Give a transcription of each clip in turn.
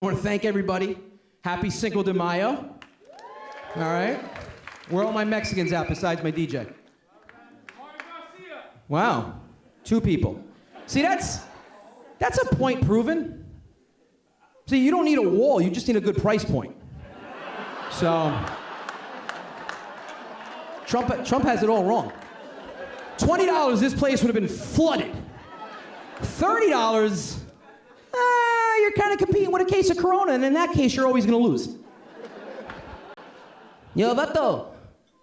I want to thank everybody. Happy Cinco de Mayo. All right. Where are all my Mexicans at besides my DJ? Wow. 2 people. See, that's a point proven. See, you don't need a wall. You just need a good price point. So, Trump has it all wrong. $20, this place would have been flooded. $30, you're kind of competing with a case of Corona, and in that case, you're always going to lose. Yo, vato.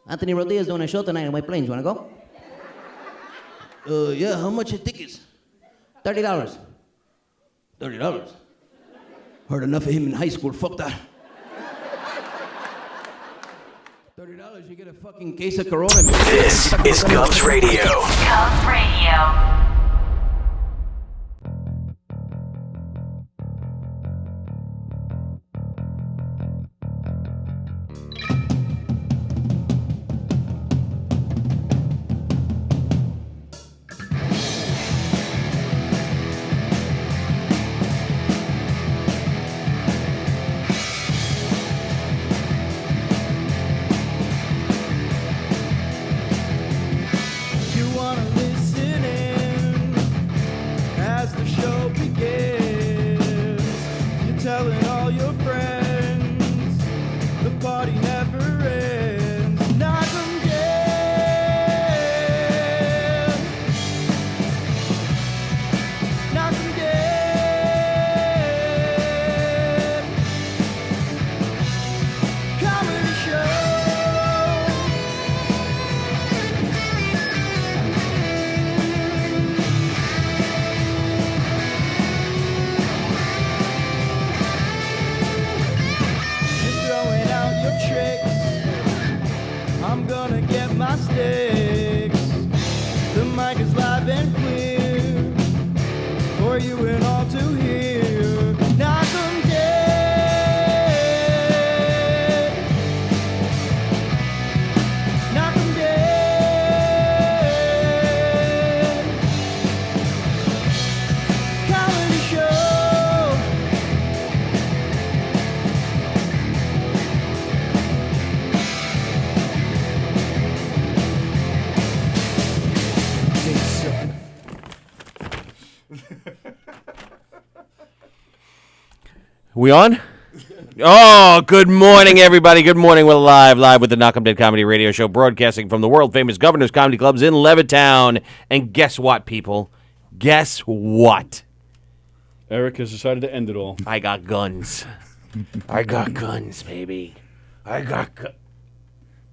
Anthony Rodriguez doing a show tonight in White Plains. You want to go? Yeah, how much are tickets? $30. $30? Heard enough of him in high school. Fuck that. $30, you get a fucking case of Corona. This is Cubs Radio. Cubs Radio. We on? Oh, good morning, everybody. Good morning. We're live with the Knock 'em Dead Comedy Radio Show, broadcasting from the world-famous Governor's Comedy Clubs in Levittown. And guess what, people? Guess what? Eric has decided to end it all. I got guns. I got guns, baby. I got guns.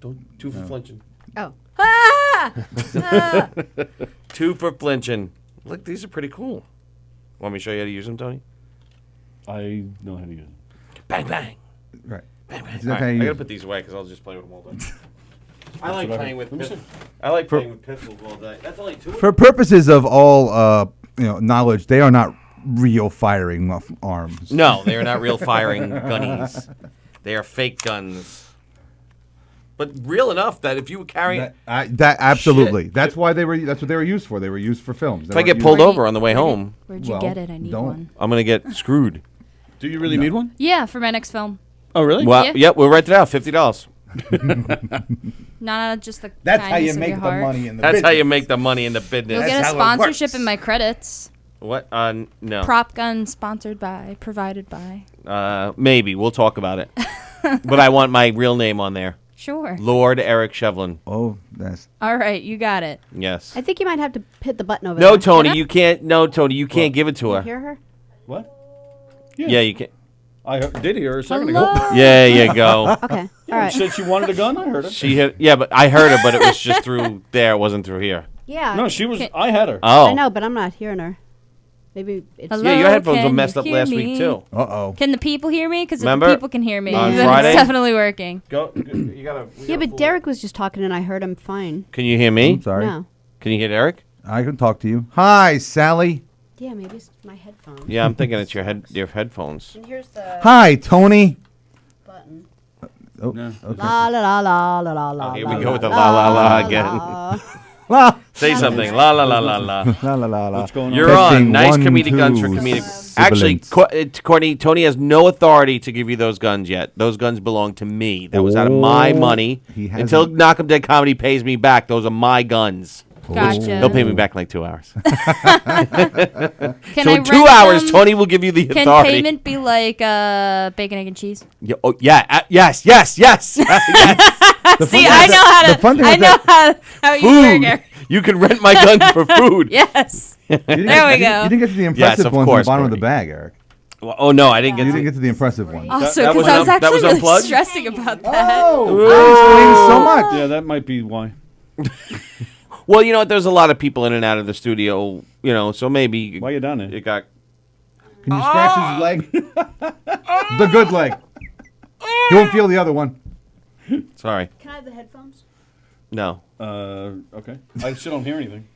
Don't, 2 for flinching. Oh. Ah! 2 for flinching. Look, these are pretty cool. Want me to show you how to use them, Tony? I know how to use it. Bang, bang. Right. Bang, bang. Is All that how right, you I use gotta it? put these away because I'll just play with them all day. I what like I playing heard. with Let me pistols. I like playing with pistols all day. That's only 2 of For them. purposes of all knowledge, they are not real firing arms. No, they are not real firing gunnies. They are fake guns. But real enough that if you were carrying... That absolutely. Shit. That's why they were. That's what they were used for. They were used for films. If I get pulled over on the way home, Where'd you Well, get it? I need don't. one. I'm going to get screwed. Do you really need one? Yeah, for my next film. Oh, really? Well, Yeah. yep, we'll rent it out, $50. Not just the That's how you kindness of make your the heart. money in the That's how business. you make the money in the business. You'll get a how it sponsorship works. in my credits. What? No. Prop gun sponsored by, provided by. Maybe. We'll talk about it. But I want my real name on there. Sure. Lord Eric Shevlin. Oh, that's All right, you got it. Yes. I think you might have to hit the button over No, there. Tony, Can I? you can't. No, Tony, you can't give it to Can you her. hear her? What? Yeah, you can't. I did hear her a second Hello? ago. Yeah, you go. Okay. Yeah, All right. She said she wanted a gun. I heard her. She hit. Yeah, but I heard her, but it was just through there. It wasn't through here. Yeah. No, she was. Okay. I had her. Oh. I know, but I'm not hearing her. Maybe it's. Hello? Yeah, your headphones Can were you messed up hear last me? week too. uh-oh. Can the people hear me? Because if the Remember people can hear me, on then Friday? it's definitely working. Go. You gotta. Yeah, but Derek was just talking and I heard him fine. Can you hear me? I'm sorry. No. Can you hear Eric? I can talk to you. Hi, Sally. Yeah, maybe it's my headphones. Yeah, I'm thinking it's your headphones. And here's the Hi, Tony. button. Oh, No. okay. La la la la la la la. Oh, here we go with the la la la again. La Say something. La la la la la. la la la. What's going on? You're Testing, on. Nice 1, comedic guns for 2, comedic. Actually, Courtney, Tony has no authority to give you those guns yet. Those guns belong to me. That was out of my money. He hasn't- Until Knock 'em Dead Comedy pays me back, those are my guns. Gotcha. They'll pay me back in like 2 hours. Can So I in 2 rent hours, them? Tony will give you the Can authority. payment be like bacon, egg, and cheese? Yeah, oh, yeah. Yes. Yes. Yes. See, I know how to. the fun thing I with know that- how you work. Food. Eric. You can rent my guns for food. Yes. You didn't There we get, go. You didn't get to the Yes, impressive of ones course, on the bottom of the Courtney. bag, Eric. Well, oh no, I didn't get. You to didn't get to the impressive ones. Also, that because was I was that was actually really unplugged? stressing about that. Explains so much. Yeah, that might be why. Well, you know what? There's a lot of people in and out of the studio. You know, so maybe Why you down there? it got. Can you scratch his leg? The good leg. You won't feel the other one. Sorry, Can I have the headphones? no. Okay. I still don't hear anything.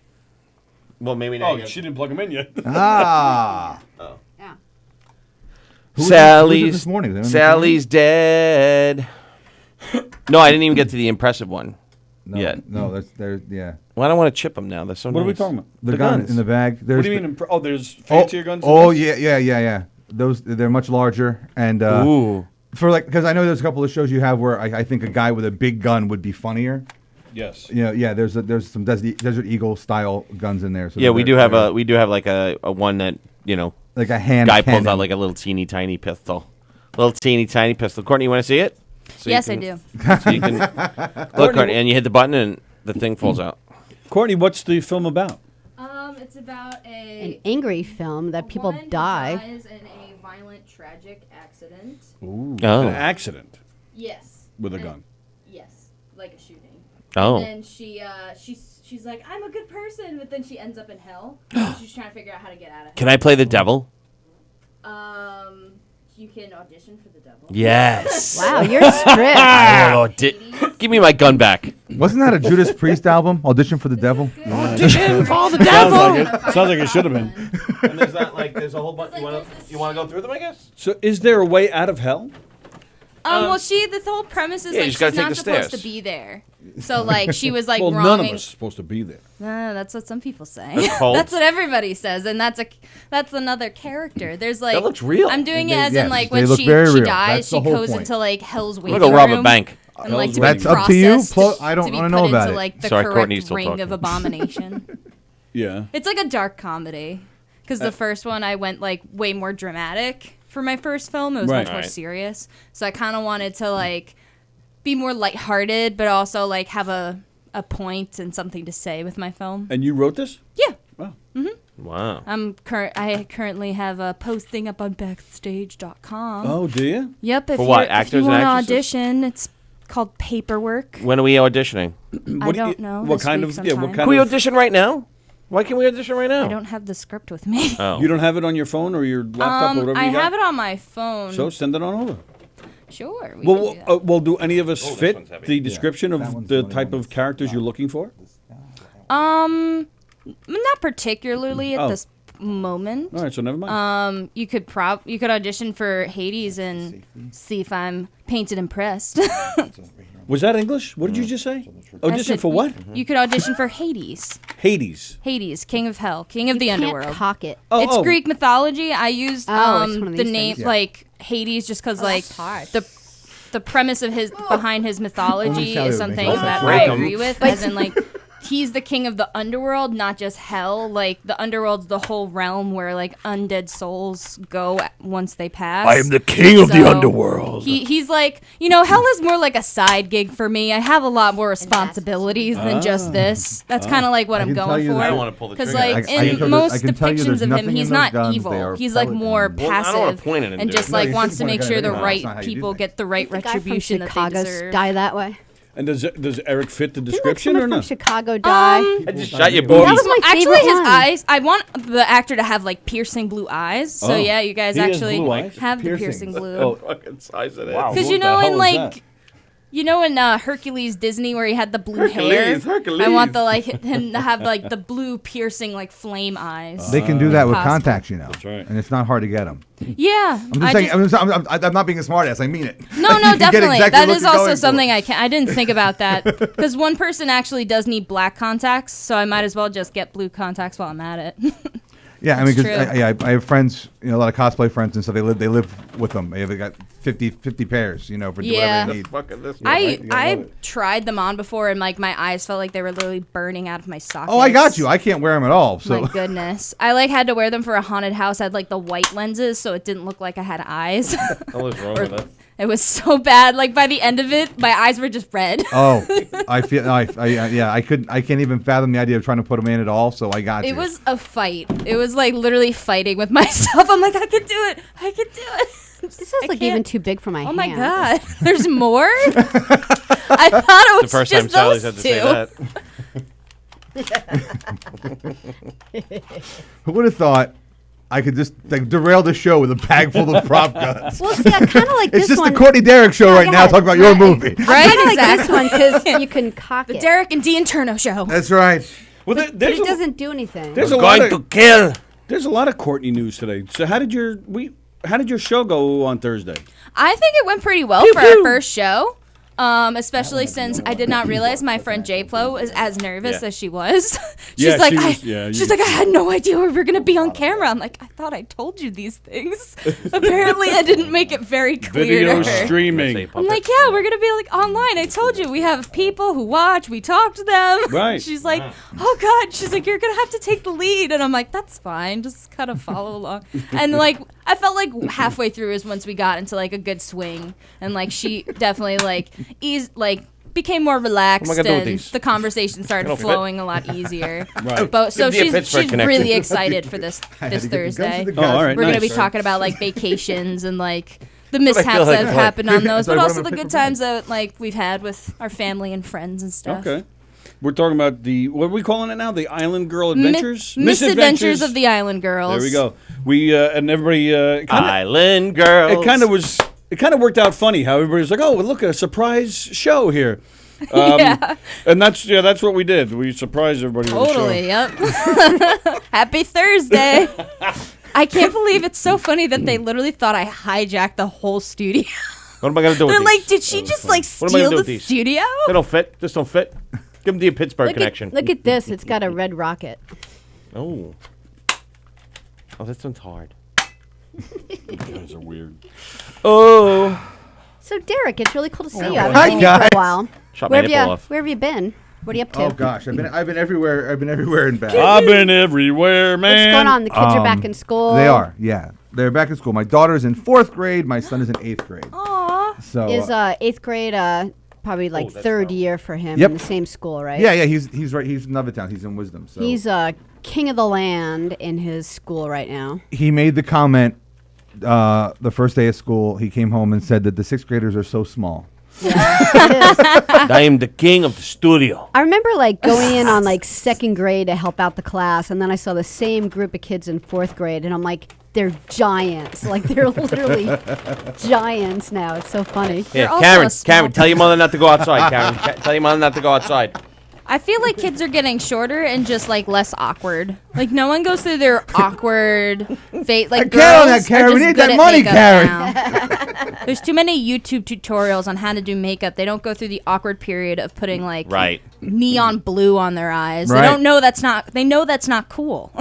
Well, maybe not. Oh, she didn't plug them in yet. Ah. Yeah. Who was Sally's it this morning? Was it Sally's dead. No, I didn't even get to the impressive one. No, yet. No, that's there. Yeah. Well, I don't want to chip them now. They're so What are we nice. talking about? The gun guns. in the bag. What There's do you mean? There's Oh, fancier guns? than oh this? yeah. Those they're much larger and Ooh. for like because I know there's a couple of shows you have where I think a guy with a big gun would be funnier. Yes. You know, yeah. There's some Desert Eagle style guns in there. So Yeah, we do have they're- we do have like a one that like a hand guy cannon. pulls out like a little teeny tiny pistol, tiny pistol. Courtney, you want to see it? So you Yes, I can- do. So you can look, Courtney, and you hit the button and the thing falls out. Courtney, what's the film about? It's about An angry film that people die. dies in a violent, tragic accident. Ooh. Oh. An accident Yes. with a gun. Yes, like a shooting. Oh. And then she's like, I'm a good person, but then she ends up in hell. She's trying to figure out how to get out of Can I play the devil? hell. You can audition for the devil. Yes. Wow, you're strict. Oh, give me my gun back. Wasn't that a Judas Priest album? Audition for the Devil. Audition for the Sounds like it should have been. And there's not like there's a whole bunch. You want to go through them? I guess. So, is there a way out of hell? Well, the whole premise is Yeah, you like just gotta she's take not the supposed stairs. to be there. So like she was like Well, wronging. none of us are supposed to be there. That's what some people say. That's cold. That's what everybody says, and that's another character. There's like looks real. I'm doing it They- as yes, in like they when look she very real. dies, That's the she whole goes point. into like hell's waiting I'm gonna go rob a room bank. and like to That's be up to you. processed I don't to be wanna put know into about it. like the Sorry, Courtney's correct still ring talking. of abomination. Yeah. It's like a dark comedy because the first one I went like way more dramatic for my first film. It was Right. much more Right. serious, so I kind of wanted to like be more lighthearted, but also like have a point and something to say with my film. And you wrote this? Yeah. Wow. I currently have a posting up on backstage.com. Oh, do you? Yep. If For what, if actors you and want to actresses? audition, it's called Paperwork. When are we auditioning? I don't know. What this kind week of? Yeah. What sometime. kind Can we of? audition right now? Why can't we audition right now? I don't have the script with me. Oh. You don't have it on your phone or your laptop or whatever I you got? have it on my phone. So send it on over. Sure. We can do that. Well, do any of us one's fit heavy. the description That of one's the the only type one of that's characters you're looking for? Not particularly at Oh. this moment. All right, so never mind. You could audition for Hades and see if I'm painted impressed. Was that English? What did you just say? I Audition said for what? You could audition for Hades. Hades. Hades, king of hell, king of the Can't underworld. cock it. Oh, It's oh. Greek mythology. I used Oh, it's one of the these name things. Yeah. like Hades just because like that's hard. the premise of his behind his mythology Sally is would something make that sense. I Welcome. agree with. As in like he's the king of the underworld, not just hell. Like the underworld's the whole realm where like undead souls go once they pass. I am the king of the So, underworld. He's like, hell is more like a side gig for me. I have a lot more responsibilities than just this. That's kind of like what I I'm can tell going you for. that- I don't wanna pull the Because trigger. like I can in most tell you depictions there's of him, nothing in he's those not guns. They evil. are He's like pellet more guns. Well, I don't wanna passive point it and and do just it. No, like you wants to shouldn't make point sure it the at anyone. That's not right how you do people things. get the right The guy from retribution that they Chicago deserve. die that way. And does Eric fit the Didn't like description or someone from not? Chicago die? I just shot your That booty. was my Actually, favorite his one. eyes. I want the actor to have like piercing blue eyes. So Oh. yeah, you guys He has actually blue eyes? have the Piercing. piercing blue. Oh, Fucking size of that. wow. Because What the in hell is like that? You know in Hercules Disney where he had the blue hair? I want the him to have like the blue piercing like flame eyes. They can do that with Possible. contacts, you know. That's right. And it's not hard to get them. Yeah. I'm just saying. I'm not being a smartass. I mean it. No, You get definitely. exactly That what is you're also going something for. I didn't think about that because one person actually does need black contacts, so I might as well just get blue contacts while I'm at it. Yeah, I mean, It's because true. I have friends, you know, a lot of cosplay friends, and so they live with them. They got 50 pairs, you know, for Yeah. whatever they need. Fucking this. I tried them on before and like my eyes felt like they were literally burning out of my sockets. Oh, I got you. I can't wear them at all. So My goodness. I like had to wear them for a haunted house. I had like the white lenses so it didn't look like I had eyes. What was wrong with that? It was so bad. Like by the end of it, my eyes were just red. oh, I feel I can't even fathom the idea of trying to put them in at all. So I got you. It was a fight. It was like literally fighting with myself. I'm like, I can do it. I can do it. This is I like can't- even too big for my Oh hand. my god. There's more? I thought it was The first just time Sally's those had to two. say that. Who would have thought I could just like derail the show with a bag full of prop guns? Well, see, I kind of like It's this just one. the Courtney Derrick show right now, yeah. talking about your movie. Right? I kind of like this Exactly. one because you can cock The it. Derek and Dean Turno show. That's right. Well, but there's it a, doesn't do anything. there's a lot Going to of kill. there's a lot of Courtney news today. So how did your show go on Thursday? I think it went pretty well for our first show. Especially since I did not realize my friend J-Plo was as nervous Yeah. as she was. she's Yeah, like, she was- yeah, she's you- like, I had no idea we were gonna be on camera. I'm like, I thought I told you these things. Apparently, I didn't make it very clear Video to her. streaming. I'm like, yeah, we're gonna be like online. I told you we have people who watch. We talk to them. Right. She's like, oh god. She's like, you're gonna have to take the lead, and I'm like, that's fine. Just kind of follow along. And like, I felt like halfway through is once we got into like a good swing, and like she definitely became more relaxed, What am I gonna do with and these? the conversation started Don't fit. flowing a lot easier. Right. But so Give me a she's Pittsburgh connection. really excited for this I had to get the guns Thursday. to the Oh, guys. all right. We're gonna be nice. talking about like vacations and like the I feel mishaps like that have doing. happened on those, Sorry, but what also am I the good picking times that like we've had with our family and friends and stuff. Okay. We're talking about what are we calling it now? The Island Girl Adventures? Misadventures of the Island Girls. There we go. We and everybody Island girls. it kind of worked out funny how everybody was like, "Oh, look, a surprise show here." Yeah. And that's what we did. We surprised everybody with Totally. the Yep. Happy Thursday. I can't believe it's so funny that they literally thought I hijacked the whole studio. What am I gonna do with They're these? like, did she just like What am I gonna steal do the with these? studio? They don't fit. Just don't fit. Give them the Pittsburgh connection. Look at this. It's got a red rocket. Oh. Oh, this one's hard. show. Guys are weird. Oh. So, Derek, it's really cool to see you. I Hi, haven't seen you for guys. a while. Shot my nipple off. Where have you been? What are you up to? Oh gosh, I've been everywhere. I've been everywhere and back. I've been everywhere, man. What's going on? The kids are back in school. They are, yeah. They're back in school. My daughter's in 4th grade. My son is in 8th grade. Aw. So Is 8th grade probably like third year for him Yep. in the same school, right? yeah, he's right. He's in Levittown. He's in Wisdom. So He's king of the land in his school right now. he made the comment the first day of school. He came home and said that the 6th graders are so small. It is. I am the king of the studio. I remember like going in on like 2nd grade to help out the class, and then I saw the same group of kids in 4th grade, and I'm like, they're giants. Like they're literally giants now. It's so funny. Yeah, also Karen. a small Karen, tell your mother not to go outside. Karen, tell your mother not to go outside. I feel like kids are getting shorter and just like less awkward. Like no one goes through their awkward fate. Like Get on girls that, Karen. are We just need good that at money, makeup Karen. now. There's too many YouTube tutorials on how to do makeup. They don't go through the awkward period of putting like Right. neon blue on their eyes. Right. They don't know that's not. They know that's not cool.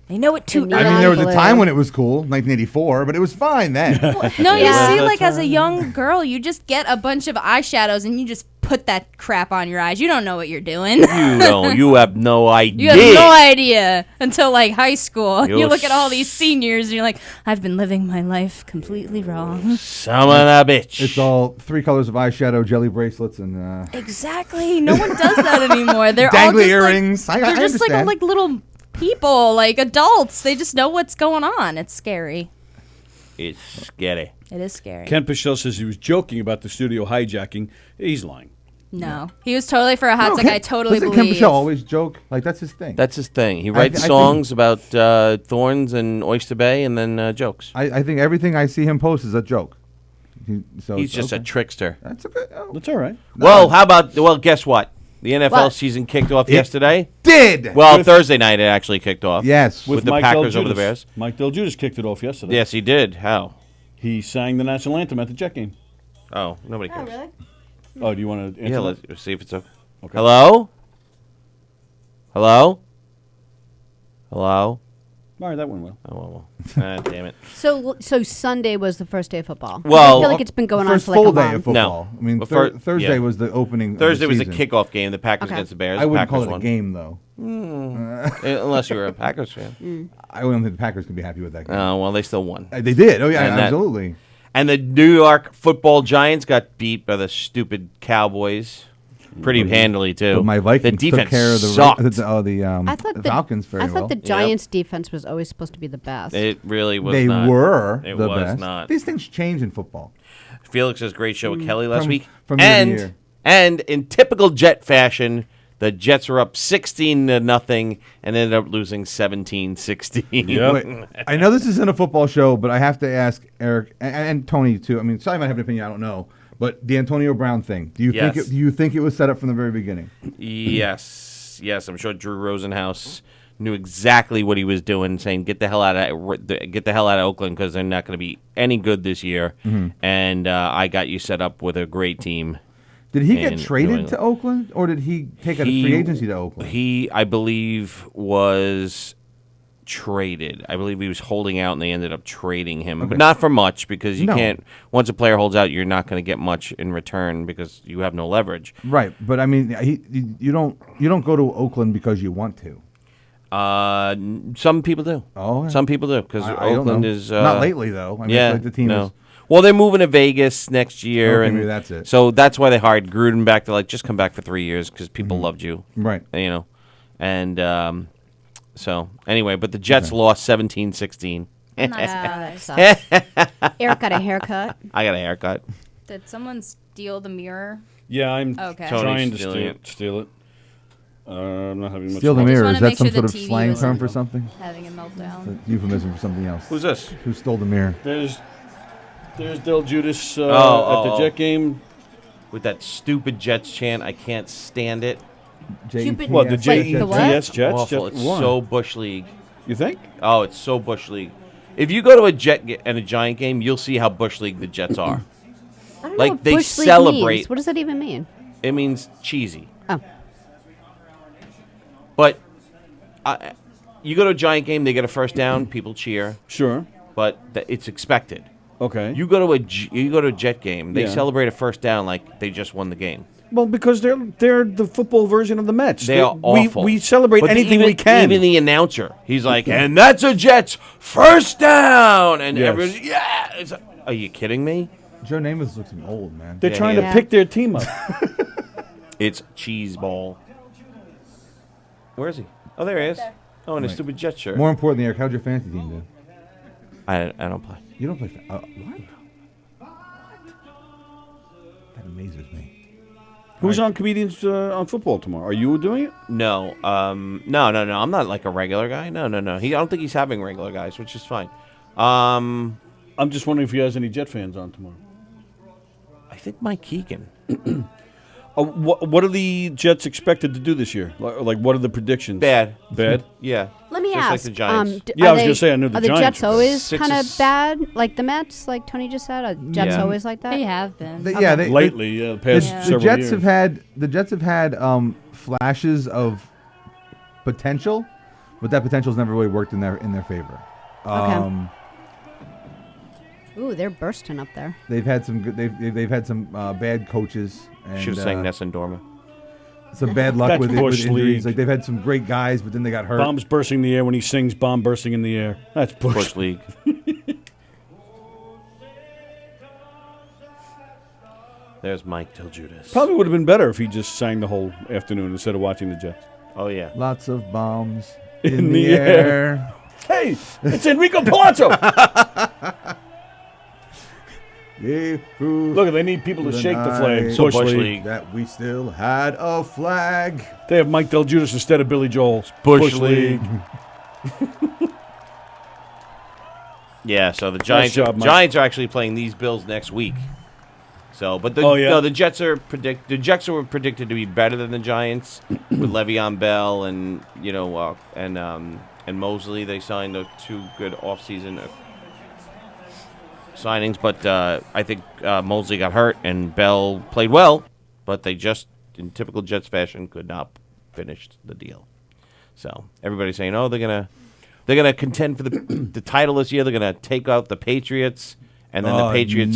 They know it too The I early. mean, there was a blue. time when it was cool, 1984, but it was fine then. No, you Yeah. see, like as a young girl, you just get a bunch of eyeshadows and you just put that crap on your eyes. You don't know what you're doing. You don't. You have no idea. You have no idea until like high school. You You look at all these seniors and you're like, I've been living my life completely wrong. Son of a bitch. It's all 3 colors of eyeshadow, jelly bracelets, and Exactly. No one does that anymore. They're all dangly just earrings. Like, I they're just understand. like little people, like adults. They just know what's going on. It's scary. It's scary. It is scary. Ken Pichelle says he was joking about the studio hijacking. He's lying. No, he was totally for a hot dog. I totally doesn't believe. Ken Pichelle always joke? Like, that's his thing. That's his thing. He writes I think- songs about thorns and Oyster Bay and then jokes. I think everything I see him post is a joke. He's just a trickster. That's okay. That's all right. Well, how about? Well, guess what? The NFL What? season kicked off It yesterday. did. Well, Thursday night it actually kicked off. Yes. with the Mike Packers Del over the Giudice. Bears. Mike Del Giudice kicked it off yesterday. Yes, he did. How? He sang the national anthem at the Jet game. Oh, nobody cares. Oh, do you want to answer Yeah, that? let's see if it's okay. Okay. Hello? Hello? Hello? All right, that went well. Oh, well. Ah, damn it. So Sunday was the first day of football. Well, I feel like it's been going on First for like full a day month. of football. No. I mean, But for- Thursday yeah. was the opening. Thursday of was the the season. kickoff game. The Packers Okay. against the Bears. I wouldn't Packers call it won. a game though. Unless you were a Packers fan. I don't think the Packers can be happy with that game. Oh, well, they still won. They did. Oh yeah, And that- absolutely. And the New York Football Giants got beat by the stupid Cowboys. Pretty handily, too. But my Vikings the defense took care of the sucked. I thought the Falcons very I thought well. the Giants' defense was always supposed to be the best. It really was They not. were It the was best. not. These things change in football. Felix's great show with Kelly last From- week. from year to and year. and in typical Jet fashion, the Jets were up 16-0 and ended up losing 17-16. Yep. Wait, I know this isn't a football show, but I have to ask Eric and Tony too. I mean, Simon might have an opinion. I don't know. But the Antonio Brown thing. Do you Yes. think? Do you think it was set up from the very beginning? Yes. I'm sure Drew Rosenhaus knew exactly what he was doing, saying get the hell out of Oakland because they're not going to be any good this year. Mm-hmm. And I got you set up with a great team. Did he in get New traded England. to Oakland, or did he take a free agency to Oakland? He, I believe, was traded. I believe he was holding out, and they ended up trading him, but not for much because you No. can't. Once a player holds out, you're not going to get much in return because you have no leverage. Right, but I mean, you don't go to Oakland because you want to. Some people do. Oh, yeah. Some people do because I don't Oakland know. is not lately though. I mean, yeah, it's like the team no. is. Well, they're moving to Vegas next year, Okay, and maybe that's it. So that's why they hired Gruden back. They're like, just come back for 3 years because people Mm-hmm. loved you, Right. you know. And so anyway, but the Jets lost 17-16. That sucks. Eric got a haircut. I got a haircut. Did someone steal the mirror? Yeah, I'm Okay. trying Tony's to stealing steal it. I'm not having much Steal the luck. I just mirror. wanna Is that make some sure sort the of TV slang wasn't- term for something? Having a meltdown. Euphemism for something else. Who's this? Who stole the mirror? There's Del Giudice Oh, at the Jet game. With that stupid Jets chant, I can't stand it. Cupid- What, the Wait, the what? Jets? Jets? Awful. Jets It's won. so Bush League. You think? Oh, it's so Bush League. If you go to a and a Giant game, you'll see how Bush League the Jets are. I don't Like, know what they Bush League celebrate- means. What does that even mean? It means cheesy. Oh, But you go to a Giant game, they get a first down, people cheer, Sure. but it's expected. Okay. You go to a Jet game, they Yeah. celebrate a first down like they just won the game. Well, because they're the football version of the Mets. They are awful. We celebrate But anything even, we can. Even the announcer, he's like, and that's a Jets first down, and Yes. everybody's yeah. It's like, are you kidding me? Joe Namath looks old, man. They're Yeah, trying yeah. to pick their team up. It's cheese ball. Where is he? Oh, there he is. Oh, in a Right. stupid Jet shirt. More importantly, Eric, how'd your fantasy team do? I don't play. You don't play. What? That amazes me. Who's on comedians on football tomorrow? Are you doing it? No, no. I'm not like a regular guy. No. I don't think he's having regular guys, which is fine. I'm just wondering if he has any Jet fans on tomorrow. I think Mike Keegan. What are the Jets expected to do this year? Like, what are the predictions? Bad. Bad? Yeah. let me Just ask. like the Giants. Yeah, I was gonna say, I knew the Are the Giants Jets were bad. always Six kind of is- bad, like the Mets, like Tony just said? Are Jets Yeah. always like that? They have been. Yeah, they, Lately, the past Yeah. the several Jets years. have had flashes of potential, but that potential's never really worked in their favor. Ooh, they're bursting up there. They've had some good. They've had some bad coaches. And, Should have sang Nessun Dorma. some bad luck That's with Bush injuries. League. Like they've had some great guys, but then they got hurt. Bombs bursting in the air when he sings "Bomb Bursting in the Air." That's Bush. Bush League. There's Mike Del Giudice. Probably would have been better if he just sang the whole afternoon instead of watching the Jets. Oh yeah. Lots of bombs In the air. Hey, it's Enrico Palazzo. Look, they need people to shake the flag. night So Bush Bush League. League. that we still had a flag. They have Mike Del Giudice instead of Billy Joel. Bush League. Yeah, so the Giants job, Mike. Giants are actually playing these Bills next week. So, but Oh, yeah? no, the Jets were predicted to be better than the Giants with Le'Veon Bell and and Mosley. They signed those 2 good offseason signings, but I think Mosley got hurt and Bell played well, but they just, in typical Jets fashion, could not finish the deal. So everybody's saying, oh, they're gonna contend for the title this year. They're gonna take out the Patriots. And then the Patriots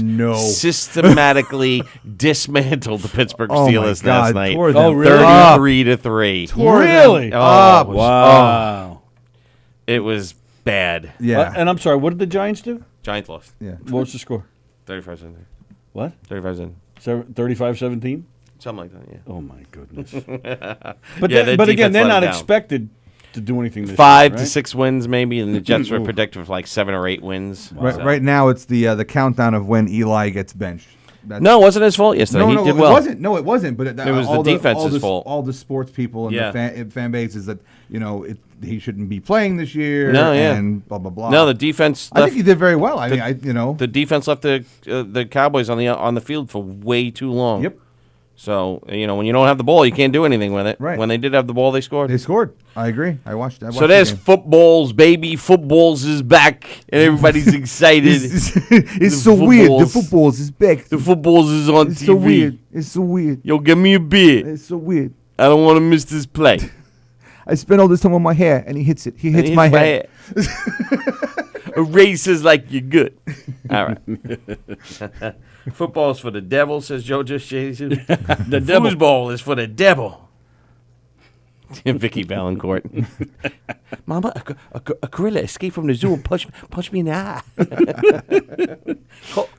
systematically dismantled the Pittsburgh Steelers last night. Oh, really? 33-3. Really? Oh, Wow. It was bad. Yeah. And I'm sorry, what did the Giants do? Giants lost. Yeah. What was the score? 35-17. What? 35-17. 35-17? Something like that, yeah. Oh, my goodness. But But again, they're not down. expected to do anything this 5 year, to right? 6 wins maybe, and the Jets were predicted for like 7 or 8 wins. Right now, it's the countdown of when Eli gets benched. That's, No, it wasn't his fault yesterday. no, He no, did it well. wasn't. No, it wasn't. But It was the defense's fault. All the sports people and Yeah. the fan bases that he shouldn't be playing this year. No, yeah. and blah blah blah. No, the defense. I Left, think he did very well. the defense left the Cowboys on the field for way too long. Yep. So when you don't have the ball, you can't do anything with it. Right. When they did have the ball, they scored. They scored. I agree. I watched So the there's game. footballs, baby. Footballs is back, and everybody's excited. It's The so weird. The footballs- footballs is back. The footballs is on It's TV. so weird. It's so weird. Yo, give me a beer. It's so weird. I don't want to miss this play. I spent all this time on my hair, and he hits it. He hits my hair. Erases like you're good. All right. Football's for the devil, says Jojo Jesus. The foosball is for the devil. Vicky Valancourt. Mama, a gorilla escaped from the zoo and punched me in the eye.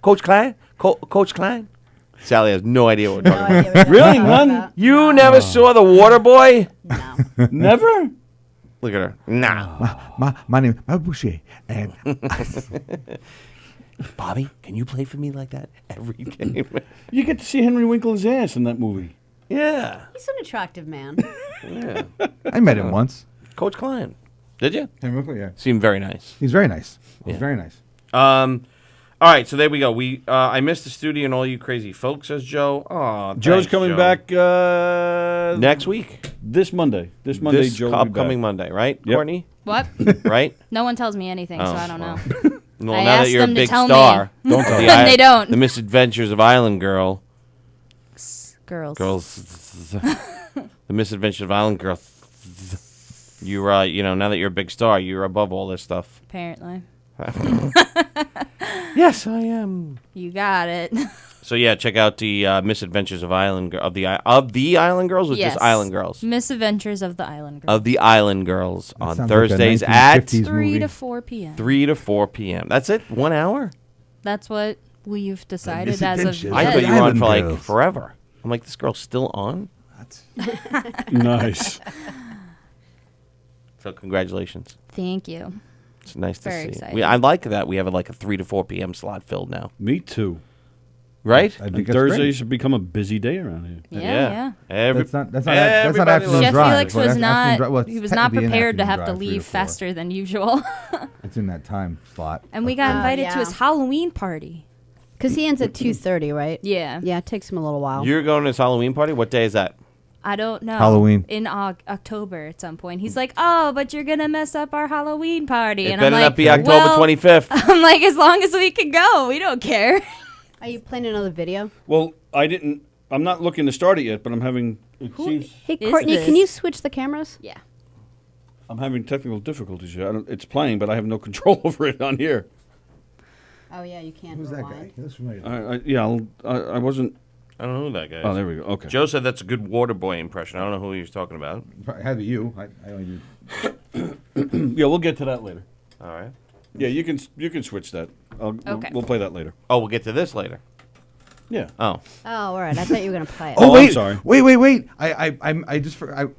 Coach Klein? Coach Klein? Sally has no idea what we're talking about. Really? None? You never saw the water boy? Never? Look at her. Nah. My name is Boucher, and Bobby, can you play for me like that every game? You get to see Henry Winkler's ass in that movie. Yeah. He's an attractive man. Yeah. I met him once. Coach Klein. Did you? Yeah. Seemed very nice. He's very nice. He's Yeah. very nice. All right, so there we go. I missed the studio and all you crazy folks, says Joe. Oh, Joe's thanks, coming Joe. back next week. this Monday. This Monday, This Joe will be upcoming back. Monday, right, Yep. Courtney? What? Right? No one tells me anything, so Oh, I don't well. know. Well, I now that asked you're a them to big tell me. star, Don't tell the them. They don't. The Misadventures of Island Girls. The Misadventures of Island Girl. You're, now that you're a big star, you're above all this stuff. Apparently. Yes, I am. You got it. So yeah, check out the Misadventures of Island of the Island Girls, or Yes. just Island Girls? Misadventures of the Island Girl. Of the Island Girls on sounds like a Thursdays at 1950s 3 movie. to 4 p.m. 3 to 4 p.m. That's it? 1 hour? That's what we've decided as of Misadventures. I yet. thought you were on Island for like Girls. forever. I'm like, this girl's still on? Nice. So congratulations. Thank you. It's nice to Very see. exciting. I like that we have like a 3 to 4 p.m. slot filled now. Me too. Right? I And think that's Thursdays great. have become a busy day around here. Yeah. Every- That's not everybody afternoon loves Jeff drive. Felix Well, was that's afternoon not. drive. Well, He it's was not technically an prepared to afternoon have to drive, 3 to leave 4. faster than usual. It's in that time slot. And we got invited to yeah. his Halloween party. Because he ends at 2:30, right? Yeah. Yeah, it takes him a little while. You're going to his Halloween party? What day is that? I don't know. Halloween. In October at some point. He's like, oh, but you're going to mess up our Halloween party. It And better I'm like, not be October well, 25th. I'm like, as long as we can go, we don't care. Are you playing another video? Well, I'm not looking to start it yet, but I'm having. It seems Hey, is Courtney, this? can you switch the cameras? Yeah. I'm having technical difficulties here. It's playing, but I have no control over it on here. Oh, yeah, you can't. Who's that guy? He looks familiar. I wasn't. I don't know who that guy is. Oh, there we go. Okay. Joe said that's a good water boy impression. I don't know who he was talking about. Probably had to be you. I only do. Yeah, we'll get to that later. All right. Yeah, you can switch that. Okay. We'll play that later. Oh, we'll get to this later. Yeah. Oh. Oh, all right. I thought you were going to play it. Oh, I'm wait, sorry. wait. I just forgot.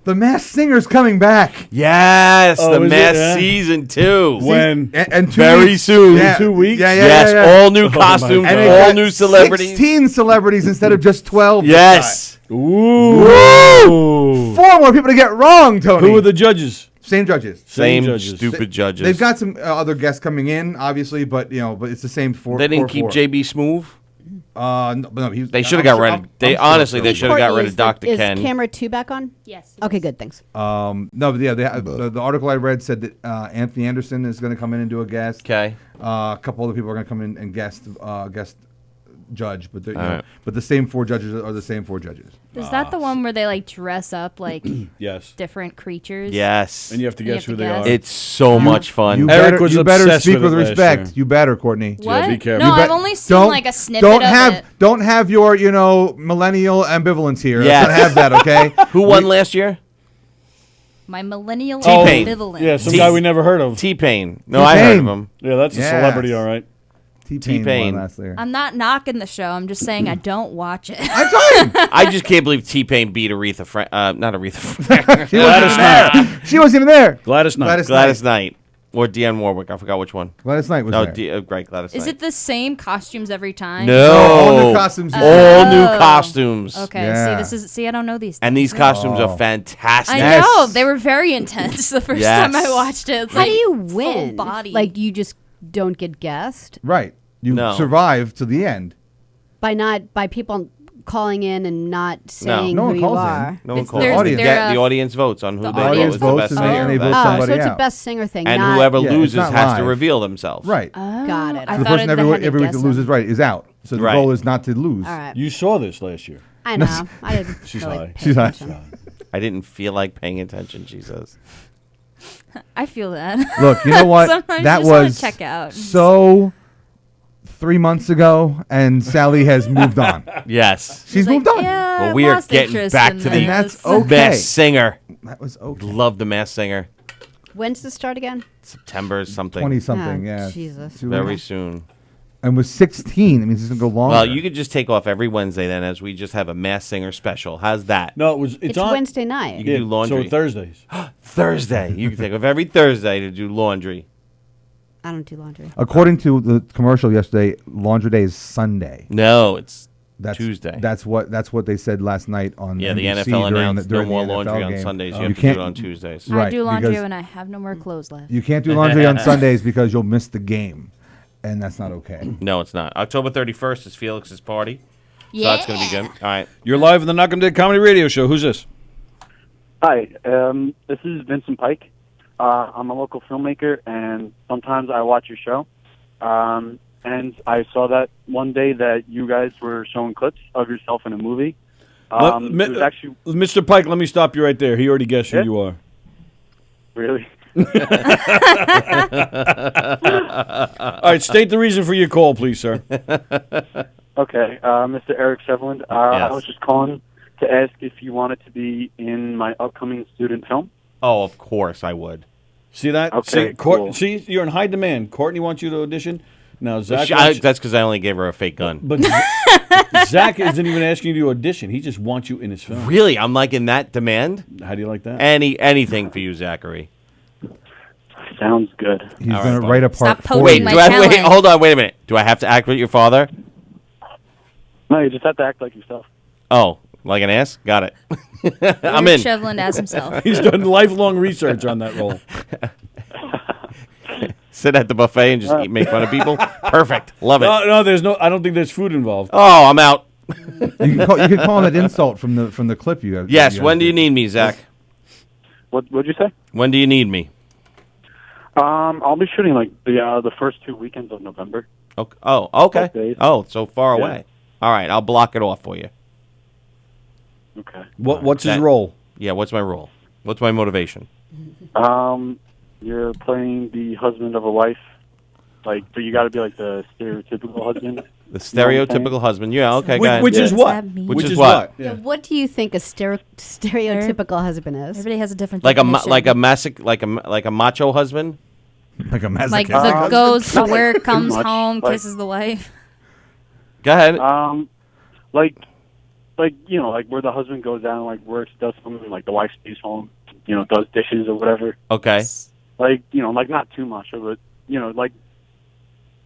The Masked Singer's coming back. Yes, Oh, the is it? Masked Yeah. season 2. When? And 2 Very weeks. soon. Yeah. 2 weeks? Yeah, Yes, yeah. all new Oh, my costumes, God. And they all got new celebrities. 16 celebrities instead of just 12. this Yes. Ooh. 4 more people to get wrong, Tony. Who are the judges? Same judges. Same judges. stupid judges. They've got some other guests coming in, obviously, but but it's the same four. They didn't core keep four. JB Smooth. No, They should have got rid of. They honestly, they should have got Courtney, rid of Dr. Is Ken. camera 2 back on? Yes. Okay, good. Thanks. No, but yeah, the article I read said that Anthony Anderson is going to come in and do a guest. Okay. A couple other people are going to come in and guest judge, but right. but the same four judges are the same four judges. Is that the one where they like dress up like Yes. different creatures? Yes. And you have to You guess have who to they guess. are. It's so much fun. Eric was you better obsessed speak with with it last respect. year. You better, Courtney. What? be careful. No, You I've only seen like a snippet don't of have it. don't have your millennial ambivalence here. Yes. Let's not have that, okay? Who won last year? My millennial T-Pain. ambivalence. Yeah, some T- guy we never heard of. T-Pain. No, I heard of him. Yeah, that's a Yes. celebrity, all right. T-Pain. won last year. I'm not knocking the show. I'm just saying I don't watch it. I'm telling you. I just can't believe T-Pain beat Aretha not Aretha Franklin. She wasn't even there. She wasn't even there. Gladys Knight. Gladys Knight. Or Dionne Warwick. I forgot which one. Gladys Knight was No, there. right, Gladys Is Knight. it the same costumes every time? No. all new costumes. All new Oh. costumes. Okay. Yeah. See, I don't know these. And these costumes are fantastic. I Yes. know they were very intense the first Yes. time I watched it. It's How like do you full win? body. Like, you just don't get guessed Right. You No. survive to the end. by people calling in and not saying No who one you calls in. are. No one It's- calls. there's- audience. they're, The audience votes on who the they audience vote is the votes best and singer. they of vote that. somebody Oh, so it's out. a best singer thing. And not, whoever Yeah, it's loses not has to live. reveal themselves. Right. Got it. I the thought person they every had to week guess that them. loses is out. So the Right. goal is not to lose. All right. You saw this last year. I know. I didn't She's really high. pay She's high. attention. I didn't feel like paying attention, she says. I feel that. Look, you know what? Sometimes That you just wanna was check out. so 3 months ago, and Sally has moved on. Yes. She's Like, moved on. yeah, Well, I we are lost getting interest back in to the- this. And that's okay. Masked Singer. That was okay. Love the Masked Singer. When's the start again? September something. 20 something, Oh, yeah. Jesus. Too Very late. soon. And was 16. I mean, this is going to go longer. Well, you could just take off every Wednesday then, as we just have a Masked Singer special. How's that? No, it's It's on Wednesday night. You can do laundry. So Thursdays. Thursday. You can take off every Thursday to do laundry. I don't do laundry. According to the commercial yesterday, Laundry Day is Sunday. No, it's That's Tuesday. That's what they said last night on Yeah, the NBC NFL during announced no during the more NFL laundry on game. Sundays. You You have to do can't- it on Tuesdays. Right, I do laundry because- when I have no more clothes left. You can't do laundry on Sundays because you'll miss the game, and that's not okay. No, it's not. October 31st is Felix's party. So that's going to be good. All right. You're live in the Knock 'em Dead Comedy Radio Show. Who's this? Hi, this is Vincent Pike. I'm a local filmmaker, and sometimes I watch your show. And I saw that one day that you guys were showing clips of yourself in a movie. Let- It was actually Mr. Pike, let me stop you right there. He already guessed who Yeah? you are. really. All right, state the reason for your call, please, sir. Okay, Mr. Eric Shevland. I Yes. was just calling to ask if you wanted to be in my upcoming student film. Oh, of course I would. See that? Okay, see, cool. see, you're in high demand. Courtney wants you to audition. Now, Zach, That's because I only gave her a fake gun. but Zach isn't even asking you to audition. He just wants you in his film. Really? I'm like in that demand? How do you like that? Anything for you, Zachary. Sounds good. He's All going right, to write a part Stop for posing Wait, you. my do I, talent. wait, hold on, wait a minute. Do I have to act with your father? No, you just have to act like yourself. Oh, like an ass? Got it. I'm Eric in. Shevland as himself. He's done lifelong research on that role. Sit at the buffet and just eat, make fun of people? Perfect. Love it. No, there's no. I don't think there's food involved. Oh, I'm out. You can call him an insult from the clip you have. Yes, when do you need me, Zach? What'd you say? When do you need me? I'll be shooting like the first 2 weekends of November. Okay. Oh, okay. Both days. Oh, so far Yeah. away. All right, I'll block it off for you. Okay. What's his That- role? Yeah, what's my role? What's my motivation? You're playing the husband of a wife, but you got to be like the stereotypical husband. The stereotypical husband. Yeah, okay, go ahead. Which is Yeah. what? What's that mean? Which is what? Yeah. What do you think a stereotypical husband is? Everybody has a different Like a definition. like a macho husband? Like a masochist. Like the goes to not like work, too comes much, home, like- kisses the wife. Go ahead. Like like where the husband goes out and like works, does something, like the wife stays home, does dishes or whatever. Okay. Like like not too much of it,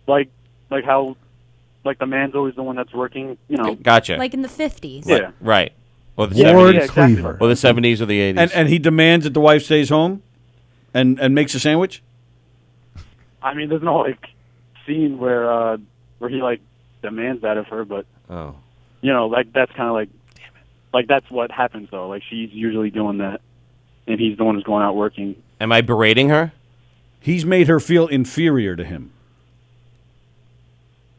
like how like the man's always the one that's working, Gotcha. Like in the 50s. Yeah. Right. Or the Ward 70s. exactly. Cleaver. Or the 70s or the 80s. And he demands that the wife stays home. and makes a sandwich? I mean, there's no like scene where he like demands that of her, but Oh. you know, like that's kind of like that's what happens though. Like she's usually doing that, and he's the one who's going out working. Am I berating her? He's made her feel inferior to him.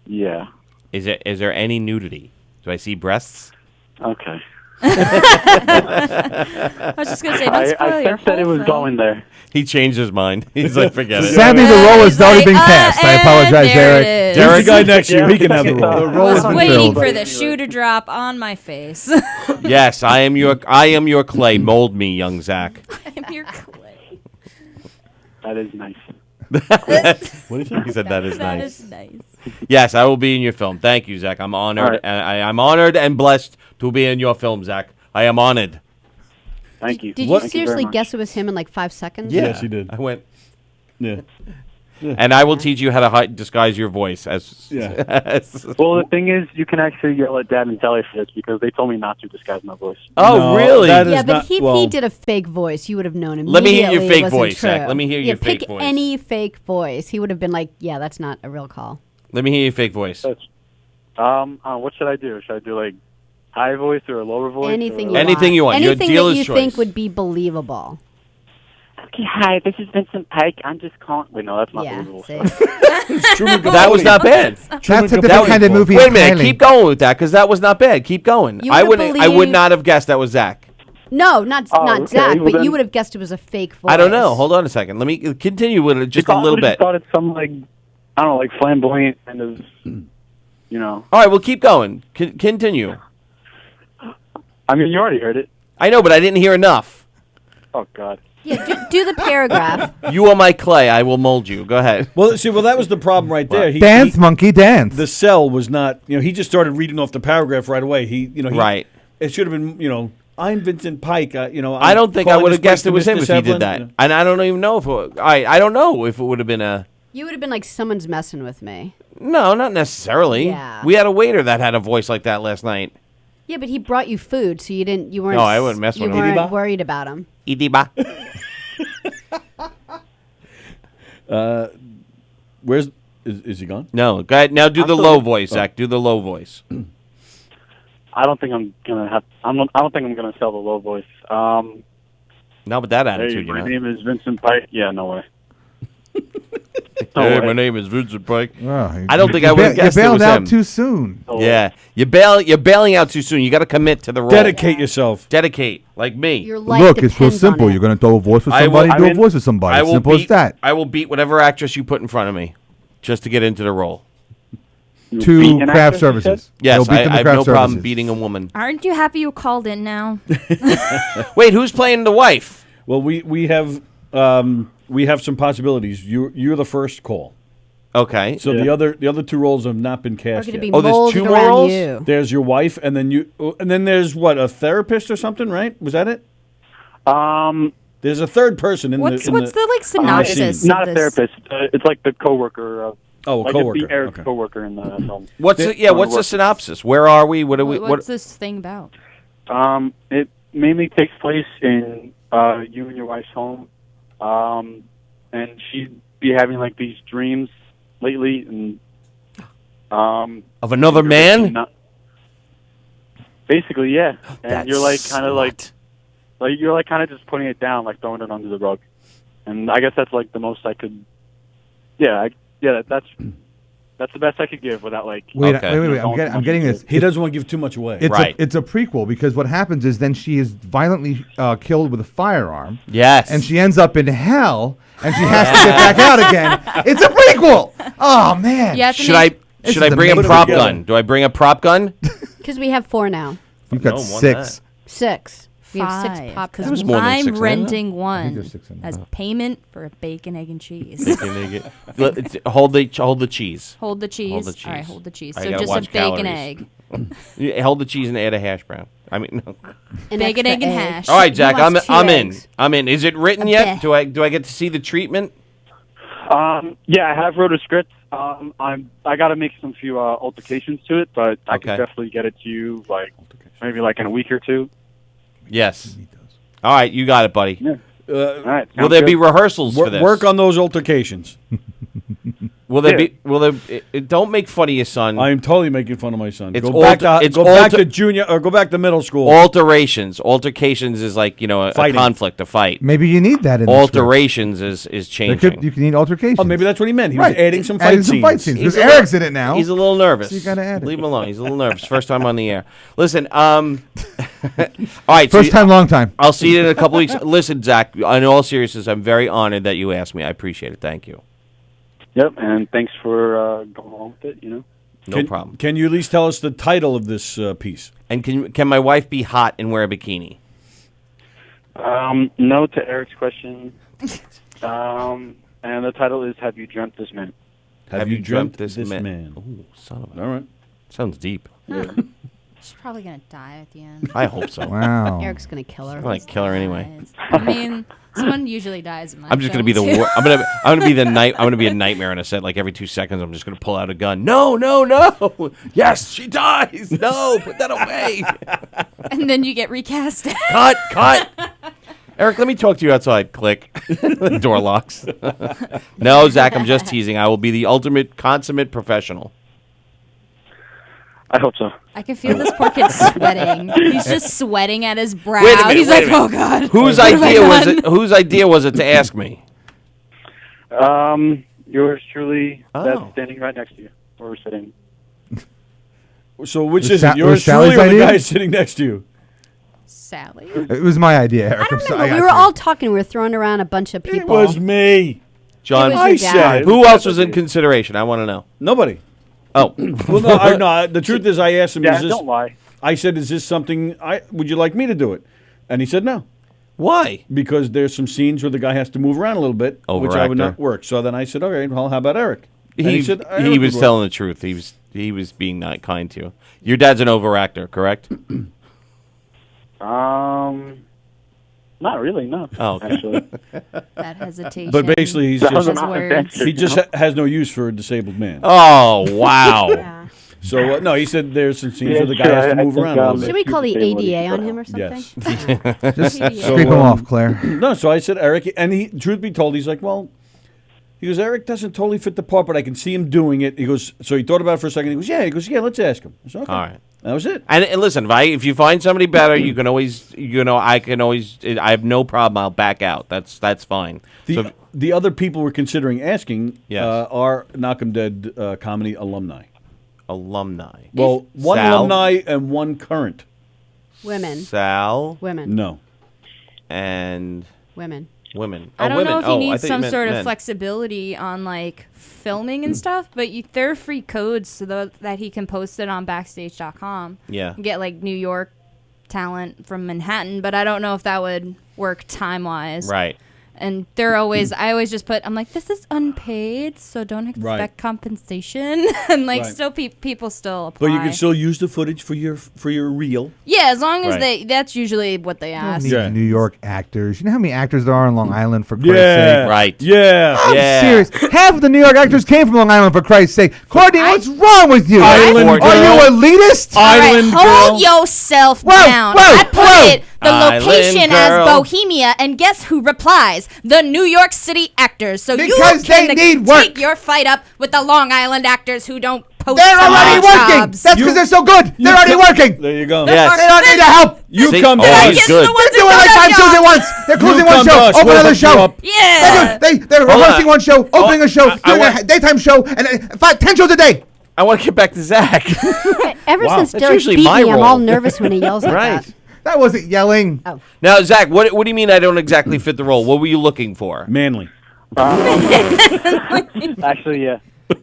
Yeah. Is there any nudity? Do I see breasts? Okay. I was just gonna say, don't spoil I your sensed that it whole was film. going there. He changed his mind. He's like, forget it. Sadly, the role has He's already like, been cast. I and apologize, there Eric. it is. There's the guy next to you. He can have the The role. role I has was been waiting filled. for the shoe to drop on my face. Yes, I am your clay. Mold me, young Zach. I'm your clay. That is nice. What is it? He said that is That nice. is nice. Yes, I will be in your film. Thank you, Zach. I'm honored. All right. I'm honored and blessed to be in your film, Zach. I am honored. Thank you. Did What- you Thank you very seriously much. guess it was him in like 5 seconds? Yes, he did. I went, Yeah. and I will teach you how to disguise your voice. As Yeah. Well, the thing is, you can actually yell at Dad and Sally for this because they told me not to disguise my voice. Oh, No, really? that is Yeah, but not- he well- did a fake voice. You would have known Let me hear your immediately fake it wasn't voice, Zach. true. Let me hear your fake pick voice. any fake voice. He would have been like, yeah, that's not a real call. Let me hear your fake voice. What should I do? Should I do like high voice or a lower voice? Anything or, you Anything want. you want. Your Anything dealer's that you choice. think would be believable. Okay, hi, this is Vincent Pike. I'm just calling. Wait, no, that's not Yeah, believable. see? That was not bad. That's a different That kind of was- movie. Wait a minute. entirely. Keep going with that because that was not bad. Keep going. You I would've would. I would believed- not have guessed that was Zach. No, not okay, Zach, well but then- you would have guessed it was a fake voice. I don't know. Hold on a second. Let me continue with it just a little I bit. thought it's some like I don't know, like flamboyant kind of, you know. All right. Well, keep going. Continue. I mean, you already heard it. I know, but I didn't hear enough. Oh God. Yeah, do the paragraph. You are my clay. I will mold you. Go ahead. Well, see, that was the problem right there. Dance, monkey, dance. The cell was not. He just started reading off the paragraph right away. Right. It should have been. I'm Vincent Pike. I don't think I would have guessed it was him if he did that. And I don't even know if it, I don't know if it would have been a. You would have been like, someone's messing with me. No, not necessarily. Yeah. We had a waiter that had a voice like that last night. Yeah, but he brought you food, so you weren't. No, I wouldn't mess with him. You weren't Idiba? worried about him. Idiba. Where's is he gone? No, go ahead. Now do the low voice, Zach. Do the low voice. I don't think I'm gonna have. I don't think I'm gonna sell the low voice. Not with that Hey, attitude, my you know. name is Vincent Pike. Yeah, no way. Hey, way. my name is Vincent Pike. Oh, I don't think I would have guessed You it bailed was out him. too soon. No way. Yeah, you're bailing out too soon. You got to commit to the role. Dedicate yourself. Dedicate, like me. Your life Look, it's real depends simple. on it. You're going to throw a voice with I will- somebody, I do a mean, voice with somebody. I It's will simple beat. as that. I will beat whatever actress you put in front of me, just to get into the role. You beat To an craft actress, you services. Yes, You'll beat them I to have craft no problem services. beating a woman. Aren't you happy you called in now? Wait, who's playing the wife? Well, we have some possibilities. You're the first call. Okay. So the other two roles have not been Are cast going to yet. be Oh, there's molded two more around roles? you. There's your wife, and then there's what, a therapist or something, right? Was that it? There's a third person in What's the. the like synopsis? Not of a this? therapist. It's like the coworker. Oh, a like coworker. It'd be Eric's Okay. coworker in the film. What's the synopsis? Where are we? What are we? What's this thing about? It mainly takes place in you and your wife's home, and she'd be having like these dreams lately, and Of another man? basically, yeah. And That you're like kind of slut. like you're like kind of just putting it down, like throwing it under the rug. And I guess that's like the most I could. Yeah, that's the best I could give without like. Wait, Okay. wait. I'm getting this. He doesn't want to give too much away. It's Right. it's a prequel because what happens is then she is violently killed with a firearm. Yes. And she ends up in hell, and she has to get back out again. It's a prequel. Oh man. You have to Should I This should is I bring a amazing. prop Together. gun? Do I bring a prop gun? Because we have 4 now. You've got No, more 6. 6. We have 6 Five, pop That was guns. more than I'm 6, renting think one there's 6 in there. as payment for a bacon, egg, and cheese. Hold the cheese. Hold the cheese. Hold the cheese. All right, hold the cheese. I So gotta just a watch bacon calories. egg. You hold the cheese and add a hash brown. I mean, no. An Bacon, extra egg, and hash. All right, He Jack. wants 2 I'm in. eggs. I'm in. Is it written A yet? bit. Do I get to see the treatment? Yeah, I have wrote a script. I got to make some few altercations to it, but I Okay. can definitely get it to you maybe in a week or two. Yes. All right, you got it, buddy. Yeah. All right. Will there be rehearsals for this? Work on those altercations. Will there be? Will there? Don't make fun of your son. I am totally making fun of my son. It's Go back alter- to junior or go back to middle school. Alterations. Altercations is like a Fighting. conflict, a fight. Maybe you need that in the script. Alterations is There changing. you can need altercations. Oh, maybe that's what he meant. He Right. was adding some Adding fight some fight scenes. scenes. Because He's a Eric's in it now. He's a little nervous. So you gotta add it. Leave him alone. He's a little nervous. First time on the air. Listen. All right. First time, long time. I'll see you in a couple weeks. Listen, Zach. In all seriousness, I'm very honored that you asked me. I appreciate it. Thank you. Yep, and thanks for going along with it. No problem. Can you at least tell us the title of this piece? And can my wife be hot and wear a bikini? No to Eric's question. And the title is "Have You Dreamt This Man?" Have you dreamt this man? man? Ooh, son of a. All right. Sounds deep. She's probably gonna die at the end. I hope so. Wow. Eric's gonna kill her. I'm gonna kill her anyway. I mean, someone usually dies in my I'm just gonna be the film, too. I'm gonna be the night. I'm gonna be a nightmare on a set. Like every 2 seconds, I'm just gonna pull out a gun. No, no, no. Yes, she dies. No, put that away. And then you get recast. Cut. Eric, let me talk to you outside. Click. The door locks. No, Zach, I'm just teasing. I will be the ultimate consummate professional. I hope so. I can feel this poor kid sweating. He's just sweating at his brow. Wait a minute, He's wait like, a minute. oh God. Whose What have I idea was done?" it? Whose idea was it to ask me? Yours truly, Oh. that's standing right next to you, where we're sitting. So which Was is Sa- it? Yours was Sally's truly or the idea? guy sitting next to you? Sally. It was my idea, Eric. I I'm don't sorry, remember. I We were got you. all talking. We were throwing around a bunch of It people. was me. John, It was I your dad. said it. who else was in consideration? I want to know. Nobody. Oh, Well, no. The truth is, I asked him. Yeah, Is this, don't lie. I said, "Is this something? Would you like me to do it?" And he said, "No." why? Because there's some scenes where the guy has to move around a little bit, which I would Overactor. not work. So then I said, "Okay, well, how about Eric?" And He said, he "Eric was would work." telling the truth. He was being not kind to you. Your dad's an overactor, correct? Not really, no. Oh, okay. Actually. That hesitation. But basically, he's That was just an His honest words. answer. he just has no use for a disabled man. Oh, wow. Yeah. So no, he said there's some scenes Yeah, where the guy sure, has to I move think, around a little Should bit. we call the Disability ADA on for him or something? Yes. Just So, scrape him off, Claire. No, so I said Eric, and he, truth be told, he's like, well, he goes, Eric doesn't totally fit the part, but I can see him doing it. He goes, so he thought about it for a second. He goes, yeah, let's ask him. I said, okay. All right. That was it. And listen, if you find somebody better, you can always, I have no problem. I'll back out. That's fine. The other people we're considering asking Yes. are Knock 'em Dead comedy alumni. Alumni. Well, one Sal? alumni and one current. Women. Sal Women. No. and Women. women. I don't women. know if Oh, he I needs thought you some meant sort of men. flexibility on like filming and stuff, but there are free codes so that he can post it on Backstage.com. Yeah. And get like New York talent from Manhattan, but I don't know if that would work time wise. Right. And I always just put, I'm like, this is unpaid, so don't expect Right. compensation. And like, Right. still people still apply. But you can still use the footage for your reel. Yeah, as long as Right. that's usually what they ask. Need Yeah. New York actors. You know how many actors there are in Long Island, for Christ's Yeah. sake? Right. Yeah. I'm Yeah. serious. Half of the New York actors came from Long Island, for Christ's sake. Courtney, what's wrong with you? Island Are girl. you elitist? All right, Island hold girl. yourself Whoa, down. whoa, I put whoa. the Island location as girl. Bohemia, and guess who replies? The New York City actors. So Because you can they need work. take your fight up with the Long Island actors who don't post They're on already their working. jobs. That's because they're so good. They're already working. There you go. Yes. They don't need the help. You See? come Oh, to he's us. good. They're doing like 5 shows at once. They're closing You one come to show, us, open we'll another hook you show. up. Yeah. They're Hold rehearsing on. one show, opening a show, I doing want- a daytime show, and 10 shows a day. I want to get back to Zach. Ever Wow. since That's Derek usually beat my me, I'm role. all nervous when he yells like Right. that. That wasn't yelling. Now, Zach, what do you mean I don't exactly fit the role? What were you looking for? Manly. Actually, yeah.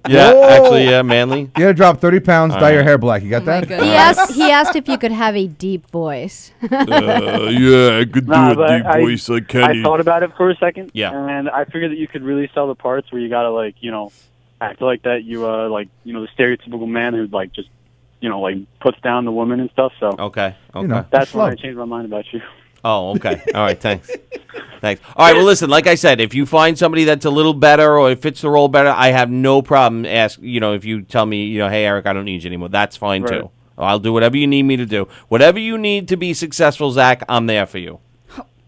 Yeah, Whoa. actually, yeah, manly. You gotta drop 30 pounds, dye your hair black. You got Oh my that? goodness. He asked if you could have a deep voice. Yeah, I could Nah, do a but deep voice like Kenny. I thought about it for a second. Yeah. And I figured that you could really sell the parts where you gotta act like that. You the stereotypical man who just puts down the woman and stuff. So Okay. Okay. You know. that's when I Slow. changed my mind about you. Oh, okay. All right. Thanks. Thanks. All right. Well, listen. Like I said, if you find somebody that's a little better or it fits the role better, I have no problem. If you tell me, hey, Eric, I don't need you anymore. That's fine Right. too. I'll do whatever you need me to do. Whatever you need to be successful, Zach, I'm there for you.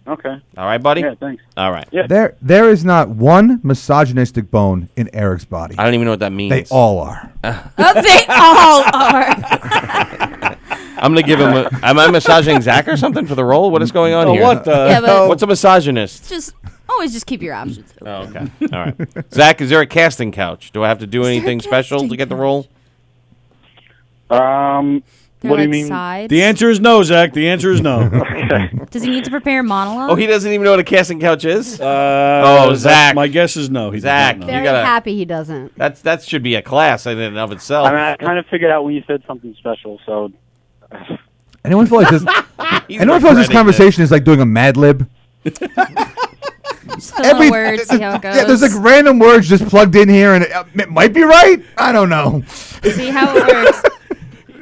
Okay. All right, buddy? Yeah, thanks. All right. Yeah. There is not one misogynistic bone in Eric's body. I don't even know what that means. They all are. Oh, they all are. I'm going to give him a... Am I massaging Zach or something for the role? What is going on Oh, here? what the Yeah, but- hell? What's a misogynist? Just always just keep your options open. Oh, okay. All right. Zach, is there a casting couch? Do I have to do anything special to get the role? What do you mean? Sides? The answer is no, Zach. The answer is no. Does he need to prepare a monologue? Oh, he doesn't even know what a casting couch is? Zach. My guess is no. He does Zach, not know. you Very gotta... happy he doesn't. That should be a class in and of itself. I mean, I kind of figured out when you said something special, so. Anyone feel like this? He's Anyone feel like this regretting conversation is like doing a Mad Lib? Just fill in the words, see how it goes. Yeah, there's like random words just plugged in here, and it might be right. I don't know. See how it works.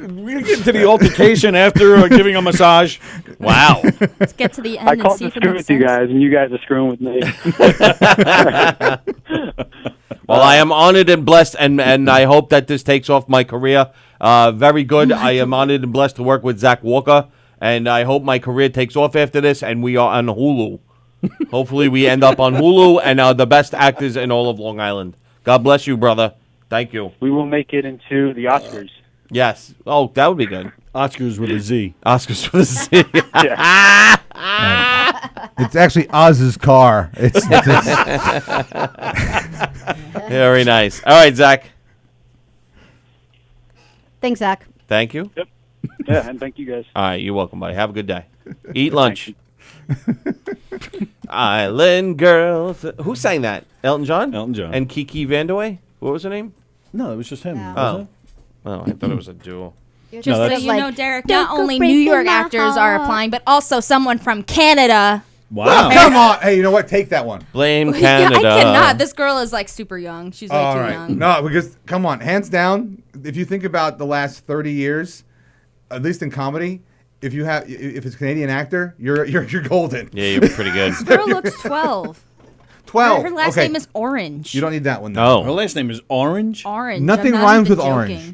We're going to get into the altercation after giving a massage. Wow. Let's get to the end I and called see to if it screw makes with you sense. guys, and you guys are screwing with me. Well, I am honored and blessed, and I hope that this takes off my career. Very good. I am honored and blessed to work with Zach Walker, and I hope my career takes off after this, and we are on Hulu. Hopefully, we end up on Hulu and are the best actors in all of Long Island. God bless you, brother. Thank you. We will make it into the Oscars. Yes. Oh, that would be good. Oscars with a Z. Oscars with a Z. It's actually Oz's car. It's Very nice. All right, Zach. Thanks, Zach. Thank you. Yep. Yeah, and thank you guys. All right, you're welcome, buddy. Have a good day. Eat lunch. Island Girls. Who sang that? Elton John? Elton John. And Kiki Vanderway? What was her name? No, it was just him. Yeah. wasn't Oh, I thought it was a duo. Just No, so that's- you Like, know, Derek, "Don't not go only New breaking York my actors are heart." applying, but also someone from Canada. it? Wow. come on. Hey, you know what? Take that one. Blame Yeah, Canada. I cannot. This girl is like super young. She's way All too right. young. No, because come on, hands down. If you think about the last 30 years, at least in comedy, if it's a Canadian actor, you're golden. Yeah, you're pretty good. Girl looks 12. 12. Her last okay. name is Orange. You don't need that one. Though. Her Oh. last name is Orange. Orange. Nothing I'm not rhymes even with orange. joking.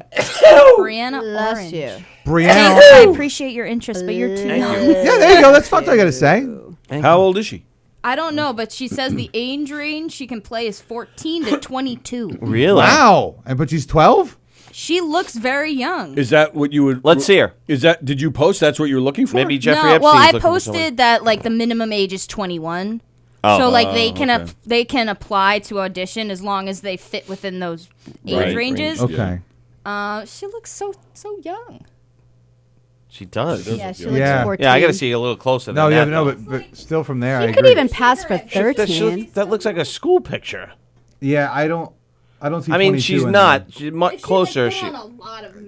Brianna Bless Orange. you. Brianna. I appreciate your interest, but you're too young. Yeah, there you go. That's what I gotta say. How old is she? I don't know, but she says the age range she can play is 14 to 22. Really? Wow. But she's 12. She looks very young. Is that what you would? Let's see her. Is that? Did you post? That's what you were looking for? Maybe Jeffrey No, Epstein's well, I looking for someone. posted that like the minimum age is 21. Oh. So like they can okay. they can apply to audition as long as they fit within those age Right. ranges. Okay. She looks so young. She does. Yeah, she Yeah. looks 14. Yeah, I got to see a little closer No, than yeah, that. no, though. but still from there, I You could agree. even pass for 13. That looks like a school picture. Yeah, I don't see. I mean, 22 she's in not. there. She's much closer. She,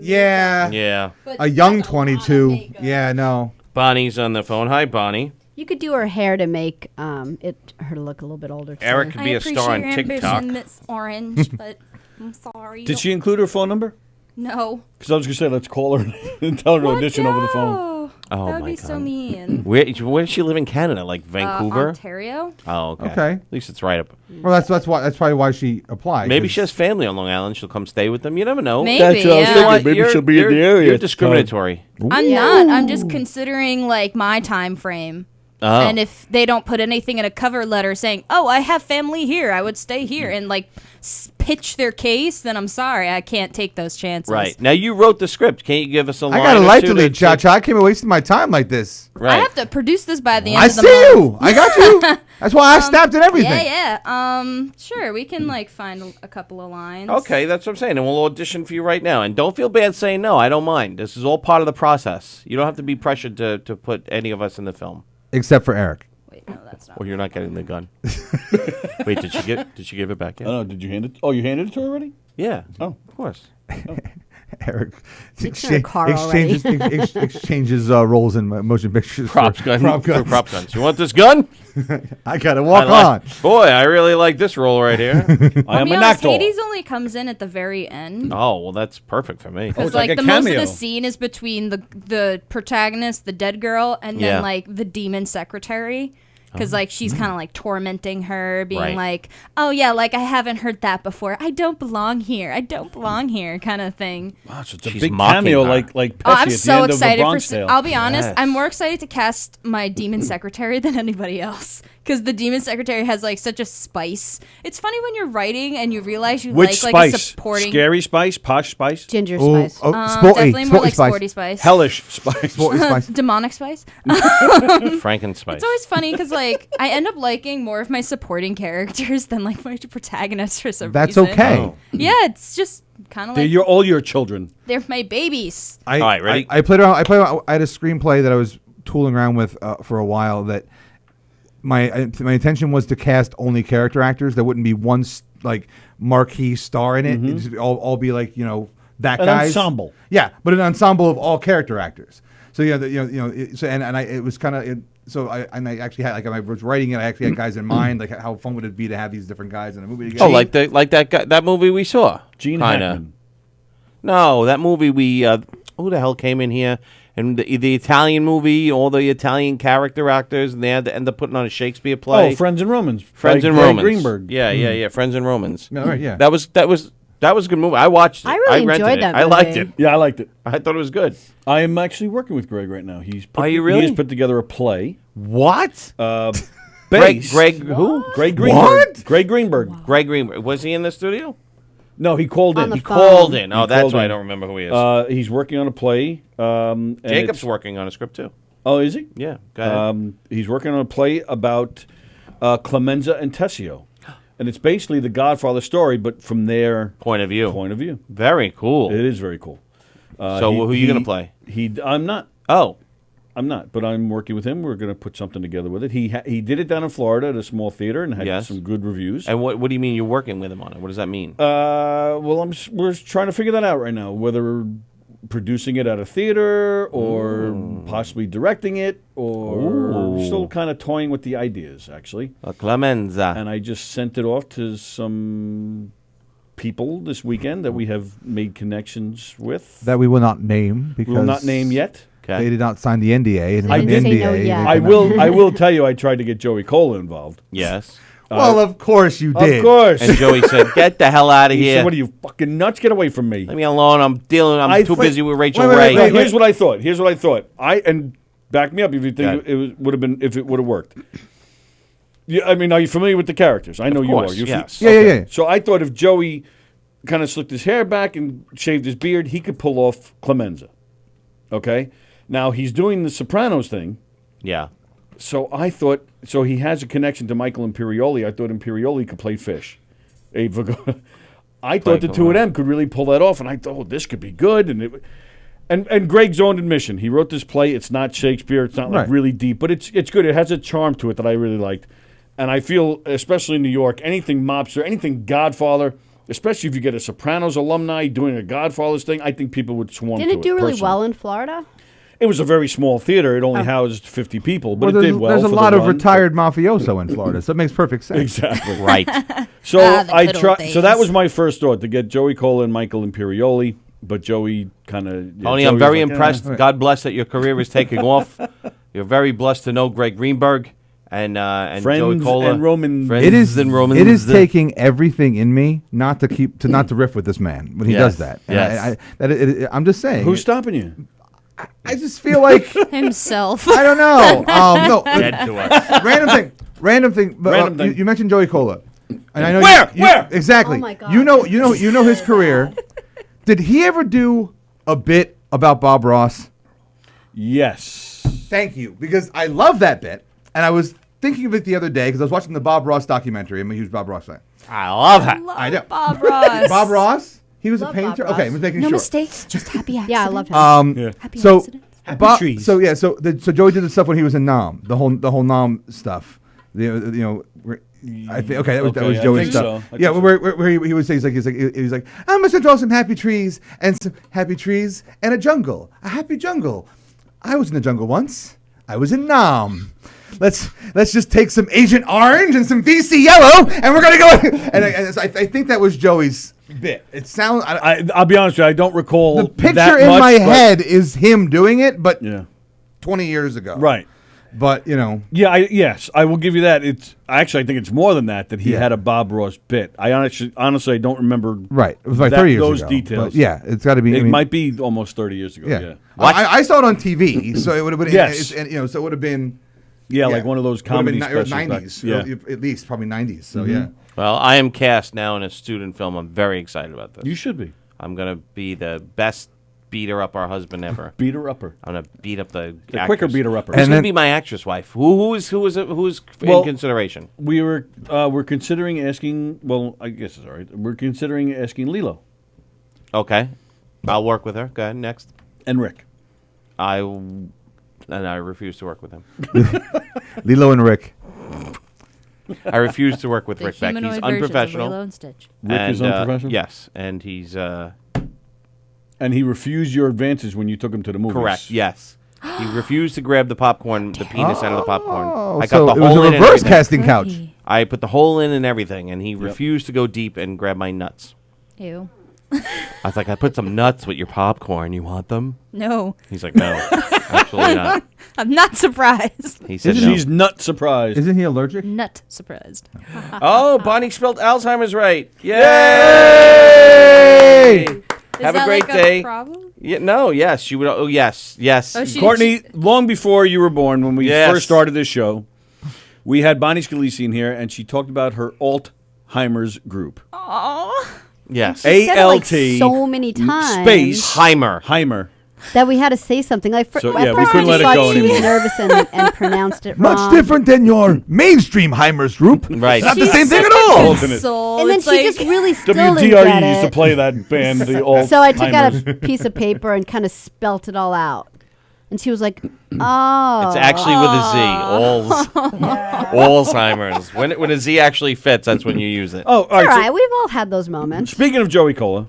Yeah. yeah. A young 22. Yeah, no. Bonnie's on the phone. Hi, Bonnie. You could do her hair to make her look a little bit older. Too. Eric could I be a appreciate star on your TikTok. ambition, Miss Orange, but I'm sorry. Did she include her phone number? No. Because I was gonna say let's call her and tell her to audition over the phone. Oh, that would my be God. so mean. Where does she live in Canada? Like Vancouver? Ontario. Oh, okay. Okay. At least it's right up. Well, that's probably why she applied. Maybe 'cause- she has family on Long Island. She'll come stay with them. You never know. Maybe. That's what I was yeah. thinking. What? Maybe she'll be in the area. You're at the time. discriminatory. I'm not. I'm just considering like my time frame. Oh. And if they don't put anything in a cover letter saying, "Oh, I have family here. I would stay here," and like pitch their case, then I'm sorry, I can't take those chances. Right. Now, you wrote the script. Can't you give us a line I got a or life two to lead, Cha Cha. I can't be wasting my time like this. Right. I have to produce this by the end I of the see month. you. I got you. That's why I snapped at everything. Yeah. Sure, we can like find a couple of lines. Okay, that's what I'm saying. And we'll audition for you right now. And don't feel bad saying no. I don't mind. This is all part of the process. You don't have to be pressured to put any of us in the film. Except for Eric. Wait, no, that's not. Or you're not getting the gun. Wait, did she give it back I yet? don't know. Did you hand it? Oh, you handed it to her already? Yeah. Oh. Of course. Eric It's in her car already. exchanges roles in motion pictures. Props for gun. Prop For guns. prop guns. You want this gun? I gotta walk I on. Boy, I really like this role right here. I am be a honest, knockdoll. Hades only comes in at the very end. Oh, well, that's perfect for me. Oh, Because it's like like a the most of cameo. the scene is between the protagonist, the dead girl, and then Yeah. like the demon secretary. because like she's kind of like tormenting her, being Right. like, "Oh yeah, like I haven't heard that before. I don't belong here. I don't belong here," kind of thing. Wow, so it's a She's big mocking cameo, her. like Oh, Pesci I'm at the so end of the excited Bronx for. Tale. I'll be honest, Yes. I'm more excited to cast my demon secretary than anybody else because the demon secretary has like such a spice. It's funny when you're writing and you realize you Which like a spice? supporting Scary spice? Posh spice? Ginger Oh, spice. definitely more like sporty spice. Hellish spice. Spice. Demonic spice. Frankenspice. It's always funny because like I end up liking more of my supporting characters than like my protagonists for some That's reason. okay. Oh. Yeah, it's just kind of They're like all your children. they're my babies. I, All right, ready? I played around. I had a screenplay that I was tooling around with for a while. That my intention was to cast only character actors. There wouldn't be one like marquee star in it. It'd just all be like that An guys. ensemble. Yeah, but an ensemble of all character actors. So so it was kind of. So I actually had I was writing it. I actually had guys in mind. Like how fun would it be to have these different guys in a movie together? Oh, like that guy, that movie we saw. Gene Kinda. Hackman. No, that movie we who the hell came in here and the Italian movie, all the Italian character actors, and they had to end up putting on a Shakespeare play. Oh, Friends and Romans. Friends by and Greg Romans. Greenberg. Yeah, Friends and Romans. Yeah, right, yeah. That was a good movie. I watched it. I really rented enjoyed it. that I liked movie. it. Yeah, I liked it. I thought it was good. I am actually working with Greg right now. Are you really? He has put together a play. What? Greg Greg who? Greg Greenberg. What? Greg Greenberg. Greg Greenberg. Was he in the studio? No, he called On in. the He phone. Called in. Oh, He that's called why I in. don't remember who he is. He's working on a play. And Jacob's it's- working on a script too. Oh, is he? Yeah, go ahead. He's working on a play about Clemenza and Tessio. And it's basically the Godfather story, but from their Point of view. point of view. Very cool. It is very cool. So who are you gonna play? I'm not. Oh, I'm not, but I'm working with him. We're going to put something together with it. He did it down in Florida at a small theater and had Yes. some good reviews. and what do you mean you're working with him on it? What does that mean? Well, we're trying to figure that out right now. Whether producing it at a theater or possibly directing it, or we're still kind of toying with the ideas, actually. Clemenza. And I just sent it off to some people this weekend that we have made connections with. that we will not name because We will not name yet. Okay. They did not sign the NDA. And I the didn't say NDA, no they yet. cannot- I will tell you, I tried to get Joey Cola involved. Yes. Well, of course you did. Of course. And Joey said, "Get the hell out of He here. said, "What are you fucking nuts? Get away from me!" Leave me alone. I'm too busy with Rachel wait, Ray." wait, Here's what I thought. And back me up if you think would have been if it would have worked. Yeah, I mean, are you familiar with the characters? I know you course, are. You're yes. Yeah. So I thought if Joey kind of slicked his hair back and shaved his beard, he could pull off Clemenza. Okay. Now he's doing the Sopranos thing. Yeah. So I thought, so he has a connection to Michael Imperioli. I thought Imperioli could play Fish. Abe Vigo- I thought the two of them could really pull that off, and I thought, oh, this could be good. And Greg's own admission, he wrote this play. It's not Shakespeare. It's not like Right. really deep, but it's good. It has a charm to it that I really liked. And I feel, especially in New York, anything mobster, anything Godfather, especially if you get a Sopranos alumni doing a Godfather's thing, I think people would swarm Didn't to it do really personally. well in Florida? It was a very small theater. It only housed 50 people, but Well, it did well. there's a for the lot of run. retired mafioso in Florida, so it makes perfect sense. Exactly. Right. So the I good old tried. So that days. was my first thought, to get Joey Cola and Michael Imperioli, but Joey kind of. Tony, I'm very impressed. God bless that your career is taking off. You're very blessed to know Greg Greenberg and Joey Friends Cola. and Romans. Friends It is and Romans. It is taking everything in me not to riff with this man when he Yes. does that. And Yes. I'm just saying. Who's stopping you? I just feel like Himself. I don't know. No, Dead to us. random thing. But, Random thing. You mentioned Joey Cola, and I know Where? exactly. Oh my God. You know his career. Did he ever do a bit about Bob Ross? Yes. Thank you, because I love that bit, and I was thinking of it the other day because I was watching the Bob Ross documentary. I'm a huge Bob Ross fan. I love it. I know. Bob Ross. Bob Ross. He was a Love Bob painter. Ross. Okay, I was making No sure. mistakes, just happy accidents. Yeah, I loved him. Happy So accidents. trees. So yeah, so Joey did the stuff when he was in Nam, the whole Nam stuff. I think that was Okay, I Joey's think stuff. so. I Yeah, think where he would say he's like I'm gonna draw some happy trees and a jungle, a happy jungle. I was in the jungle once. I was in Nam. Let's just take some Agent Orange and some VC Yellow, and we're gonna go. And I think that was Joey's bit. It sounds. I'll be honest with you. I don't recall The picture that in much, my but- head is him doing it, but Yeah. 20 years ago. Right. But you know, Yes, I will give you that. I think it's more than that. That he had a Bob Ross bit. I honestly, I don't remember. Right, it was like 30 years those ago. details. But yeah, it's got to be. It might be almost 30 years ago. Yeah. I saw it on TV, so it would have been. Yes. and, so it would have been. Yeah, like one of those comedy specials. specials. 90s, Yeah. at least probably 90s. So yeah. Well, I am cast now in a student film. I'm very excited about this. You should be. I'm gonna be the best beater up our husband ever. Beater upper. I'm gonna beat up the quicker actress. beater upper. Who's And gonna then- be my actress wife? Who's in consideration? We're considering asking. Well, I guess it's all right. We're considering asking Lilo Okay, I'll work with her. Go ahead, next. and Rick. I refuse to work with him. Lilo and Rick. I refuse to work with The Rick Beck. He's humanoid versions of unprofessional. Lilo and Stitch. Rick is unprofessional? Yes, and he's And he refused your advances when you took him to the movies. correct. Yes, he refused to grab the popcorn, the penis out of the popcorn. I so got the it was hole a in and reverse everything. casting couch. I put the hole in and everything, and he refused to go deep and grab my nuts. Ew. I was like, I put some nuts with your popcorn. You want them? No. He's like, no, absolutely not. I'm not surprised. He said, no. She's nut surprised. Isn't he allergic? Nut surprised. Oh, Bonnie spelled Alzheimer's right. Yay! Have a that great like a day. problem? Yeah, no, yes, she would. Oh, yes, yes. Oh, she- Courtney, long before you were born, when we Yes. first started this show, we had Bonnie Scalisi in here, and she talked about her Alzheimer's group. Aw. Yes. She said it, like, ALT so many times. space Heimer. That we had to say something. Like, So, at yeah, we first couldn't I let just it thought go she was anymore. nervous and pronounced it Much wrong. different than your mainstream Heimers group. Right. Not the She's same thing such at a all. good Alternate. soul. And then It's she like, just really still didn't get WDRE used to it. play that band, the old. So I took out a piece of paper and kind of spelt it all out. And she was like, oh. It's actually with a Z. Alzheimer's. When a Z actually fits, that's when you use it. Oh, all It's all right. right. We've all had those moments. Speaking of Joey Cola,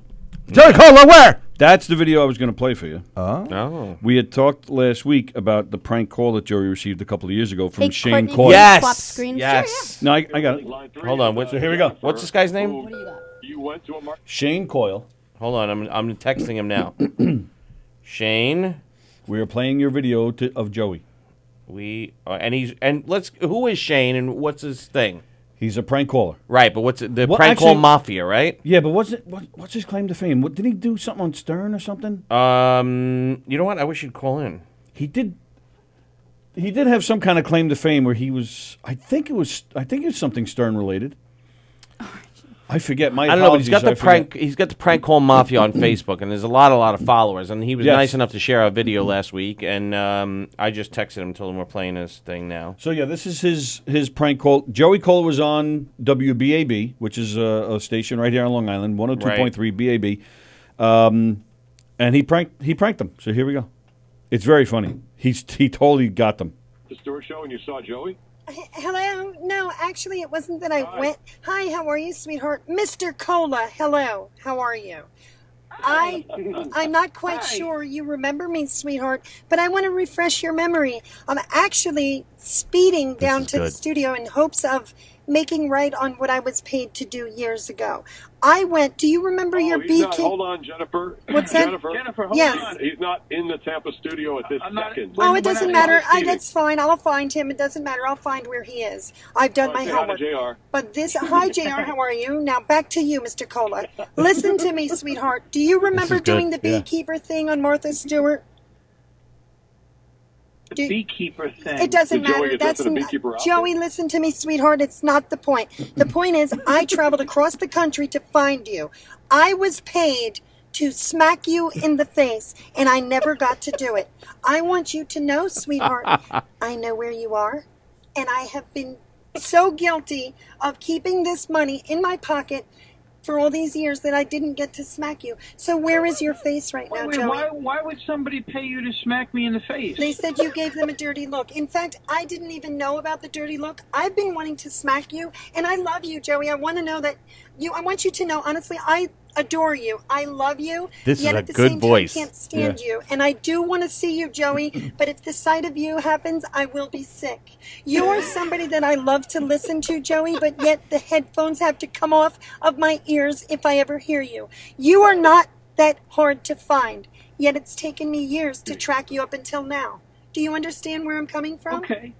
Joey Cola, where? that's the video I was going to play for you. Oh. We had talked last week about the prank call that Joey received a couple of years ago from Hey, Shane Courtney, Coyle. Swap Yes. screens. Yes. No, I got it. Hold on. So here we go. What's this guy's name? Shane Coyle. Hold on. I'm texting him now. Shane. We are playing your video of Joey. Who is Shane and what's his thing? He's a prank caller. Right, but what's it? The Well, prank call actually- mafia, right? Yeah, but what's his claim to fame? Did he do something on Stern or something? You know what? I wish you'd call in. He did have some kind of claim to fame where he was. I think it was something Stern related. I forget. My I don't know, but he's got apologies, the I forget. prank. He's got the prank call mafia on Facebook, and there's a lot of followers. And he was Yes. nice enough to share a video last week, and I just texted him, told him we're playing his thing now. So yeah, this is his prank call. Joey Cole was on WBAB, which is a station right here on Long Island, 102.3 BAB, and he pranked them. So here we go. It's very funny. He totally got them. The Stewart Show and you saw Joey? Hello? No, actually, it wasn't that I went. Hi, how are you, sweetheart? Mr. Cola, hello. How are you? I'm not quite sure you remember me, sweetheart, but I want to refresh your memory. I'm actually speeding down to the studio in hopes of making right on what I was paid to do years ago. I went. Do you remember your beekeeping? Hold on, Jennifer. What's that? Jennifer, hold Yes. on. He's not in the Tampa studio at this second. Oh, it doesn't matter. That's fine. I'll find him. It doesn't matter. I'll find where he is. I've done my Say hi to homework. JR. But hi, JR. How are you? Now back to you, Mr. Cola. Listen to me, sweetheart. Do you remember doing the beekeeper thing on Martha Stewart? The beekeeper thing. It doesn't Did Joey matter. get That's to the beekeeper outfit? Joey. Listen to me, sweetheart. It's not the point. The point is, I traveled across the country to find you. I was paid to smack you in the face, and I never got to do it. I want you to know, sweetheart, I know where you are, and I have been so guilty of keeping this money in my pocket for all these years that I didn't get to smack you. So where is your face right now, Joey? Why would somebody pay you to smack me in the face? They said you gave them a dirty look. In fact, I didn't even know about the dirty look. I've been wanting to smack you, and I love you, Joey. I want to know that I want you to know, honestly, I adore you. I love you. This yet is a at the good same voice. Time, I can't stand you. And I do want to see you, Joey, but if the sight of you happens, I will be sick. You're somebody that I love to listen to, Joey, but yet the headphones have to come off of my ears if I ever hear you. You are not that hard to find, yet it's taken me years to track you up until now. Do you understand where I'm coming from? Okay.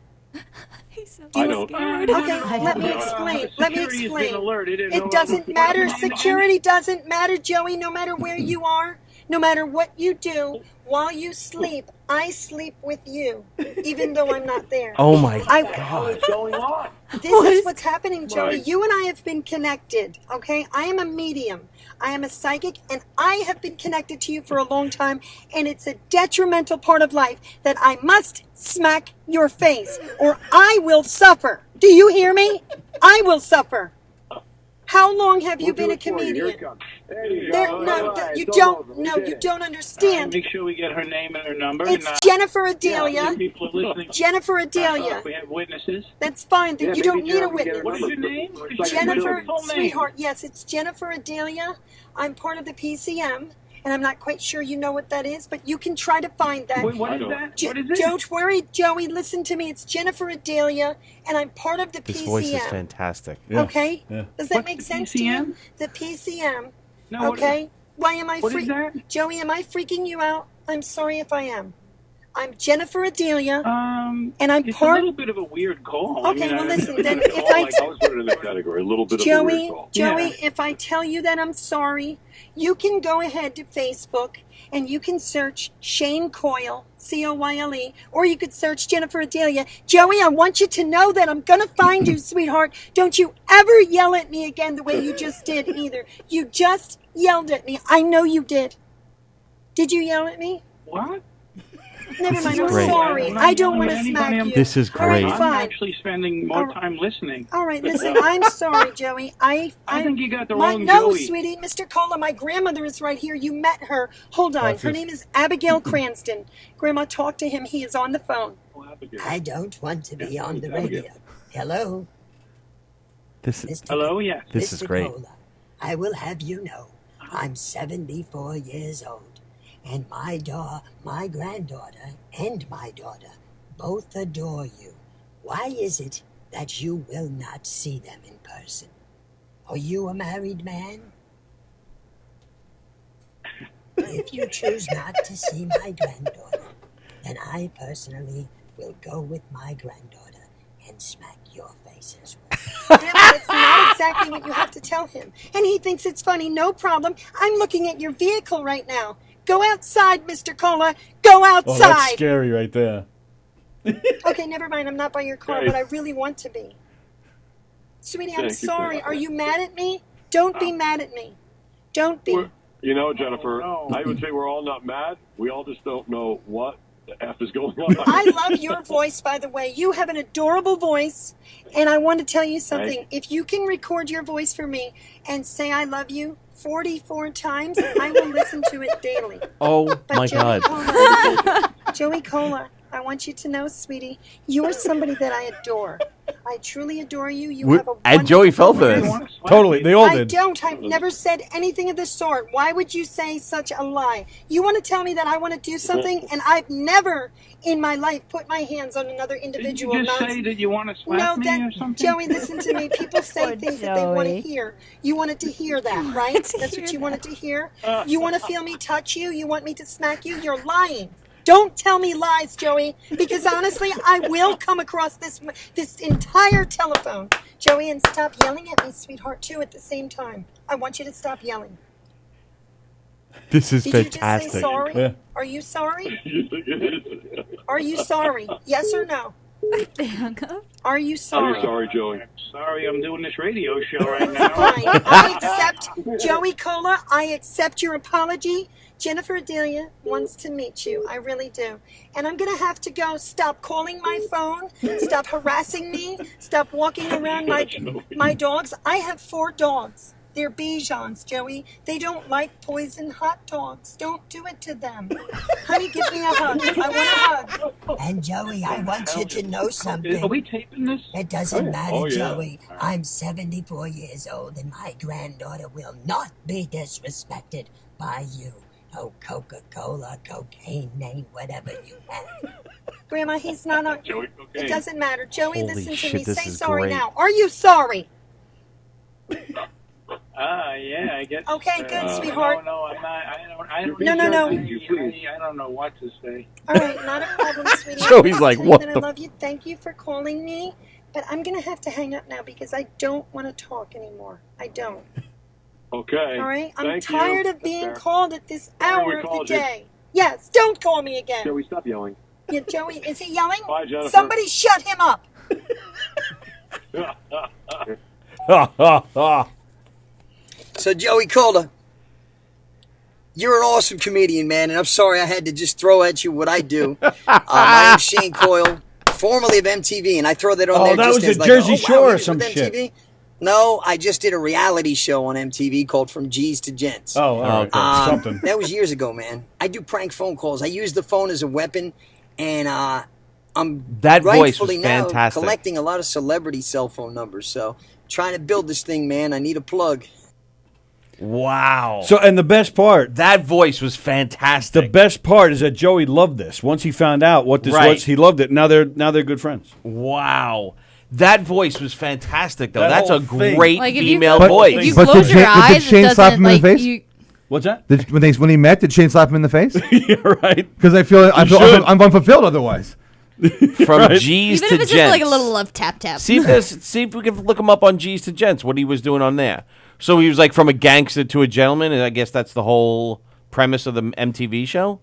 He's so I don't. scared. Okay, let me explain. Let me Security has been explain. alerted. It doesn't matter. Security doesn't matter, Joey, no matter where you are, no matter what you do. While you sleep, I sleep with you, even though I'm not there. Oh my God. going on? This is what's happening, Joey. Right. You and I have been connected, okay? I am a medium. I am a psychic, and I have been connected to you for a long time, and it's a detrimental part of life that I must smack your face, or I will suffer. Do you hear me? I will suffer. How long have you been a comedian? You don't understand. Make sure we get her name and her number. It's and, Jennifer Adelia. Yeah, people are listening. Jennifer Adelia. We have witnesses. That's fine. Yeah, You don't maybe need a Jennifer can get witness. her What is your name? Jennifer, Full name. sweetheart. Yes, it's Jennifer Adelia. I'm part of the PCM, and I'm not quite sure you know what that is, but you can try to find that. Wait, what is that? What is it? Don't worry, Joey. Listen to me. It's Jennifer Adelia, and I'm part of the This PCM. voice is fantastic. Okay? Yeah. Does that What's make the sense to you? The PCM. No, what is- Okay? Why am I What is that? Joey, am I freaking you out? I'm sorry if I am. I'm Jennifer Adelia, and I'm It's part. a little bit of a weird call. Okay, well, listen, then if I was put in the category, a little bit of a weird Joey, call. if I tell you that I'm sorry, you can go ahead to Facebook and you can search Shane Coyle, Coyle, or you could search Jennifer Adelia. Joey, I want you to know that I'm gonna find you, sweetheart. Don't you ever yell at me again the way you just did either. You just yelled at me. I know you did. Did you yell at me? What? Never mind, is I'm great. sorry. I don't want to smack you. This is All right, great. I'm fine. actually spending more time listening. All right, listen, I'm sorry, Joey. I think you got the my, wrong No, Joey. sweetie, Mr. Cola, my grandmother is right here. You met her. Hold on. Her name is Abigail Cranston. Grandma, talk to him. He is on the phone. I don't want to be on the radio. Hello? This is Hello, yes. This is Mr. great. Cola, I will have you know, I'm 74 years old, and my granddaughter, and my daughter both adore you. Why is it that you will not see them in person? Are you a married man? If you choose not to see my granddaughter, then I personally will go with my granddaughter and smack your face as well. Grandma, it's not exactly what you have to tell him. And he thinks it's funny. No problem. I'm looking at your vehicle right now. Go outside, Mr. Cola. Go Oh, that's outside. scary right there. Okay, never mind. I'm not by your car, but I really want to be. Sweetie, I'm Thank you, sorry. Jennifer. Are you mad at me? Don't be mad at me. Don't be. You know, Jennifer, I would say we're all not mad. We all just don't know what the F is going on. I love your voice, by the way. You have an adorable voice, and I want to tell you something. Right. If you can record your voice for me and say I love you 44 times, I will listen to it daily. Oh But my Joey God. Cola, Joey Cola, I want you to know, sweetie, you are somebody that I adore. I truly adore you. You have a And Joey fell for wonderful- this. Totally, they all I did. don't. I've never said anything of the sort. Why would you say such a lie? You want to tell me that I want to do something, and I've never in my life put my hands on another individual. Did you just not- say that you want to slap no, me that, or something? Joey, listen to me. People say things that they want to hear. You wanted to hear that, right? That's what you wanted to hear? You want to feel me touch you? You want me to smack you? You're lying. Don't tell me lies, Joey, because honestly, I will come across this entire telephone. Joey, and stop yelling at me, sweetheart, too, at the same time. I want you to stop yelling. This is Did you fantastic. just say sorry? Yeah. Are you sorry? Are you sorry? Yes or no? Are you sorry? I'm sorry, Joey. Sorry, I'm doing this radio show right now. Fine. I accept, Joey Cola, I accept your apology. Jennifer Adelia wants to meet you. I really do. And I'm going to have to go. Stop calling my phone. Stop harassing me. Stop walking around my dogs. I have 4 dogs. They're Bijans, Joey. They don't like poison hot dogs. Don't do it to them. Honey, give me a hug. I want a hug. And Joey, I want you to know something. Are we taping this? It doesn't matter, Oh, yeah. Joey. I'm 74 years old, and my granddaughter will not be disrespected by you. No Coca-Cola, cocaine name, whatever you have. Grandma, he's not on. Joey, It doesn't matter. Joey, Holy listen to shit, me. this Say is sorry great. now. Are you sorry? Yeah, I guess. Okay, good, sweetheart. No, I'm not. I don't. No. I don't know what to say. All right, not a problem, sweetie. So he's like, what I the- love you. Thank you for calling me. But I'm going to have to hang up now because I don't want to talk anymore. I don't. Okay. All right? I'm Thank tired you. of being Fair. called at this Sorry we hour of the called you. day. Yes, don't call me again. Joey, stop yelling. Yeah, Joey, is he yelling? Bye, Jennifer. Somebody shut him up. So, Joey Calder, you're an awesome comedian, man, and I'm sorry I had to just throw at you what I do. My name's Shane Coyle, formerly of MTV, and I throw that on there that just was as at like, Jersey wow, Shore he or was some with shit. MTV? No, I just did a reality show on MTV called From G's to Gents. Oh, all right. Something. That was years ago, man. I do prank phone calls. I use the phone as a weapon, and I'm That voice was rightfully now fantastic. collecting a lot of celebrity cell phone numbers. So, trying to build this thing, man. I need a plug. Wow. So, and the best part, that voice was fantastic. the best part is that Joey loved this. Once he found out what this Right. was, he loved it. Now they're good friends. Wow. That voice was fantastic, though. That That's a whole thing. great Like, if you female clo- voice. if you But close did your Shane- but did eyes, Shane it slap doesn't him in the like face? you. What's that? When he met, did Shane slap him in the face? Yeah, right. Because I feel should. I'm unfulfilled otherwise. From Right. G's Even to if it's Gents. just like a little love tap tap. See if we can look him up on G's to Gents, what he was doing on there. So he was like from a gangster to a gentleman, and I guess that's the whole premise of the MTV show.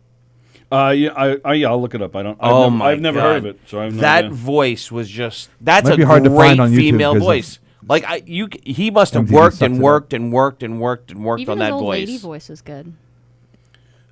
Yeah, I'll look it up. I've never heard of it. So I've that voice was just that's Might a be hard to great find on YouTube female 'cause of voice. Like he must have MTV worked sucks and it worked and worked and worked and worked Even on his that old voice. lady voice was good.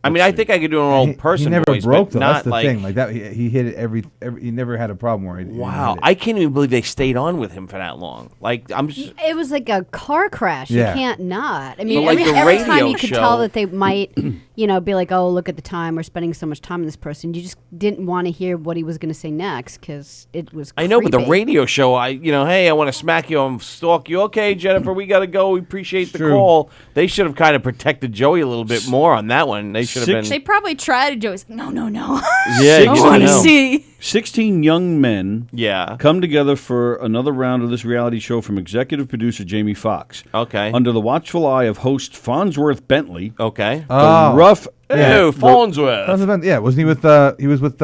I mean, I think I could do an old person He never voice, broke but though. not That's the like. thing. Like that, he hit it every. He never had a problem where he. Wow, He I can't even believe they stayed on with him for that long. Like I'm just. It was like a car crash. Yeah. You can't not. I mean, But like the every time radio you could show- tell that they might, be like, oh, look at the time. We're spending so much time on this person. You just didn't want to hear what he was going to say next because it was I know, but the creepy. radio show, hey, I want to smack you, I'm stalk you. Okay, Jennifer, we got to go. We appreciate the True. call. They should have kind of protected Joey a little bit more on that one. They should have They been. probably tried to do it. No. Yeah, you I never want to know. see. 16 young men Yeah. come together for another round of this reality show from executive producer Jamie Foxx. Okay. Under the watchful eye of host Farnsworth Bentley. Okay. The rough. Ew, Farnsworth. Yeah, wasn't he with? He was with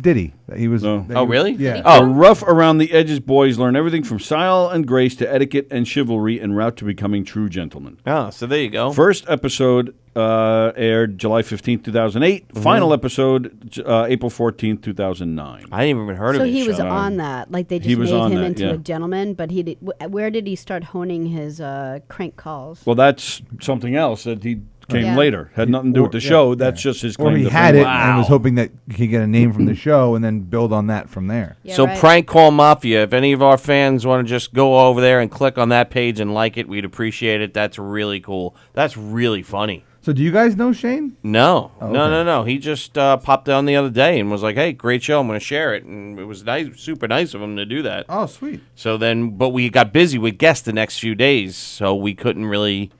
Diddy. He was. No. Oh, really? Yeah. The rough around the edges boys learn everything from style and grace to etiquette and chivalry en route to becoming true gentlemen. Oh, so there you go. First episode aired July 15th, 2008. Final episode April 14th, 2009. I ain't even heard of So this he was show. on that. Like they He just was made on him that, into yeah. a gentleman. But he did. Where did he start honing his crank calls? Well, that's something else that he came Yeah. later. Had nothing to do with the show. That's just his Or claim he to had fame. it and was hoping that he could get a name from the show and then build on that from there. So Prank Call Mafia, if any of our fans want to just go over there and click on that page and like it, we'd appreciate it. That's really cool. That's really funny. So do you guys know Shane? No, Oh, no. He just popped down the other day and was like, "Hey, great show. I'm going to share it." And it was nice, super nice of him to do that. Oh, sweet. So then, but we got busy with guests the next few days, so we couldn't really,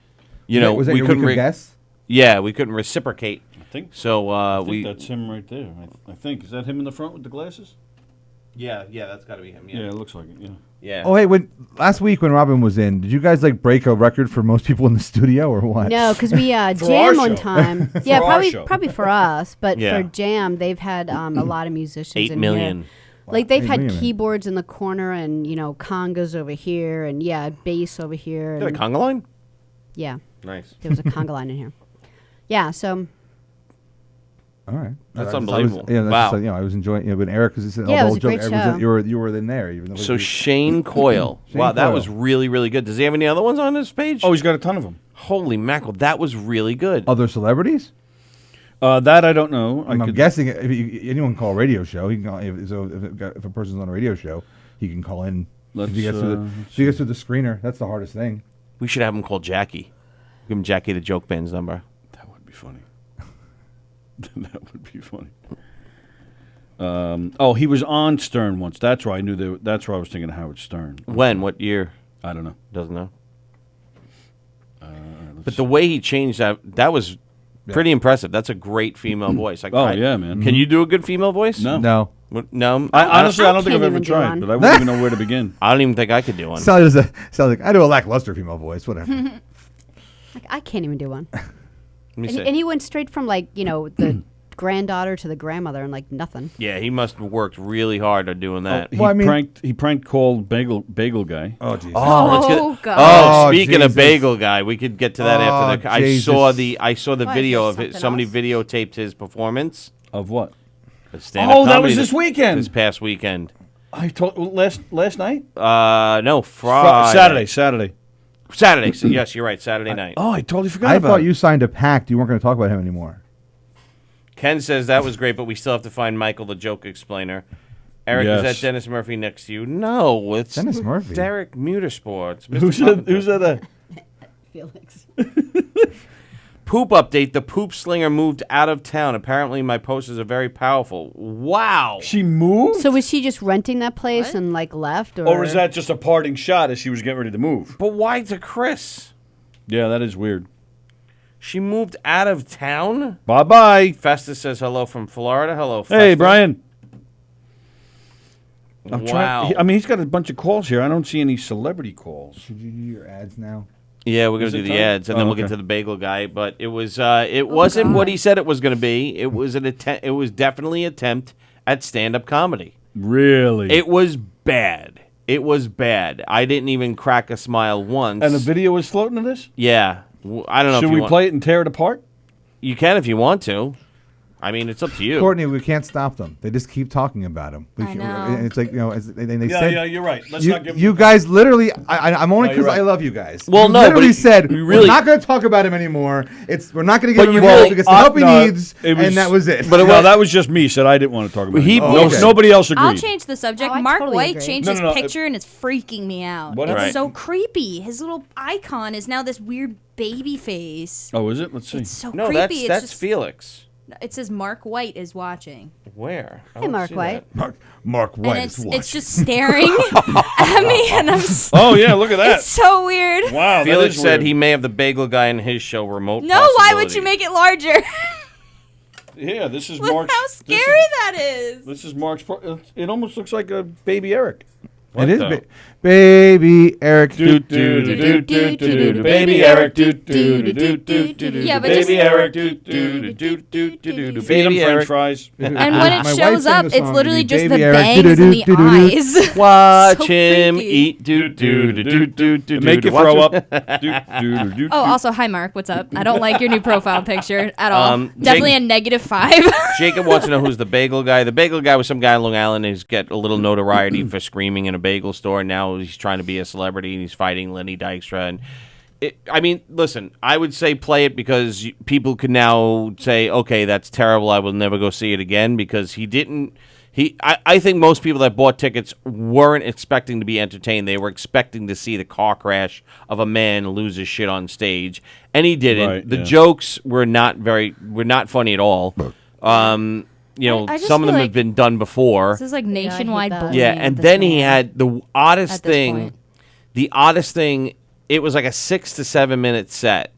Was that we your couldn't week of guests? Yeah, we couldn't reciprocate. I think so. I think We that's him right there. I think. Is that him in the front with the glasses? Yeah, that's got to be him. Yeah, it looks like it. Yeah. Yeah. Oh, hey, last week when Robin was in, did you guys break a record for most people in the studio or what? No, because we our jam one show. time. For Yeah, our show. probably for us, but Yeah. for jam, they've had a lot of musicians. 8 in million. Here. Like they've 8 had million. keyboards in the corner and congas over here and bass over here. Is that a And conga line? yeah, Nice. there was a conga line in here. Yeah, so All right. That's I was- unbelievable. Wow. Wow. I was enjoying when Eric was saying Yeah, all it the was a joke, great Eric show. you were in there. Even though So Shane Coyle. Shane Wow, that Coyle. was really, really good. Does he have any other ones on his page? Oh, he's got a ton of them. Holy mackerel, that was really good. Other celebrities? That I don't know. I'm guessing if anyone can call a radio show, he can call, if a person's on a radio show, he can call in. Let's, if he gets through the screener, that's the hardest thing. We should have him call Jackie. Give him Jackie the Joke Band's number. That would be funny. That would be funny. He was on Stern once. That's why I knew. That's why I was thinking of Howard Stern. When? What year? I don't know. Doesn't know. But the way he changed that was pretty impressive. That's a great female voice. Yeah, man. Can you do a good female voice? No. No. I honestly, I don't think can't I've ever even do tried, one. but I wouldn't even know where to begin. I don't even think I could do one. Sounds like I do a lackluster female voice. Whatever. I can't even do one. Let me And, see. and he went straight from like the granddaughter to the grandmother and like nothing. Yeah, he must have worked really hard on doing that. He pranked called Bagel Guy. Oh, Jesus. Speaking of Bagel Guy, we could get to that after the. Jesus. I saw the Why, is video there of it. something Somebody else? videotaped his performance. Of what? Of stand-up Oh, that comedy was this weekend. This past weekend. I told last night. No, Friday. Saturday. Saturday. So yes, you're right. Saturday night. Oh, I totally forgot I about thought it. you signed a pact. You weren't going to talk about him anymore. Ken says that was great, but we still have to find Michael, the joke explainer. Eric, is Yes. that Dennis Murphy next to you? No, it's Dennis Murphy. Derek Mutersports. Mr. Who's Carpenter. that? Felix. Poop update. The poop slinger moved out of town. Apparently, my posters are very powerful. Wow. She moved? So was she just renting that place and like left, Or is that just a parting shot as she was getting ready to move? But why to Chris? Yeah, that is weird. She moved out of town? Bye-bye. Festus says hello from Florida. Hello, Festus. Hey, Brian. I'm Wow. trying. I mean, he's got a bunch of calls here. I don't see any celebrity calls. Should you do your ads now? Yeah, we're Is gonna it do the time? ads, and then Oh, we'll get okay. to the bagel guy. But it was, it wasn't what he said it was gonna be. It was an attempt. It was definitely an attempt at stand-up comedy. Really? It was bad. It was bad. I didn't even crack a smile once. And the video is floating of this? Yeah, I don't know. Should if you we want, play it and tear it apart? You can if you want to. I mean, it's up to you. Courtney, we can't stop them. They just keep talking about him. I know. It's like, they Yeah, said. yeah, you're right. Let's you, not give you guys literally, I'm only No, you're because I right. love you guys. Well, you no, but literally it- said, we we're really- not going to talk about him anymore. We're not going to But give him you any help really- because the help he no, needs, it was- and that was it. But it no, was- that was just me. Said I didn't want to talk about He- it. no, Nobody else agreed. I'll change the subject. Oh, I Mark totally White agree. changed No, his no, no, picture and it's freaking me out. What? It's Right. so creepy. His little icon is now this weird baby face. Oh, is it? Let's see. It's so No, creepy. that's it's just, Felix. It says Mark White is watching. Where? I Hey, don't Mark see White. that. Mark White And is it's just staring at me and I'm Oh, yeah, look at that. It's so weird. Wow, Felix that is said weird. he may have the bagel guy in his show remote. No, why would you make it larger? Yeah, this is Look Mark's. how scary that is. This is Mark's. It almost looks like a baby Eric. It is the- baby Eric. Do do do do do do do baby Eric. Do do do do do do do Yeah, but baby just- Eric. Do do do do do do. Feed him Baby French Eric. fries. And when My it wife shows sang up, the it's song, literally Baby just the Eric. bangs and the Do-do-do-do-do-do. eyes. Watch So him creepy. eat. Do do do do do do. Make you Watch throw him- up. Do do do do. Oh, also, hi, Mark. What's up? I don't like your new profile picture at all. Jake- Definitely a -5. Jacob wants to know who's the bagel guy. The bagel guy was some guy in Long Island who's got a little notoriety for screaming in a bagel store. Now he's trying to be a celebrity and he's fighting Lenny Dykstra. And I mean, listen, I would say play it because people can now say, okay, that's terrible. I will never go see it again because he didn't. I think most people that bought tickets weren't expecting to be entertained. They were expecting to see the car crash of a man lose his shit on stage, and he didn't. Right, the yeah. jokes were not funny at all. You know, I just some of feel them like have been done before. This is like nationwide that. bullying. Yeah, at and this then he point. had the oddest At this thing. point. The oddest thing. It was like a 6 to 7 minute set,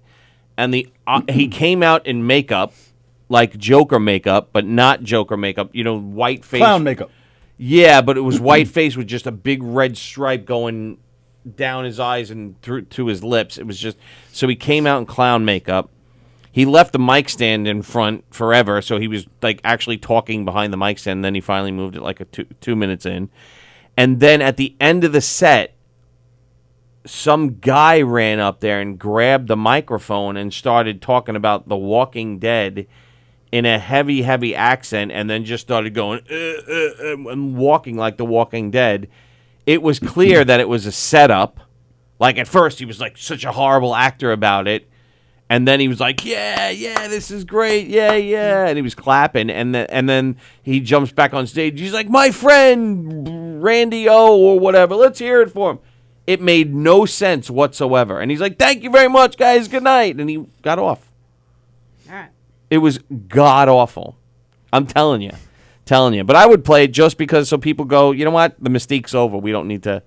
and he came out in makeup, like Joker makeup, but not Joker makeup. You know, white face, Clown makeup. Yeah, but it was white face with just a big red stripe going down his eyes and through to his lips. It was just so he came out in clown makeup. He left the mic stand in front forever, so he was like actually talking behind the mic stand. And then he finally moved it like a 2 minutes in, and then at the end of the set, some guy ran up there and grabbed the microphone and started talking about The Walking Dead in a heavy, heavy accent, and then just started going and walking like The Walking Dead. It was clear that it was a setup. Like at first, he was like such a horrible actor about it. And then he was like, yeah, this is great, yeah. And he was clapping. And then he jumps back on stage. He's like, my friend, Randy O or whatever. Let's hear it for him. It made no sense whatsoever. And he's like, thank you very much, guys. Good night. And he got off. All right. It was god-awful. I'm telling you. But I would play it just because so people go, you know what? The mystique's over. We don't need to,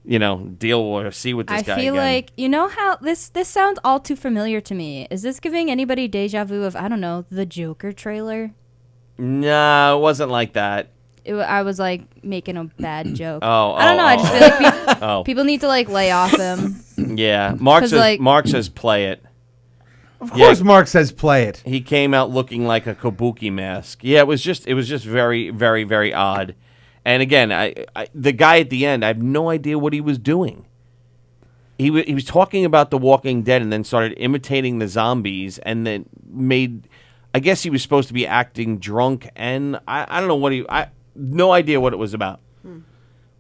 deal or see with this I guy feel again. like you know how this sounds all too familiar to me. Is this giving anybody deja vu of I don't know the Joker trailer? No, it wasn't like that. I was like making a bad joke. Oh, I don't know. I just feel like Oh. people need to like lay off him. Yeah. Mark 'Cause, says, like- Mark says play it. Of course, Mark says play it. He came out looking like a kabuki mask. Yeah, it was just very, very, very odd. And again, the guy at the end, I have no idea what he was doing. He was talking about The Walking Dead and then started imitating the zombies and then made. I guess he was supposed to be acting drunk, and I don't know what no idea what it was about.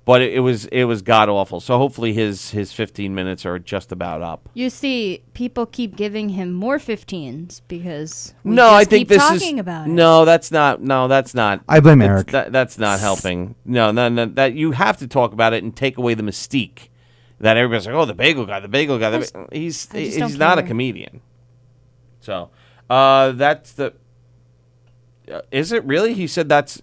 But it was god awful. So hopefully his 15 minutes are just about up. You see, people keep giving him more 15s because we No, just I think keep this talking is about it. no. That's not. No, that's not. I blame Eric. That's not helping. No. That you have to talk about it and take away the mystique. That everybody's like, oh, the bagel guy. He's not a comedian. So, that's the. Is it really? He said that's.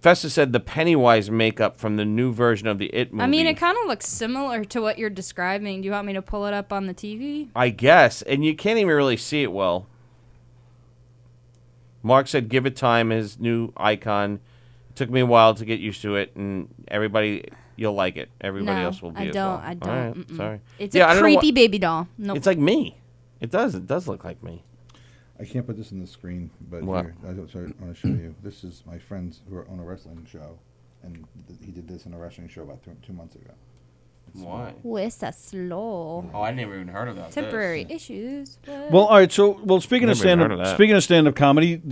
Festa said the Pennywise makeup from the new version of the It movie. I mean, it kind of looks similar to what you're describing. Do you want me to pull it up on the TV? I guess, and you can't even really see it well. Mark said, "Give it time." His new icon. It took me a while to get used to it, and everybody, you'll like it. Everybody else will be. I don't. All Mm-mm. right, sorry. It's I a don't know creepy baby doll. Nope. It's like me. It does. It does look like me. I can't put this in the screen, but What? here, I want to show you. This is my friends who are on a wrestling show, and he did this in a wrestling show about 2 months ago. Why? Where's that slow? Oh, I never even heard of that. Temporary issues. Well, all right. So, speaking of Never even heard of stand-up, that. stand-up comedy,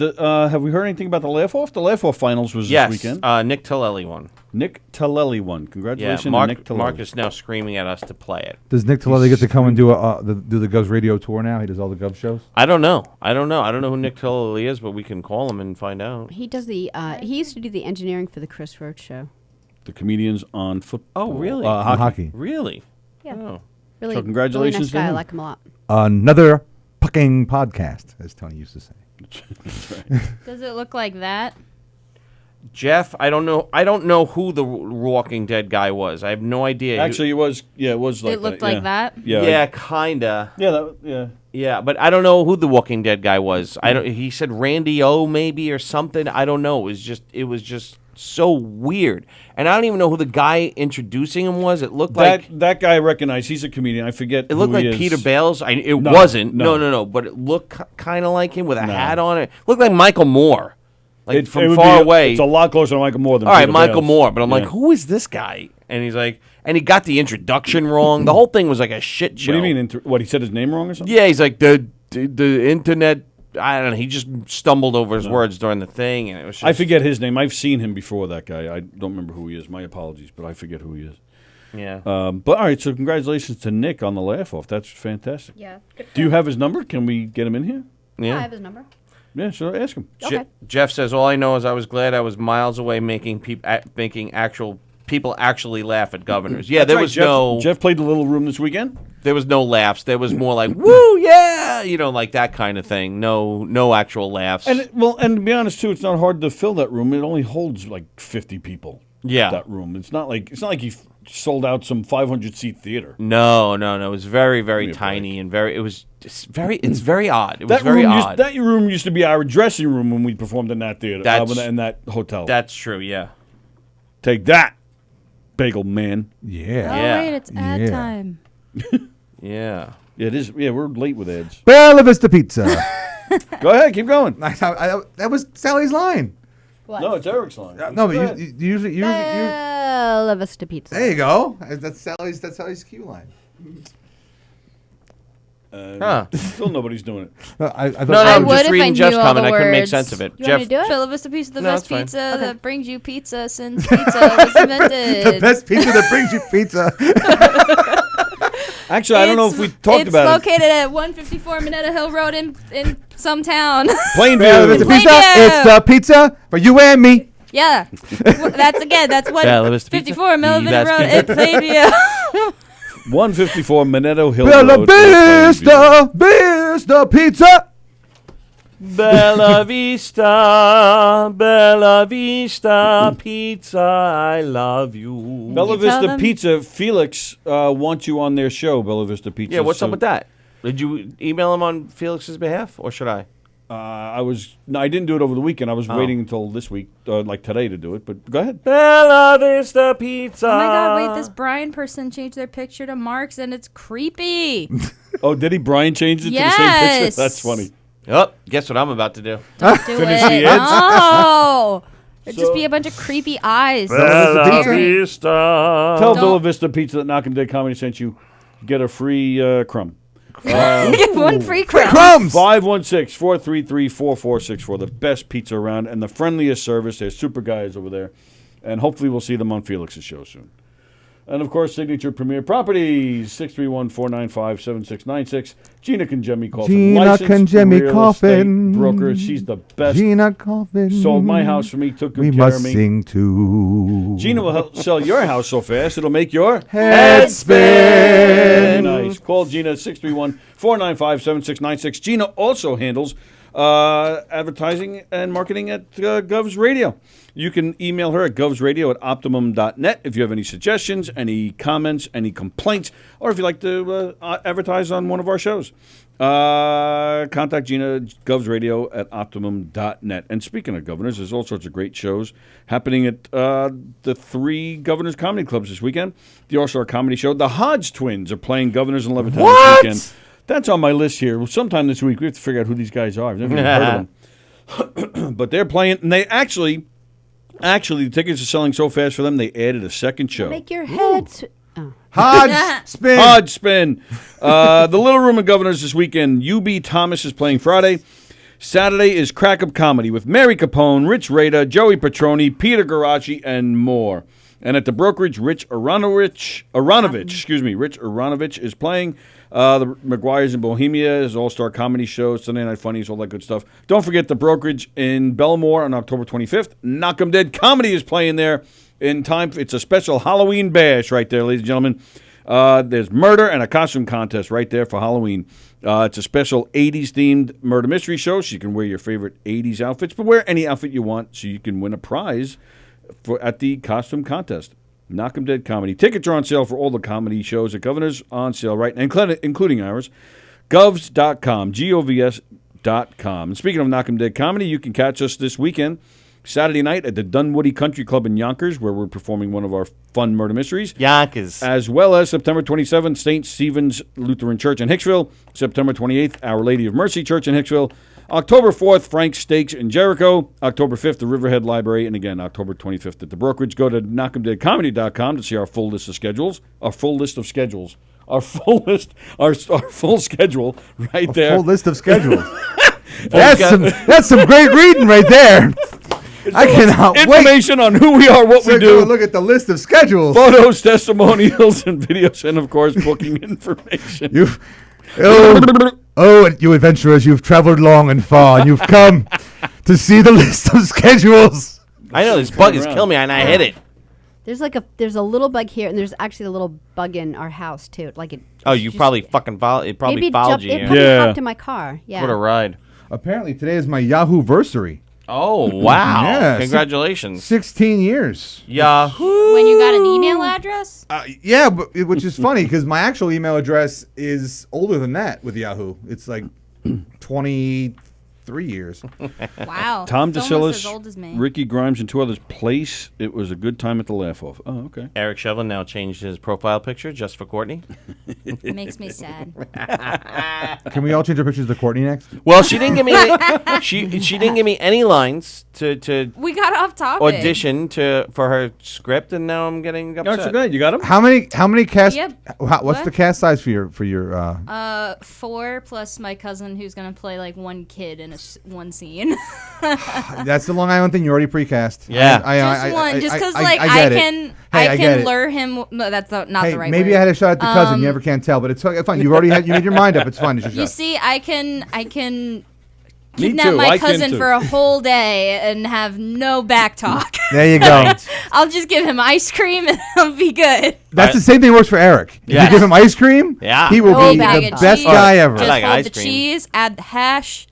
have we heard anything about the Laugh Off? The Laugh Off finals was Yes, this weekend. Nick Tellelli won. Nick Tellelli won. Yeah, Congratulations, to Mark, Nick Tellelli. Mark is now screaming at us to play it. Does Nick Tellelli get to come and do the Govs radio tour now? He does all the Govs shows. I don't know. I don't know who Nick Tellelli is, but we can call him and find out. He does the. He used to do the engineering for the Chris Roach show. The comedians on football. Oh, really? Hockey. Really? Yeah. Oh. Really, So congratulations really nice to guy. I him. like him a lot. Another pucking podcast, as Tony used to say. Does it look like that? Jeff, I don't know who the Walking Dead guy was. I have no idea. Actually, it was. Yeah, it was like It looked that. like yeah. that? Yeah. Yeah, kinda. Yeah. Yeah, but I don't know who the Walking Dead guy was. I don't. He said Randy O maybe or something. I don't know. It was just so weird, and I don't even know who the guy introducing him was. It looked like that guy I recognize. He's a comedian. I forget. it looked who he like is. Peter Bales. It No, wasn't. no. No. But it looked kind of like him with a No. hat on. It looked like Michael Moore, like It from would far be away. It's a lot closer to Michael Moore than All right, Peter Michael Bales. Moore. But I'm like, Yeah. who is this guy? And he's like, and he got the introduction wrong. The whole thing was like a shit show. What do you mean? What, he said his name wrong or something? Yeah, he's like the internet. I don't know. He just stumbled over his words during the thing, and it was. Just, I forget his name. I've seen him before, that guy. I don't remember who he is. My apologies, but I forget who he is. Yeah. But all right, so congratulations to Nick on the Laugh Off. That's fantastic. Yeah. Do you have his number? Can we get him in here? Yeah. I have his number. Yeah, so ask him. Okay. Jeff says, "All I know is I was glad I was miles away making actual people actually laugh at governors." Yeah, That's there right, was Jeff, no. Jeff played the Little Room this weekend. There was no laughs. There was more like "woo, yeah," like that kind of thing. No actual laughs. And to be honest too, it's not hard to fill that room. It only holds like 50 people. Yeah. That room. It's not like he sold out some 500-seat theater. No. It was very, very tiny and very. It was just very. It's very odd. It was very odd. That room used to be our dressing room when we performed in that theater. In that hotel. That's true. Yeah. Take that, Bagel Man. Yeah. Oh, wait, it's ad Yeah. time. Yeah. Yeah, it is. Yeah, we're late with ads. Bella Vista Pizza. Go ahead, keep going. That was Sally's line. What? No, it's Eric's line. No, but Go ahead. you usually. Bella Vista Pizza. There you go. That's Sally's cue line. Still nobody's doing it. I thought No, I I'm would just if reading I Jeff's knew all comment. the I couldn't make words. sense of it. You want Jeff, me to do it? Bella Vista Pizza, the No, best it's fine. pizza that brings you pizza since pizza was invented. the best pizza that brings you pizza. Actually, I don't know if we talked about It's located at 154 Minetta Hill Road in some town. it. Plainview. Bella Vista Pizza. It's the pizza for you and me. Yeah, that's Bella Vista Pizza, 154 the Millivan best Road pizza. in Plainview. 154 Minetto Hill Bella Road. in Plainview. Vista Pizza. Bella Vista Pizza. I love you. Bella You tell Vista them? Pizza. Felix wants you on their show, Bella Vista Pizza. Yeah, what's so, up with that? Did you email him on Felix's behalf, or should I? I didn't do it over the weekend. I was waiting until this week, like today, to do it. But go ahead. Bella Vista Pizza. Oh my god, wait, this Brian person changed their picture to Mark's and it's creepy. Oh, did he? Brian changed it to the same Yes. picture? That's funny. Oh, guess what I'm about to do? Don't do Finish it. the ads? No. It'd just be a bunch of creepy eyes. Tell Don't- Villa Vista Pizza that Knockin' Dead Comedy sent you. Get a free crumb. Get one free crumb. Crumbs! 516-433-4464. The best pizza around and the friendliest service. They're super guys over there. And hopefully we'll see them on Felix's show soon. And, of course, Signature Premier Properties, 631-495-7696. Gina Conjemi Coffin. Gina licensed Conjemi real Coffin. estate broker. She's the best. Gina Coffin. Sold my house for me, took good We care must of me. sing too. Gina will help sell your house so fast it'll make your Head spin. Nice. Call Gina at 631-495-7696. Gina also handles advertising and marketing at Govs Radio. You can email her at govsradio@optimum.net if you have any suggestions, any comments, any complaints, or if you'd like to advertise on one of our shows. Contact Gina, govsradio@optimum.net. And speaking of governors, there's all sorts of great shows happening at the 3 Governors Comedy Clubs this weekend. The All-Star Comedy Show. The Hodge Twins are playing Governors in Levittown this weekend. That's on my list here. Sometime this week, we have to figure out who these guys are. I've never even heard of them. But they're playing, and they actually, the tickets are selling so fast for them, they added a second show. Make your head. Hodge spin. Hodge spin. The Little Room of Governors this weekend. UB Thomas is playing Friday. Saturday is Crack Up Comedy with Mary Capone, Rich Rada, Joey Petroni, Peter Garaci, and more. And at the brokerage, Rich Aronovich is playing. The McGuire's in Bohemia is All-Star Comedy Show, Sunday Night Funnies, all that good stuff. Don't forget the brokerage in Belmore on October 25th. Knock 'em Dead Comedy is playing there in time. It's a special Halloween bash right there, ladies and gentlemen. There's murder and a costume contest right there for Halloween. It's a special 80s-themed murder mystery show, so you can wear your favorite 80s outfits, but wear any outfit you want so you can win a prize at the costume contest. Knock 'em Dead Comedy. Tickets are on sale for all the comedy shows at Governors, on sale right now, including ours. Govs.com, Govs.com. And speaking of Knock 'em Dead Comedy, you can catch us this weekend, Saturday night at the Dunwoody Country Club in Yonkers, where we're performing one of our fun murder mysteries. Yonkers. As well as September 27th, St. Stephen's Lutheran Church in Hicksville. September 28th, Our Lady of Mercy Church in Hicksville. October 4th, Frank's Steaks in Jericho. October 5th, the Riverhead Library. And again, October 25th at the brokerage. Go to knockemdeadcomedy.com to see our full list of schedules. Our full schedule right there. Full list of schedules. That's some great reading right there. I cannot wait. Information on who we are, what we do. Look at the list of schedules. Photos, testimonials, and videos, and of course, booking information. You adventurers, you've traveled long and far, and you've come to see the list of schedules. I know this bug is killing me, and I hit it. There's a little bug here, and there's actually a little bug in our house too. Like it. Oh, you probably fucking followed. It probably Maybe followed you. It probably hopped in my car. Yeah. What a ride. Apparently, today is my Yahoo-versary. Oh, wow. Yeah, Congratulations. 16 years. Yahoo. When you got an email address? Yeah, but which is funny because my actual email address is older than that with Yahoo. It's like 23 years. Wow. Tom It's almost as DeSillis, old as me. Ricky Grimes, and 2 others. Place. It was a good time at the laugh off. Oh, okay. Eric Shevlin now changed his profile picture just for Courtney. It makes me sad. Can we all change our pictures to Courtney next? Well, she didn't give me she didn't give me any lines to We got off topic. audition for her script, and now I'm getting upset. so good. You got him. How many cast? Yep. What's What? the cast size for your? 4 plus my cousin who's gonna play like one kid in one scene. That's the Long Island thing. You already precast. Yeah. Just one, just because like I I get it. can Hey, I get can it. lure him. No, that's not Hey, the right maybe word. I had a shot at the cousin. You never can tell, but it's fine. You already made your mind up. It's fine. It's your You shot. see, I can Me kidnap too. my I can cousin too. for a whole day and have no back talk. There you go. I'll just give him ice cream and I'll be good. That's the same thing works for Eric. If Yes. you give him ice cream, Yeah. he will Whole be bag the of best cheese. guy ever. Just like hold ice the cream. cheese, add the hash.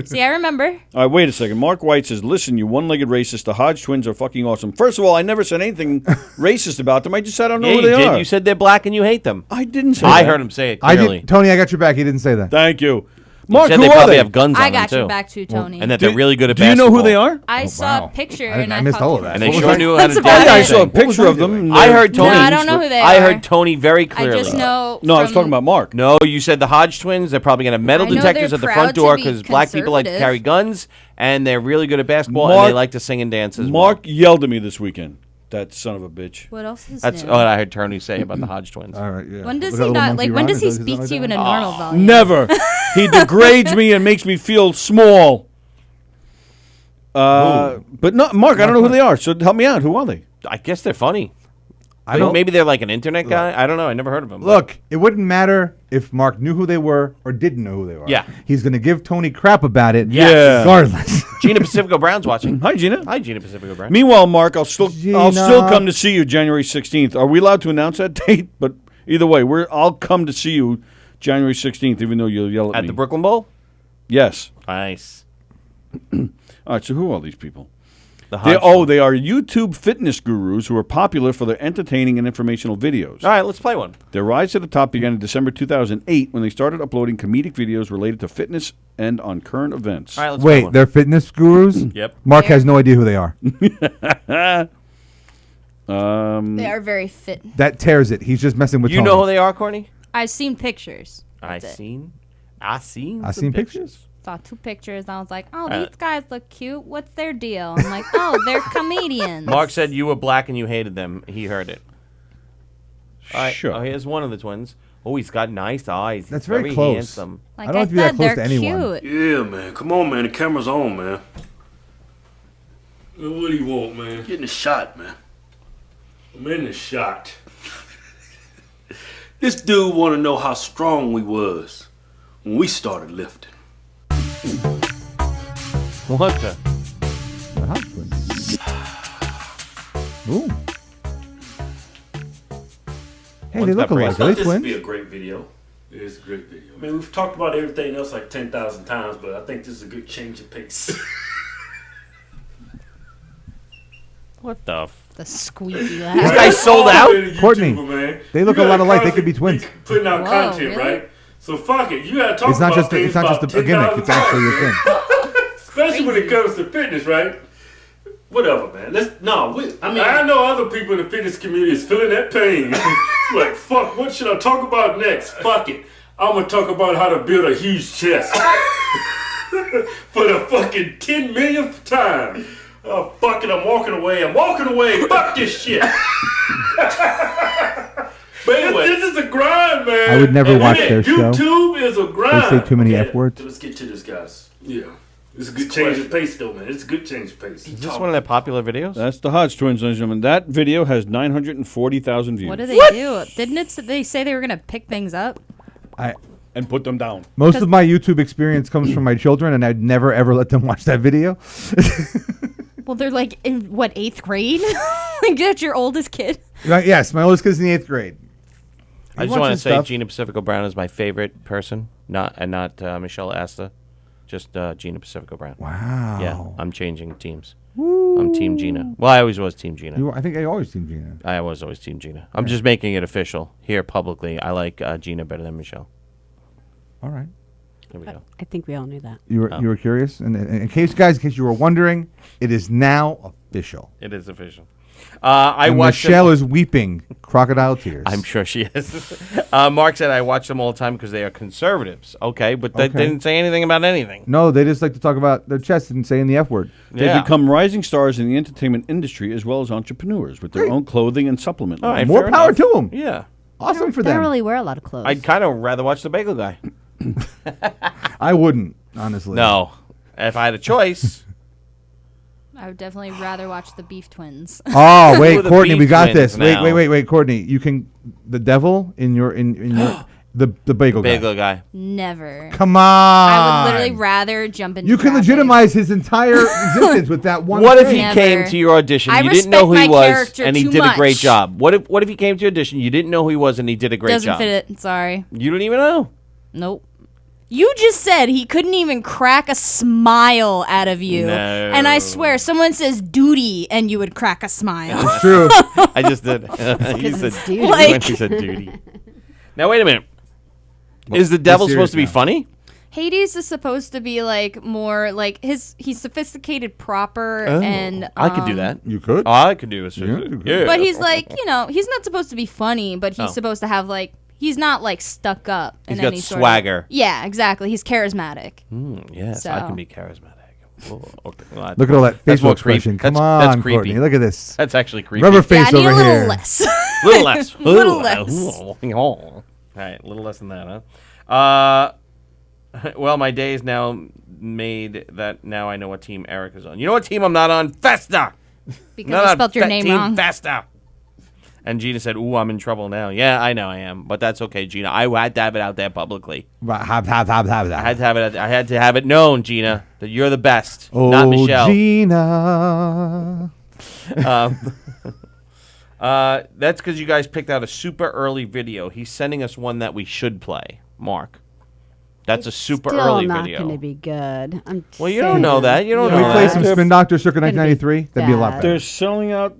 See, I remember. All right, wait a second. Mark White says, listen, you one-legged racist. The Hodge twins are fucking awesome. First of all, I never said anything racist about them. I just said I don't know Yeah, who you they did. are. You said they're black and you hate them. I didn't say I that. heard him say it I clearly. did, Tony, I got your back. He didn't say that. Thank you. Mark, said who they are probably they? have guns I on them, got your too. back too, Tony. And that they're really good at Do you basketball. know who they are? I saw wow. a picture I and I missed caught all the of that. And they What was sure I- knew how to That's do about Yeah, I it. saw a What was picture I of them. doing? I heard No, Tony. I don't know who they I are. heard Tony very clearly. I just know. No, I was from- talking about Mark. No, you said the Hodge twins. They're probably going to have metal I know detectors they're at the proud front to door be because black people like to conservative. carry guns, and they're really good at basketball, and Mark- they like to sing and dance as Mark well. yelled at me this weekend. That son of a bitch. What else is That's new? what I heard Tony say about the Hodge twins. All right, yeah. When does Was that he little not monkey like? When rhyme? does he Is that speak like to you that? in a normal volume? Never. He degrades me and makes me feel small. But no, Mark, I don't know who they are. So help me out. Who are they? I guess they're funny. I don't. Maybe they're like an internet guy. I don't know. I never heard of them. Look, it wouldn't matter if Mark knew who they were or didn't know who they were. Yeah. He's going to give Tony crap about it. Yeah. Regardless. Gina Pacifico Brown's watching. Hi, Gina. Hi, Gina Pacifico Brown. Meanwhile, Mark, I'll still Gina. come to see you January 16th. Are we allowed to announce that date? But either way, I'll come to see you January 16th, even though you'll yell at me. At the Brooklyn Bowl? Yes. Nice. All right. So who are these people? The They Hodge are YouTube fitness gurus who are popular for their entertaining and informational videos. All right, let's play one. Their rise to the top began in December 2008 when they started uploading comedic videos related to fitness and on current events. All right, let's play Wait, one. they're fitness gurus? Yep. Mark has no idea who they are. They are very fit. That tears it. He's just messing with You Tony. know who they are, Courtney? I've seen pictures. I That's it. seen I some seen pictures. Saw 2 pictures. And I was like, oh, Uh, these guys look cute. What's their deal? I'm like, oh, they're comedians. Mark said you were black and you hated them. He heard it. All right. Sure. Oh, here's one of the twins. Oh, he's got nice eyes. That's He's very close. handsome. Like I don't have to be that said, close they're to anyone. cute. Yeah, man. Come on, man. The camera's on, man. What do you want, man? Getting a shot, man. I'm in the shot. This dude want to know how strong we was when we started lifting. What the? The Hodge twins. Ooh. Hey, they One's look got alike. braces. Are they This would be twins? a great video. It is a great video. I mean, we've talked about everything else like 10,000 times, but I think this is a good change of pace. What the? The squeaky These laugh. guys sold out? Courtney, man. they look You a lot gotta alike. They could be constantly twins. Putting out Whoa, content, really? right? So fuck it. You gotta talk It's not about just things it's not just about a gimmick. 10,000 It's actually a times. thing. Especially when it comes to fitness, right? Whatever, man. I know other people in the fitness community is feeling that pain. Like, fuck, what should I talk about next? Fuck it. I'm gonna talk about how to build a huge chest. For the fucking 10 millionth time. Oh, fuck it, I'm walking away. Fuck this shit. But anyway, this is a grind, man. I would never watch their show. YouTube is a grind. They say too many Okay, F words. Let's get to this, guys. Yeah. It's a good change of pace, though, man. It's a good change of pace. Is this one of their popular videos? That's the Hodge twins, ladies and gentlemen. That video has 940,000 views. What do they do? Didn't they say they were gonna pick things up? And put them down. Most of my YouTube experience comes from my children, and I'd never ever let them watch that video. Well, they're like in what 8th grade? Like that's your oldest kid. Right, yes, my oldest kid's in the 8th grade. I just want to say Gina Pacifico Brown is my favorite person, not Michelle Asta, just Gina Pacifico Brown. Wow. Yeah, I'm changing teams. I'm Team Gina. Well, I always was Team Gina. I think I always Team Gina. I was always Team Gina. I'm just making it official here publicly. I like Gina better than Michelle. All right. There we go. I think we all knew that. You were curious, and in case you were wondering, it is now official. It is official. I and watched Michelle is weeping crocodile tears. I'm sure she is. Mark said I watch them all the time because they are conservatives. Okay, but they didn't say anything about anything. No, they just like to talk about their chest and saying the F word. They become rising stars in the entertainment industry as well as entrepreneurs with their own clothing and supplement. All right, More fair power enough. to them. Yeah. Awesome for They don't them. really wear a lot of clothes. I'd kind of rather watch the bagel guy. I wouldn't, honestly. No. If I had a choice. I would definitely rather watch the Beef Twins. Oh, Who wait, are the Courtney, we Beef got Twins this. now? Wait, Courtney. You can the devil in your the bagel guy. Bagel guy. Never. Come on. I would literally rather jump in. You can traffic. legitimize his entire existence with that one. What if thing. he Never. came to your audition, I you didn't know who respect he my was, character and he too did a great much. job? What if he came to your audition, you didn't know who he was, and he did a great Doesn't job? fit it. Sorry. You don't even know. Nope. You just said he couldn't even crack a smile out of you. No. And I swear, someone says duty and you would crack a smile. It's true. I just did. He said it's duty. Like- he said duty. Now wait a minute. Is the devil supposed to be funny? Hades is supposed to be like more like he's sophisticated, proper, and I could do that. You could. Oh, I could do it. Yeah. But he's like, he's not supposed to be funny, but he's supposed to have like he's not like stuck up. He's in got any sort swagger. Of, yeah, exactly. He's charismatic. Yes, So. I can be charismatic. Oh, okay. Well, Look at all that that's facial more creep- expression. Come that's on, creepy. Courtney. Look at this. That's actually creepy. Rubber face I need over a little here. less. Little less. Little less. All right, a little less than that, huh? Well, my day is now made that now I know what team Eric is on. You know what team I'm not on? Festa! Because Not I on spelled your name team wrong. Festa! And Gina said, ooh, I'm in trouble now. Yeah, I know I am, but that's okay, Gina. I had to have it out there publicly. I had to have it known, Gina, that you're the best, Oh, not Michelle. Gina. That's because you guys picked out a super early video. He's sending us one that we should play, Mark. That's a super Still early not video. going to be good. Well, you don't know that. You don't Can know we play that. some Spin Doctor circa 1993? That'd be a lot better. They're selling out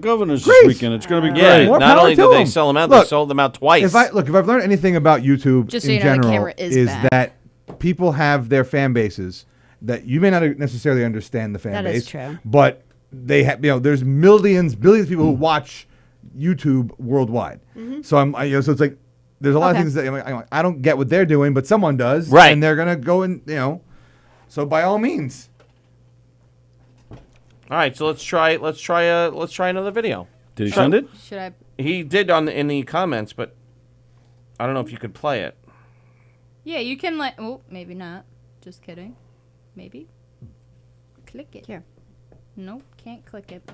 governors Great. this weekend. It's going to be Yeah, great. More not power only to did they them. sell them out, Look, they sold them out twice. If I've learned anything about YouTube Just so in you know, the general, camera is back. that people have their fan bases that you may not necessarily understand the fan That base. is true. But they have, there's billions of people who watch YouTube worldwide. So so it's like there's a lot of Okay. things that I'm like, I don't get what they're doing, but someone does, Right. And they're gonna go and So by all means, All right, so let's try another video. Did he send it? Should I? He did in the comments, but I don't know if you could play it. Yeah, you can like. Oh, maybe not. Just kidding. Maybe. Click it. Here. Nope, can't click it.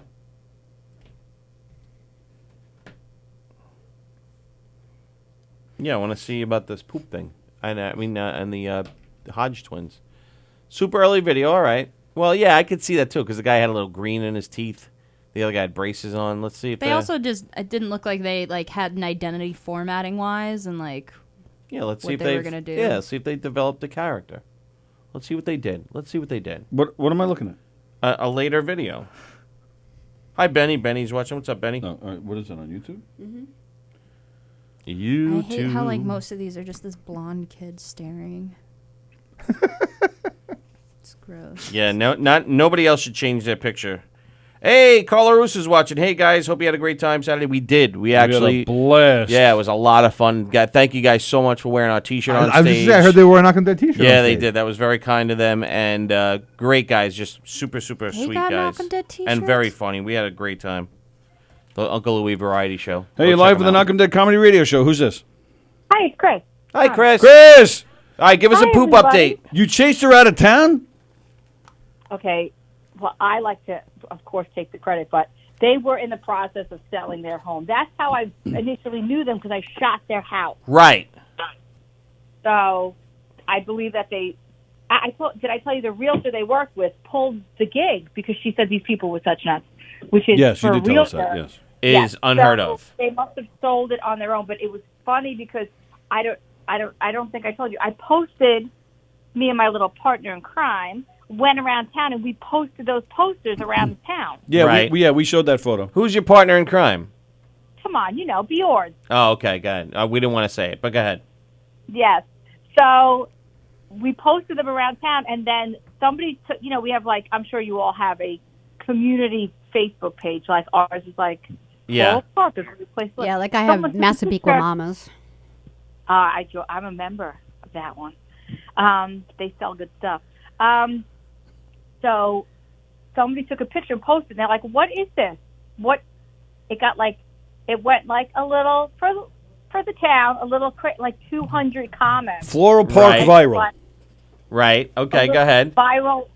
Yeah, I want to see about this poop thing. And the Hodge twins. Super early video, all right. Well, yeah, I could see that too, because the guy had a little green in his teeth. The other guy had braces on. Let's see if They also just. It didn't look like they like had an identity formatting wise and like. Yeah, let's see what if they were they've- gonna do. Yeah, see if they developed a character. Let's see what they did. What am I looking at? A later video. Hi, Benny. Benny's watching. What's up, Benny? Oh, all right. What is that on YouTube? YouTube. I hate how like most of these are just this blonde kid staring. It's gross. Yeah, nobody else should change their picture. Hey, Carla Russo's watching. Hey guys, hope you had a great time Saturday. We did. We actually had a blast. Yeah, it was a lot of fun. Thank you guys so much for wearing our T-shirt on I was stage. just I heard they wore a Knock 'em Dead T-shirt. Yeah, on they stage. did. That was very kind of them, and great guys. Just super They sweet got guys, Knock 'em Dead and very t-shirts? funny. We had a great time. The Uncle Louie Variety Show. Hey, Go you're check live them with the out. Knock 'em Dead Comedy Radio Show. Who's this? Hi, it's Chris. Hi, Chris. Chris! All right, give us a Hi, poop everybody. update. You chased her out of town? Okay. Well, I like to, of course, take the credit, but they were in the process of selling their home. That's how I initially knew them because I shot their house. Right. So I believe that did I tell you the realtor they worked with pulled the gig because she said these people were such nuts, which is Yes, for you a did tell us that, realtor- yes. Is unheard so of. They must have sold it on their own, but it was funny because I don't think I told you. I posted, me and my little partner in crime went around town and we posted those posters around the town. Yeah, Right. we showed that photo. Who's your partner in crime? Come on, Bjorn. Oh, okay, go ahead. We didn't want to say it, but go ahead. Yes. So we posted them around town, and then somebody took, we have I'm sure you all have a community Facebook page like ours is like. Yeah. Coral Park is a good place to live. Yeah, like I have Someone took a Massapequa picture- Mamas. I'm a member of that one. They sell good stuff. So somebody took a picture and posted. And they're like, "What is this? What?" It got it went a little for the town, a little 200 comments. Floral Park Right. viral. Right. Okay, go ahead. Viral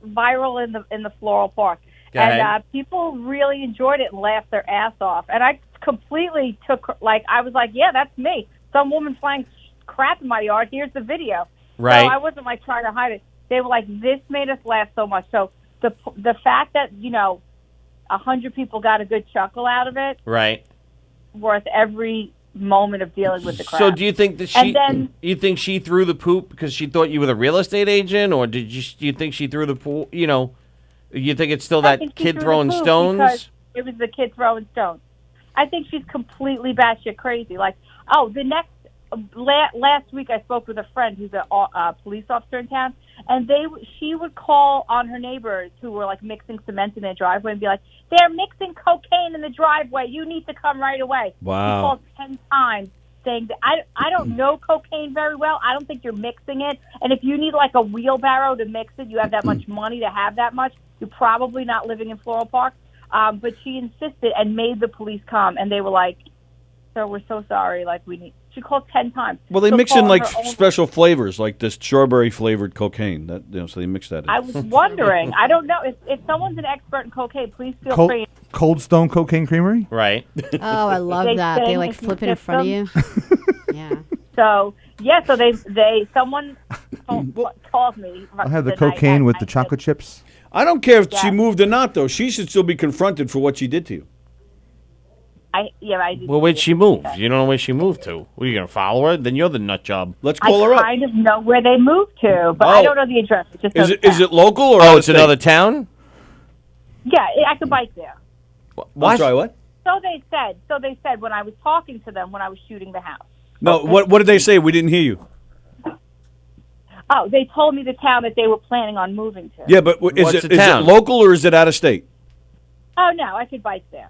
in the Floral Park. Go And ahead. people really enjoyed it and laughed their ass off. And I completely took, I was like, yeah, that's me. Some woman flying crap in my yard. Here's the video. Right. So I wasn't trying to hide it. They were like, this made us laugh so much. So the fact that 100 people got a good chuckle out of it, Right. worth every moment of dealing with the crap. So do you think that And then you think she threw the poop because she thought you were the real estate agent, or do you think she threw the poop? You think it's still I that think she kid threw the throwing poop stones? because it was the kid throwing stones. I think she's completely batshit crazy. The next last week I spoke with a friend who's a police officer in town, and she would call on her neighbors who were like mixing cement in their driveway and be like, "They're mixing cocaine in the driveway. You need to come right away." Wow. She called 10 times saying that I don't know cocaine very well. I don't think you're mixing it. And if you need like a wheelbarrow to mix it, you have that much money to have that much. You're probably not living in Floral Park. But she insisted and made the police come, and they were like, "Sir, we're so sorry. Like She called 10 times. Well, they So mix in call like her own- special flavors, like this strawberry flavored cocaine. So they mix that in. I was wondering. I don't know if someone's an expert in cocaine. Please feel Cold, free. Cold Stone Cocaine Creamery? Right. Oh, I love They that. They sing like if you flip it in tip front them. of you. Yeah. So someone told me. I'll have the that I cocaine had- with I the said, chocolate chips. I don't care if she Yeah. moved or not, though. She should still be confronted for what she did to you. I did. Well, where'd she move? You don't know where she moved to. What, are you going to follow her? Then you're the nut job. Let's I kind of know where they moved to, but Oh. I don't know the address. It just Is knows it town. local or Oh, out it's of state? another town? Yeah, I could bike there. I'm sorry, what? So they said when I was talking to them when I was shooting the house. No, what did they say? We didn't hear you. Oh, they told me the town that they were planning on moving to. Yeah, but is What's it the is it town? local or is it out of state? Oh no, I could bike there.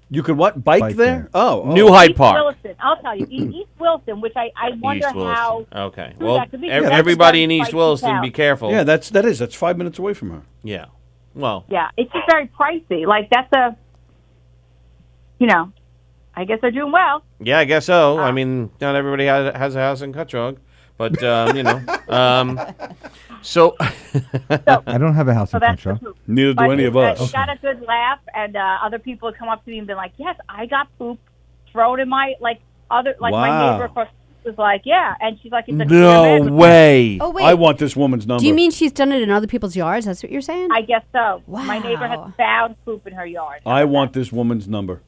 You could what? Bike there? Oh, New Hyde East Park. Williston. I'll tell you, East Williston, which I wonder East Williston. how. Okay. who Well, that could be, 'cause that's a everybody very in East pricey Williston, town. be careful. Yeah, that's 5 minutes away from her. Yeah. Well, Yeah, it's just very pricey. Like that's I guess they're doing well. yeah, I guess so. I mean, not everybody has a house in Cutchogue, but, so. I don't have a house in that's Crenshaw. the poop. Neither But do any of us. She got a good laugh, and other people would come up to me and be like, "Yes, I got poop thrown in my my Wow. neighbor across was like, yeah," and she's like, "It's a No clear man." way. Oh wait. I want this woman's number. Do you mean she's done it in other people's yards? That's what you're saying? I guess so. My neighbor has Wow. found poop in her yard. I want this woman's number.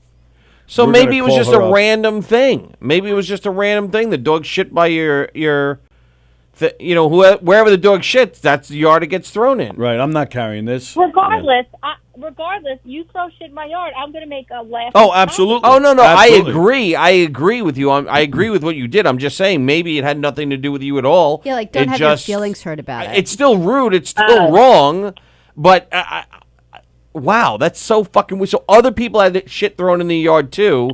So We're maybe gonna it was call just her a up. random thing. Maybe it was just a random thing. The dog shit by your wherever the dog shits, that's the yard it gets thrown in. Right, I'm not carrying this. Regardless, you throw shit in my yard, I'm gonna make a laugh. Oh, absolutely. Oh no, Absolutely. I agree with you. I agree with what you did. I'm just saying maybe it had nothing to do with you at all. Yeah, like don't It have just- your feelings hurt about it. It's still rude. It's still wrong. But wow, that's so fucking weird. So other people had that shit thrown in the yard too.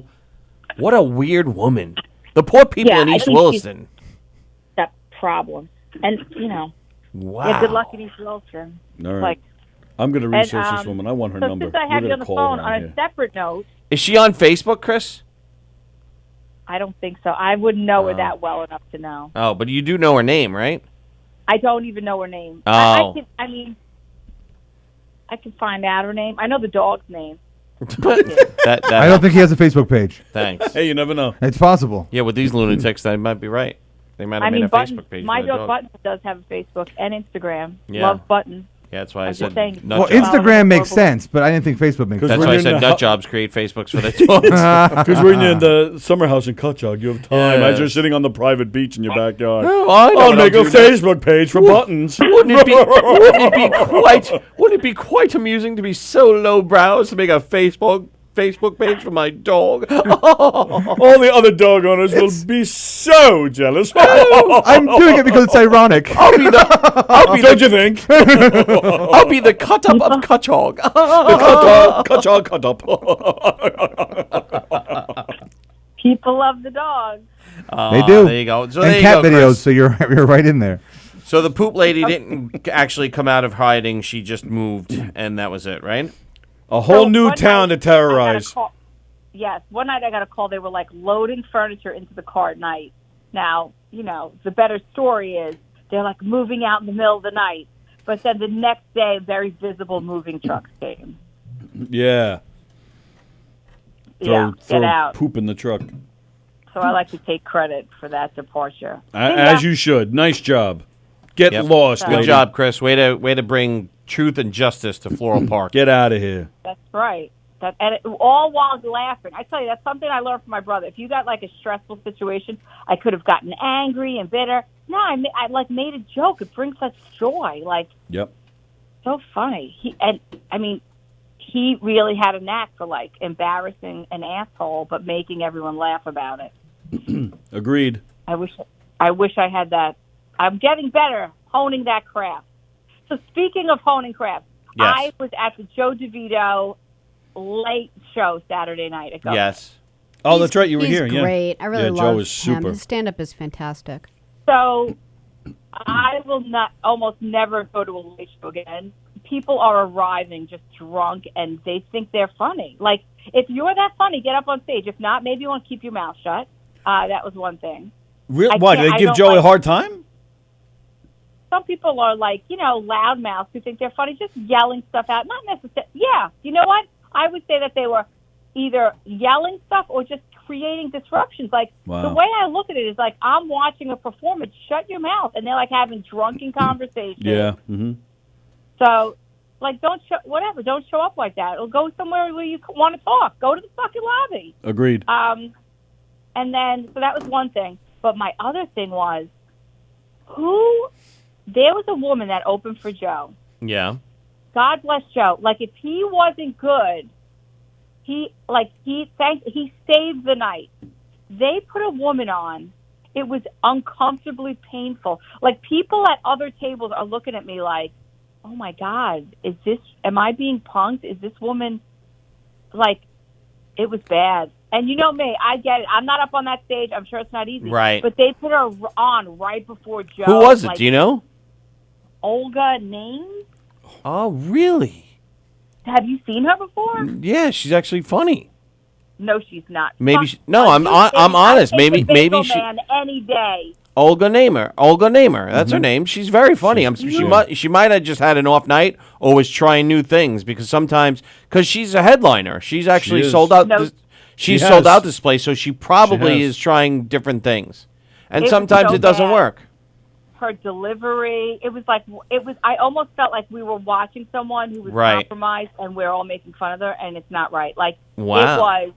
What a weird woman. The poor people Yeah, in I East think Williston. that problem, and Wow. yeah, good luck in East Williston. All right. Like, I'm going to and, research this woman. I want her so number. since I We're have you gonna on the call phone, her on a here. separate note, Is she on Facebook, Chris? I don't think so. I wouldn't know her Oh. that well enough to know. Oh, but you do know her name, right? I don't even know her name. Oh. I can find out her name. I know the dog's name. That I don't think he has a Facebook page. Thanks. Hey, you never know. It's possible. Yeah, with these lunatics, they might be right. They might have I made mean, a Buttons, Facebook page. my for the dog Buttons does have a Facebook and Instagram. Yeah. Love Buttons. Yeah, that's why I I'm said just saying. nut Well, jobs. Instagram makes sense, but I didn't think Facebook makes sense. That's why I said nut jobs create Facebooks for their dogs. Because when you're in the summer house in Cutchogue, you have time as Yes. you're sitting on the private beach in your backyard. Oh, I know I'll what make I'll a do Facebook page for Buttons. Wouldn't it be quite amusing to be so lowbrow as to make a Facebook page for my dog? All the other dog owners will be so jealous. I'm doing it because it's ironic. Don't you think? I'll be the cut up of Cutchogue. Cut up. People love the dog. They do. There you go. So and there you cat go, videos, Chris. so you're right in there. So the poop lady didn't actually come out of hiding. She just moved, and that was it, right? A whole So new one town to night, I got a terrorize. call- Yes, one night I got a call. They were like loading furniture into the car at night. Now, the better story is they're like moving out in the middle of the night. But then the next day, very visible moving trucks came. Yeah. Yeah, Throw get out. poop in the truck. So I like to take credit for that departure. As you should. Nice job. Get Yep. lost, Good lady. job, Chris. Way to bring truth and justice to Floral Park. Get out of here. That's right. All while laughing. I tell you, that's something I learned from my brother. If you got like a stressful situation, I could have gotten angry and bitter. No, I made a joke. It brings such joy. Like, Yep. so funny. He really had a knack for embarrassing an asshole, but making everyone laugh about it. Agreed. I wish I had that. I'm getting better honing that craft. So speaking of honing craft, Yes. I was at the Joe DeVito late show Saturday night. At Go. Yes. Oh, that's right. You were He's here. Yeah. great. I really yeah, love Joe is him. super. His stand-up is fantastic. So I will not almost never go to a late show again. People are arriving just drunk and they think they're funny. Like, if you're that funny, get up on stage. If not, maybe you want to keep your mouth shut. That was one thing. Really? I Why? can't- Did I they give don't Joe a like- hard time? Some people are like, loudmouths who think they're funny, just yelling stuff out. Not necessarily. Yeah, you know what? I would say that they were either yelling stuff or just creating disruptions. Like, Wow. the way I look at it is like, I'm watching a performance, shut your mouth. And they're like having drunken conversations. Yeah. Mm-hmm. So, like, don't show up like that. Or go somewhere where you want to talk. Go to the fucking lobby. Agreed. And then, so that was one thing. But my other thing was, there was a woman that opened for Joe. Yeah. God bless Joe. Like, if he wasn't good, he saved the night. They put a woman on. It was uncomfortably painful. Like, people at other tables are looking at me like, oh my God, am I being punked? Is this woman, like, it was bad. And you know me, I get it. I'm not up on that stage. I'm sure it's not easy. Right. But they put her on right before Joe. Who was it? Like, Do you know? Olga Names? Oh, really? Have you seen her before? Yeah, she's actually funny. No, she's not. Maybe. Fuck, I'm honest. I Maybe. take the Maybe bagel she. man any day. Olga Namer. That's her name. She's very funny. She might have just had an off night or was trying new things because sometimes she's a headliner. She's actually is. sold out. No. She's She sold has. out this place, so she probably She has. is trying different things, and It was sometimes so it doesn't bad. work. Her delivery, I almost felt like we were watching someone who was Right. compromised and we're all making fun of her and it's not right. Like, Wow. it was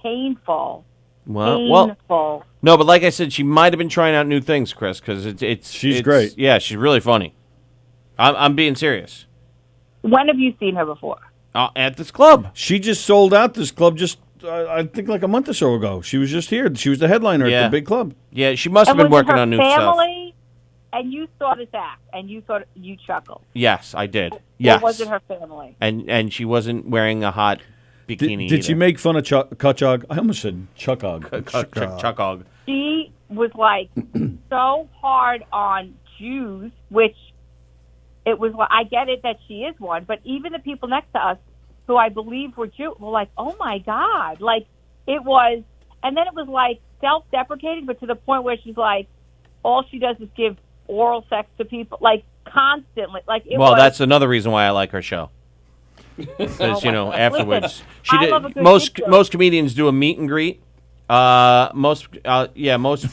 painful. Well, Painful. no, but like I said, she might have been trying out new things, Chris, because She's it's great. Yeah, she's really funny. I'm being serious. When have you seen her before? At this club. She just sold out this club just, I think, like a month or so ago. She was just here. She was the headliner Yeah. at the big club. Yeah, she must have And been was it working her on new stuff. family? And you saw this act and you chuckled. Yes, I did. Yes. Or was it her family? And she wasn't wearing a hot bikini. Did she make fun of Kutchog? I almost said Chuckog. Chuckog? She was like so hard on Jews, which it was. I get it that she is one, but even the people next to us, who I believe were Jews, were like, "Oh my God!" Like, it was, and then it was like self-deprecating, but to the point where she's like, all she does is give oral sex to people, like constantly. Like, it Well, was, that's another reason why I like her show. Because afterwards, Listen, she I did. love a good Most picture. most comedians do a meet and greet. Most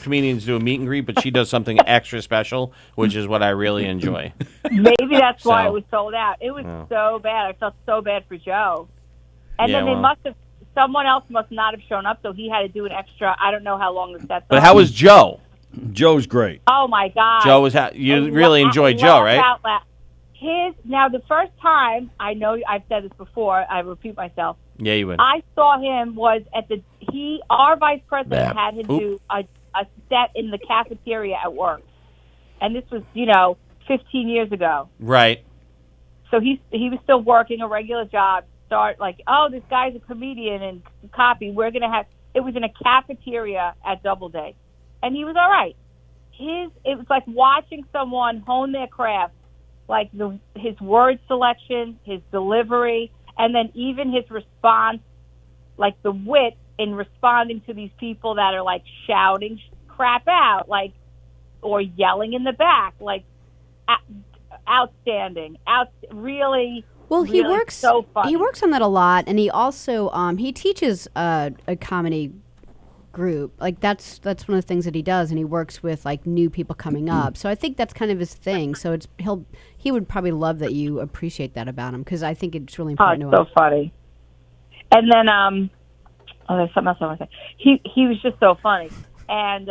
comedians do a meet and greet, but she does something extra special, which is what I really enjoy. Maybe that's why So- it was sold out. It was Oh. so bad. I felt so bad for Joe. And Yeah, then they well. must have, someone else must not have shown up, so he had to do an extra, I don't know how long the set's But on. how was Joe? Joe's great. Oh, my God. Joe was. You really enjoyed Joe, Laugh right? out loud. Now, the first time, I know I've said this before, I repeat myself, Yeah, you would. I saw him was at our vice president Yeah. had him Oop. do a set in the cafeteria at work. And this was, 15 years ago. Right. So he was still working a regular job. Start like, oh, this guy's a comedian and copy. We're gonna have. It was in a cafeteria at Doubleday, and he was all right. It was like watching someone hone their craft, like his word selection, his delivery, and then even his response, like the wit in responding to these people that are like shouting crap out, like, or yelling in the back, like, outstanding, really. Well, he really works. So funny. He works on that a lot, and he also he teaches a comedy group. Like that's one of the things that he does, and he works with like new people coming up. So I think that's kind of his thing. So he would probably love that you appreciate that about him, because I think it's really Oh, important it's to so him. funny. And then there's something else I want to say. He was just so funny, and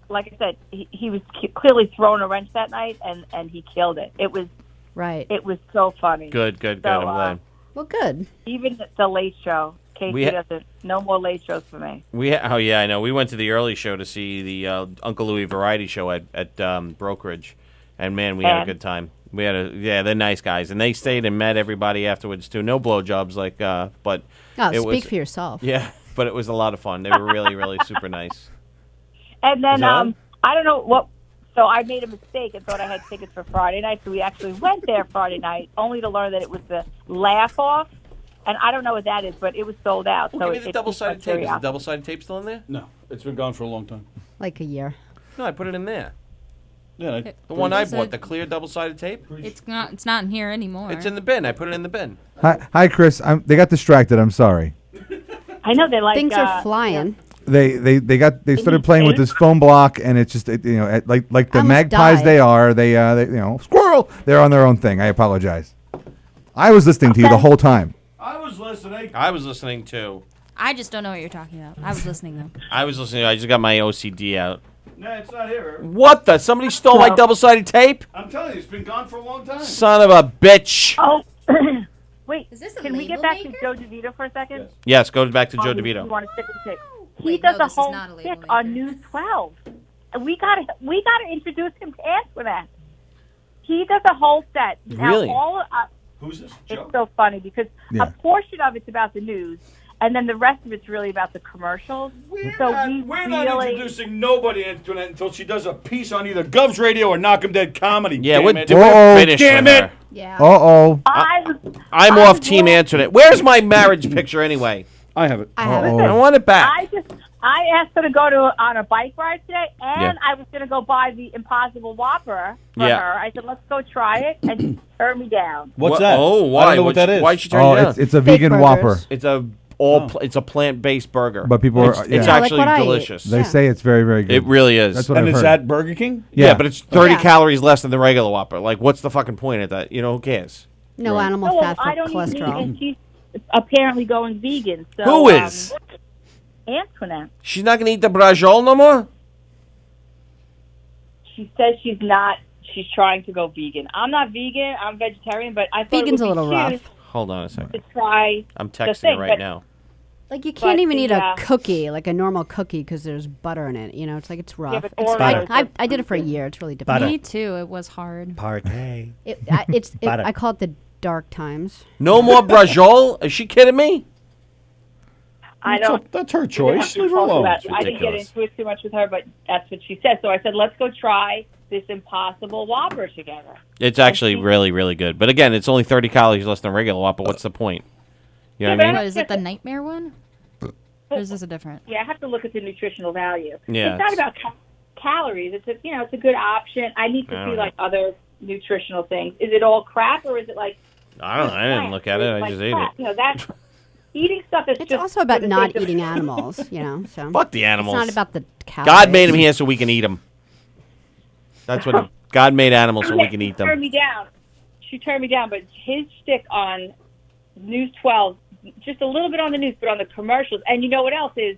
like I said, he was clearly throwing a wrench that night, and he killed it. It was right. It was so funny. Good. So, I'm glad. Well, good. Even the Late Show, Casey doesn't. No more late shows for me. Oh yeah, I know. We went to the early show to see the Uncle Louie Variety Show at Brokerage, and man, we had a And? good time. They're nice guys, and they stayed and met everybody afterwards too. No blowjobs, but Speak for yourself. Yeah, but it was a lot of fun. They were really, really super nice. And then Is that on? I don't know what. So I made a mistake and thought I had tickets for Friday night. So we actually went there Friday night, only to learn that it was the Laugh Off, and I don't know what that is, but it was sold out. Well, so give me the double-sided tape. Is the double-sided tape still in there? No, it's been gone for a long time. Like a year. No, I put it in there. Yeah, the one I bought, the clear double-sided tape. It's not in here anymore. It's in the bin. I put it in the bin. Hi, Chris. They got distracted. I'm sorry. I know they like Things are flying. They started playing with this foam block, and it's just like the almost magpies died. they are. They squirrel. They're on their own thing. I apologize. I was listening to you the whole time. I was listening. I was listening too. I just don't know what you're talking about. I was listening though. I was listening. I just got my OCD out. No, it's not here. What the? Somebody stole my double-sided tape? I'm telling you, it's been gone for a long time. Son of a bitch. Oh, wait. Is this a Can we get label back maker? to Joe DeVito for a second? Yes, go back to Joe You DeVito. want to stick with the tape? He Wait, does no, a this is whole not a label stick on News 12. And we gotta introduce him to Antoinette. He does a whole set. Now, Really? Who's this? It's so funny because Yeah. a portion of it's about the news, and then the rest of it's really about the commercials. We're not introducing nobody Antoinette until she does a piece on either Gov's Radio or Knock 'em Dead Comedy. Yeah, damn we're it. finished Damn with it. her. Yeah. Uh-oh. I'm off Team Antoinette. Where's my marriage picture anyway? I have it. I have Uh-oh. it. I want it back. I asked her to go on a bike ride today, and Yeah. I was going to go buy the Impossible Whopper for Yeah. her. I said, let's go try it, and she turned me down. What's What- that? Oh, why? I don't know what that is. Why'd she turn Oh, you down? it's a Steak vegan burgers. Whopper. It's it's a plant-based burger. But people it's, are- it's yeah. Like actually what I eat. delicious. They Yeah. say it's very, very good. It really is. That's what And I've is heard. that Burger King? yeah, but it's 30 Yeah. calories less than the regular Whopper. Like, what's the fucking point of that? Who cares? No animal No, fat for I don't even eat, cholesterol. and she's apparently going vegan. So, Who is? Antoinette. She's not going to eat the brajol no more? She says she's not. She's trying to go vegan. I'm not vegan. I'm vegetarian, but I thought Vegan's it a would little be rough. cute Hold on a second. to try. I'm the texting thing, her right but- now. Like you can't But even eat the, a cookie, like a normal cookie, because there's butter in it. You know, it's like it's rough. but It's Oreos fine. are I did it for a year. It's really difficult. Me too. It was hard. Partay. I call it the dark times. No more brajol? Is she kidding me? I don't. That's her we choice. have to Leave her talk alone. about it. I didn't get into it too much with her, but that's what she said. So I said, let's go try this Impossible Whopper together. It's actually really, really good. But again, it's only 30 calories less than a regular Whopper. What's the point? You know what I mean? What, is it the nightmare one? Or is this a different? Yeah, I have to look at the nutritional value. Yeah, it's not it's- about calories. It's it's a good option. I need I to don't see know. like other nutritional things. Is it all crap or is it like? I don't know. I didn't look at it. I like just ate crap? it. You know that eating stuff is It's just also about for the not sake of- eating animals. You know, so Fuck the animals. It's not about the calories. God made them here so we can eat them. That's what God made animals so we can eat She turned them. me down. She turned me down, but his stick on News 12, just a little bit on the news, but on the commercials. And you know what else is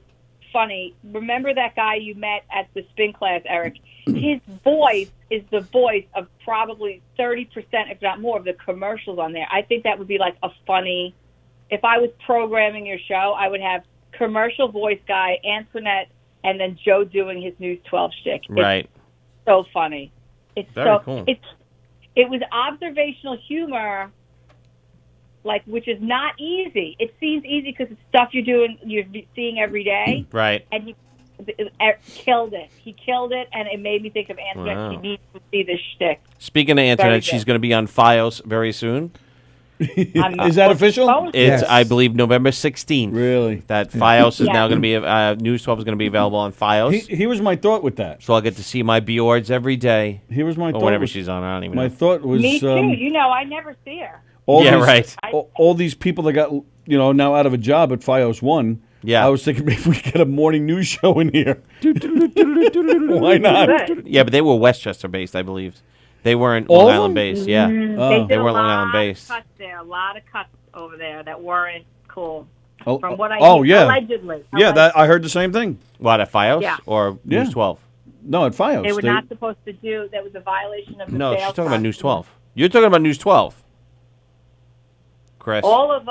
funny? Remember that guy you met at the spin class, Eric? His voice is the voice of probably 30%, if not more, of the commercials on there. I think that would be like a funny. If I was programming your show, I would have commercial voice guy, Antoinette, and then Joe doing his News 12 shtick. It's Right. so funny. It's Very so cool. it was observational humor, like which is not easy. It seems easy because it's stuff you're seeing every day, Right. and he killed it. He killed it, and it made me think of Antoinette. Wow. She needs to see this shtick. Speaking of Very Antoinette, good. she's going to be on FiOS very soon. Is that official? It's, Yes. I believe, November 16th. Really? That FiOS is Yeah. now going to be, News 12 is going to be available on FiOS. Here was my thought with that. So I'll get to see my Bjords every day. Here was my Or thought. whenever with- she's on. I don't even my know. thought was Me too. I never see her. Yeah, these, right. All these people that got now out of a job at FiOS 1. Yeah. I was thinking maybe we could get a morning news show in here. Why not? Yeah, but they were Westchester based, I believe. They weren't All Long of them? Island based. Yeah. They They weren't Long Island based. Cuts there, a lot of cuts over there that weren't cool. Oh, From what I yeah. allegedly. Yeah, that I heard the same thing. What, at FiOS Yeah. or Yeah. News 12? No, at FiOS. They were not supposed to do. That was a violation of the No, she's sales talking about tax. News 12. You're talking about News 12. Chris. All of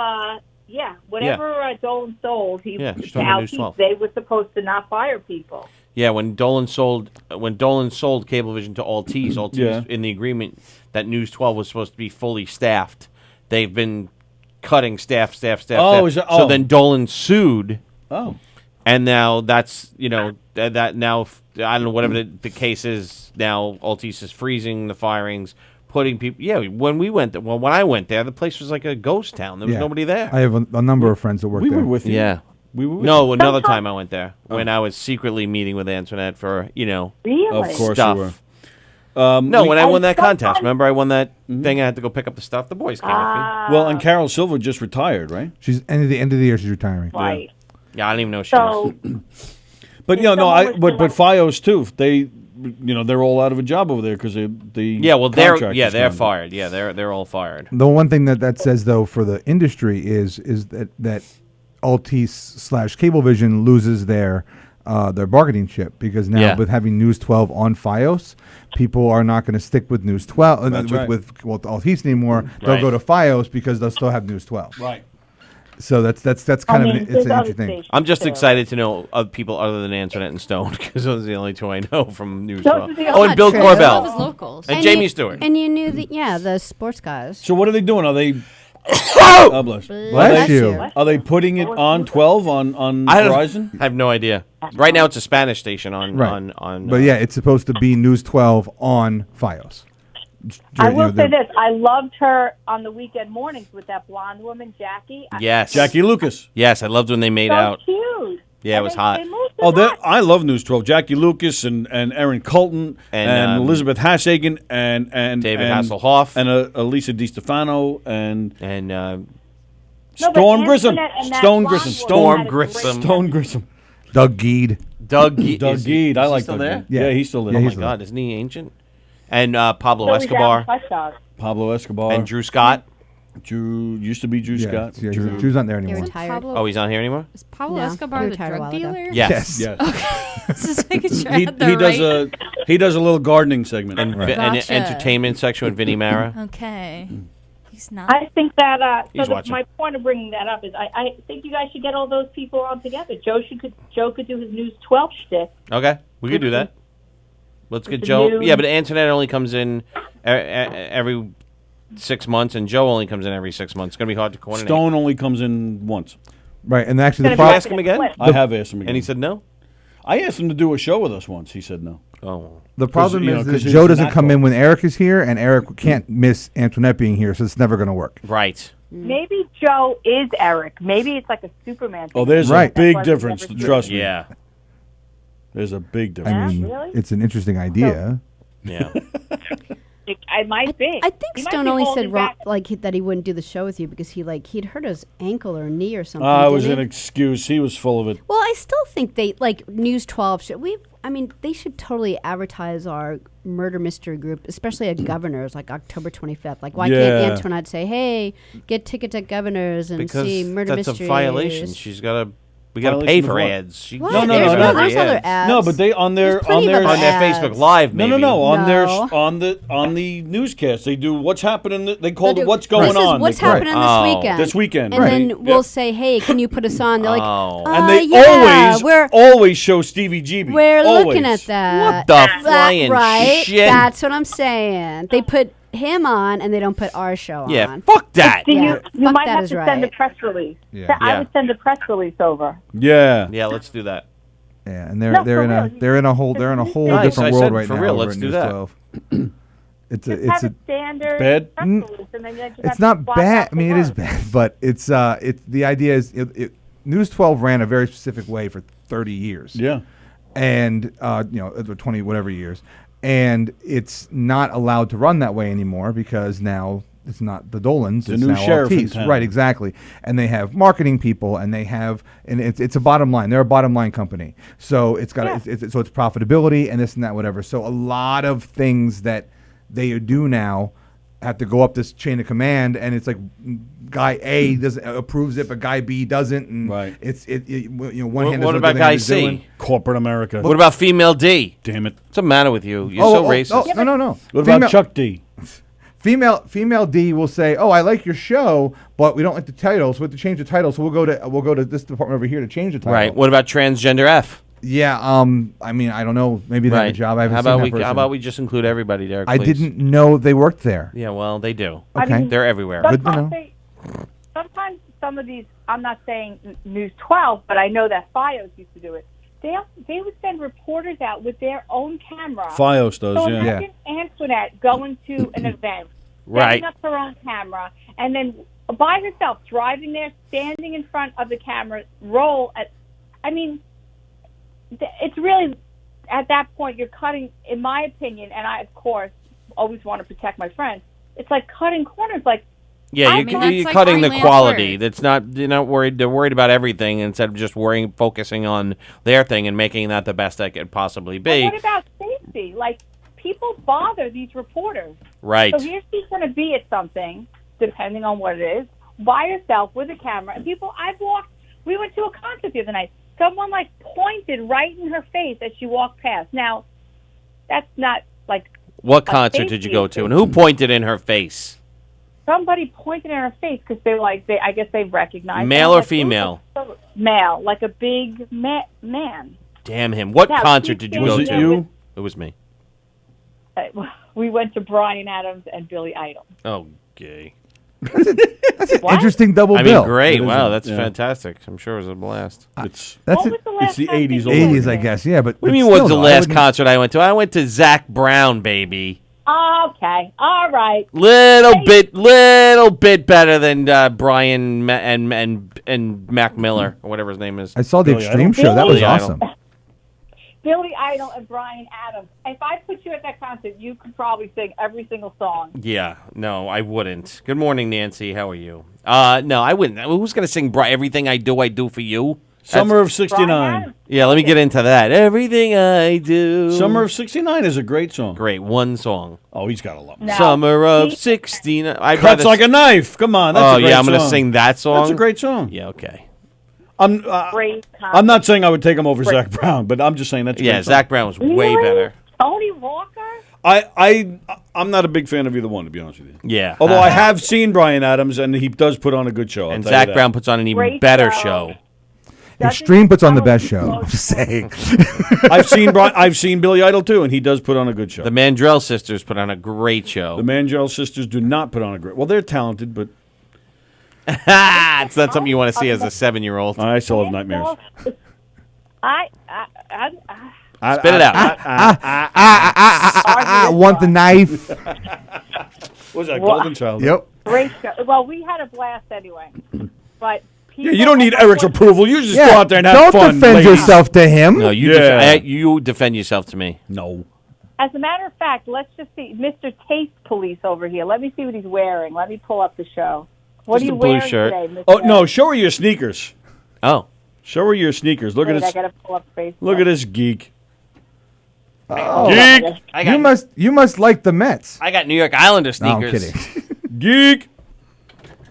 Yeah, whatever Dolan sold, he Yeah, to she's talking about News Altice, 12. they were supposed to not fire people. Yeah, when Dolan sold Cablevision to Altice, Yeah. in the agreement that News 12 was supposed to be fully staffed, they've been cutting staff. Oh, is it- So oh. then Dolan sued. Oh. And now that's, that now, I don't know, whatever the case is, now Altice is freezing the firings, putting people. Yeah, when I went there, the place was like a ghost town. There was Yeah. nobody there. I have a number of friends that work We there. were with you. Yeah. We were with No, you. another time I went there when I was secretly meeting with Antoinette for, Really? Of course stuff. you were. No, when I won that sometimes- contest, remember I won that thing. I had to go pick up the stuff. The boys came with Well, and Carol Silver just retired, right? She's end of the year. She's retiring. Right. me. Yeah, I don't even know she So, But If someone was but FiOS too. They, they're all out of a job over there because Yeah, well, they're contract is they're gone. fired. Yeah, they're all fired. The one thing that says though for the industry is that Altice / Cablevision loses their bargaining chip because now Yeah. with having News 12 on FiOS, people are not going to stick with News 12 That's right. with Altice anymore. They'll Right. go to FiOS because they'll still have News 12. Right. So that's kind of it's an interesting thing. I'm just excited to know of people other than Antoinette and Stone because those are the only two I know from News Those 12. are the Oh, and only Bill two. Corbell Love his locals. and And Jamie you- Stewart. And you knew the sports guys. So what are they doing? Are they? God bless. Bless you. Are they putting it on 12 on I Verizon? have no idea. Right now, it's a Spanish station on Right. on. But yeah, it's supposed to be News 12 on FiOS. I You know, will say this. I loved her on the weekend mornings with that blonde woman, Jackie. Yes, Jackie Lucas. Yes, I loved when they made So out. cute. Yeah, it was hot. They moved Oh, it up. I love News 12. Jackie Lucas and Aaron Colton And, and Elizabeth Hashagen and David and, Hasselhoff. and Elisa DiStefano and And No, but Storm Grissom. Antoinette and that Stone blonde Grissom. woman Storm had a Grissom. great Stone Grissom. Doug Geed. Doug Doug is he- Geed. I is he like still Doug there. Geed. Yeah, he's still there. Oh Yeah, my he's there. God, isn't he ancient? And Pablo So he's Escobar out in Hot Pablo Escobar. and Drew Scott. Drew used to be Drew Yeah, Scott. yeah, Drew. Drew's not there They anymore. retired. Oh, he's not here anymore. Is Pablo No, Escobar he the retired a drug while ago. dealer? Yes. Yes. Just making sure I he had the he does right. he does a little gardening segment. And, Right. and Gotcha. entertainment section with Vinnie Mara. Okay. He's not. I think that He's so watching. my point of bringing that up is I think you guys should get all those people on together. Joe could do his News 12 shtick. Okay, we could do that. Let's get the Joe. new- Yeah, but Antoinette only comes in every 6 months, and Joe only comes in every 6 months. It's gonna be hard to coordinate. Stone only comes in once. Right, and actually the Did you problem. ask him again? I have asked him again. And he said no. I asked him to do a show with us once. He said no. Oh. The problem you know, is that 'cause he's Joe doesn't not come in called. when Eric is here, and Eric can't miss Antoinette being here, so it's never going to work. Right. Maybe Joe is Eric. Maybe it's like a Superman thing. Oh, there's Right. a big That's why we difference. never do Trust me. Yeah. There's a big I difference. mean, really? it's an interesting idea. Yeah. I might be. I think He might Stone be only holding said back. that he wouldn't do the show with you because he'd hurt his ankle or knee or something. It was didn't an he? excuse. He was full of it. Well, I still think they like News 12 should they should totally advertise our murder mystery group, especially at Governors, like October 25th. Like, why Yeah. can't Antoinette say, "Hey, get tickets at Governors and Because see murder that's mysteries"? a violation. She's got to. We got to Violation pay of for what? ads. She What? No, no, There's no, no- no. there's other ads. No, but they on their There's plenty of on other their their ads. Facebook Live. Maybe. no on No. on the newscast they do what's happening. They call it what's going this on. Is what's They call it- happening Oh. this weekend? This weekend, and right. then we'll say, "Hey, can you put us on?" They're like, Oh. and they yeah, we're always show Stevie GB. we're always. looking at that. What the That- flying right? shit? That's what I'm saying. They put him on, and they don't put our show Yeah. on. Fuck that. So Yeah. you Fuck might that have is to send a right. press release. Yeah. So I Yeah. would send a press release over. Yeah. Yeah. Let's do that. Yeah, and they're No, they're for in a real. they're in a whole Nice, different I world said right for now. real, over let's at do News that. 12. It's Just a have a standard Bad? press release, and then you just have it's to not swap bad. out I mean, the it is words. bad, but it's the idea is News 12 ran a very specific way for 30 years. Yeah. And 20 whatever years, and it's not allowed to run that way anymore because now it's not the Dolans. The it's new now sheriff in Altice. town. Right, exactly. And they have marketing people, and it's a bottom line. They're a bottom line company, so it's got so it's profitability and this and that whatever. So a lot of things that they do now have to go up this chain of command, and it's like guy A approves it, but guy B doesn't, and Right. it's one What hand. doesn't know about what guy he's doing. C? Corporate America. What about female D? Damn it. What's the matter with you? You're so racist. No. What about Chuck D? Female D will say, "Oh, I like your show, but we don't like the title, so we have to change the title. So we'll go to this department over here to change the title." Right. What about transgender F? Yeah. I mean, I don't know. Maybe they have a job. I haven't How seen about that we? person. How about we just include everybody, Derek? I please? didn't know they worked there. Yeah. Well, they do. Okay. They're everywhere. Good to know. Sometimes some of these, I'm not saying News 12, but I know that FiOS used to do it. They would send reporters out with their own camera. FiOS does, so yeah. imagine Antoinette going to an event, Right. setting up her own camera, and then by herself driving there, standing in front of the camera, roll at. I mean, it's really at that point you're cutting, in my opinion, and I of course always want to protect my friends. It's like cutting corners, like. Yeah, mean, that's you're like cutting the freelance quality. work. That's not. You're not worried. They're worried about everything instead of just focusing on their thing and making that the best that could possibly But be. what about safety? Like, people bother these reporters. Right. So here she's going to be at something, depending on what it is, by herself with a camera. And we went to a concert the other night. Someone, like, pointed right in her face as she walked past. Now, that's not, like... What concert did you go to, and who pointed in her face? Somebody pointed in her face because they were like, I guess they recognized Male her. or Like, female? Male, like a big man. Damn him! What Yeah, concert did you was go it to? you? It was me. We went to Bryan Adams and Billy Idol. Oh, gay. That's an interesting double I bill. mean, great! It is Wow, a- that's yeah. fantastic. I'm sure it was a blast. It's That's it's the 80s. all over 80s, I again. guess. Yeah, but What do you but mean? What's still, the though, I last wouldn't- concert I went to? I went to Zach Brown, baby. Okay, all right. Little bit better than Brian and Mac Miller or whatever his name is. I saw the Billy Extreme Idol? show. That was Billy Idol. awesome. Billy Idol and Bryan Adams. If I put you at that concert, you could probably sing every single song. Yeah, no, I wouldn't. Good morning, Nancy. How are you? No, I wouldn't. Who's gonna sing Everything I Do for You? Summer of Bryan 69. Adams. Yeah, let me get into that. Everything I do. Summer of 69 is a great song. Great, one song. Oh, he's got a lot. No. Summer of He- 69. Cuts like a knife. Come on, that's Oh a great yeah, I'm gonna song. sing that song. That's a great song. Yeah, okay. Great I'm not saying I would take him over Zach Brown, but I'm just saying that's a Yeah, great song. Zach Brown was way Really? better. Tony Walker? I'm not a big fan of either one, to be honest with you. Yeah. Although I have seen Bryan Adams, and he does put on a good show. I'll and tell you Zach that. Brown puts on an even Great better show. show. Extreme puts on the best show. I'm just saying. I've seen Billy Idol too, and he does put on a good show. The Mandrell sisters put on a great show. The Mandrell sisters do not put on a great. Well, they're talented, but It's not something you want to see as a 7-year-old. I still have nightmares. I Spit it out. I want the knife. What was that, What? Golden Child? Yep. Great show. Well, we had a blast anyway. But Yeah, you don't need Eric's approval. You just go out there and have Don't fun. defend ladies. yourself to him. No, you you defend yourself to me. No. As a matter of fact, let's just see Mr. Taste Police over here. Let me see what he's wearing. Let me pull up the show. What Just are you a blue wearing shirt. today, Mr. Oh no! Show her your sneakers. Oh, show her your sneakers. Look Wait, at I this. gotta pull up Facebook. Look at this geek. Oh. Geek. You must like the Mets. I got New York Islander No, I'm sneakers. kidding. Geek.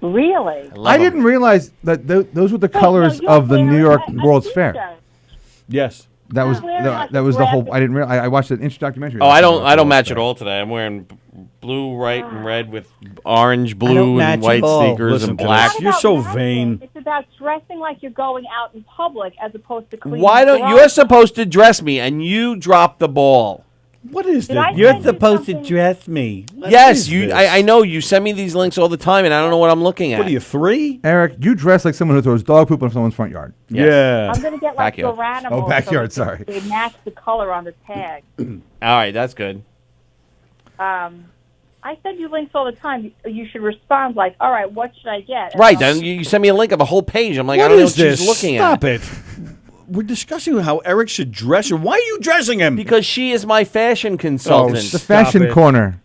Really? I didn't realize that those were the colors of the New York World's Fair. Yes. That was that was the whole. I didn't realize. I watched an interesting documentary. Oh, last I night don't. about I don't the match World's at all today. I'm wearing blue, white, and red with orange, don't blue, match and white at all. sneakers Listen and to black. this. You're so vain. It's about dressing like you're going out in public as opposed to cleaning. Why don't garage. you're supposed to dress me and you drop the ball? What is Did I this? You're send you supposed to something? dress me. What Yes, is you. this? I know you send me these links all the time, and I don't know what I'm looking at. What are you, 3? Eric, you dress like someone who throws dog poop on someone's front yard. Yeah. I'm gonna get like Backyard. Garanimals. Oh, backyard, so sorry. They match the color on the tag. All right, that's good. I send you links all the time. You should respond like, "All right, what should I get?" And Right, I'll- then you send me a link of a whole page. I'm like, I What don't know is what she's this? looking Stop at. it. We're discussing how Eric should dress him. Why are you dressing him? Because she is my fashion consultant. The fashion corner.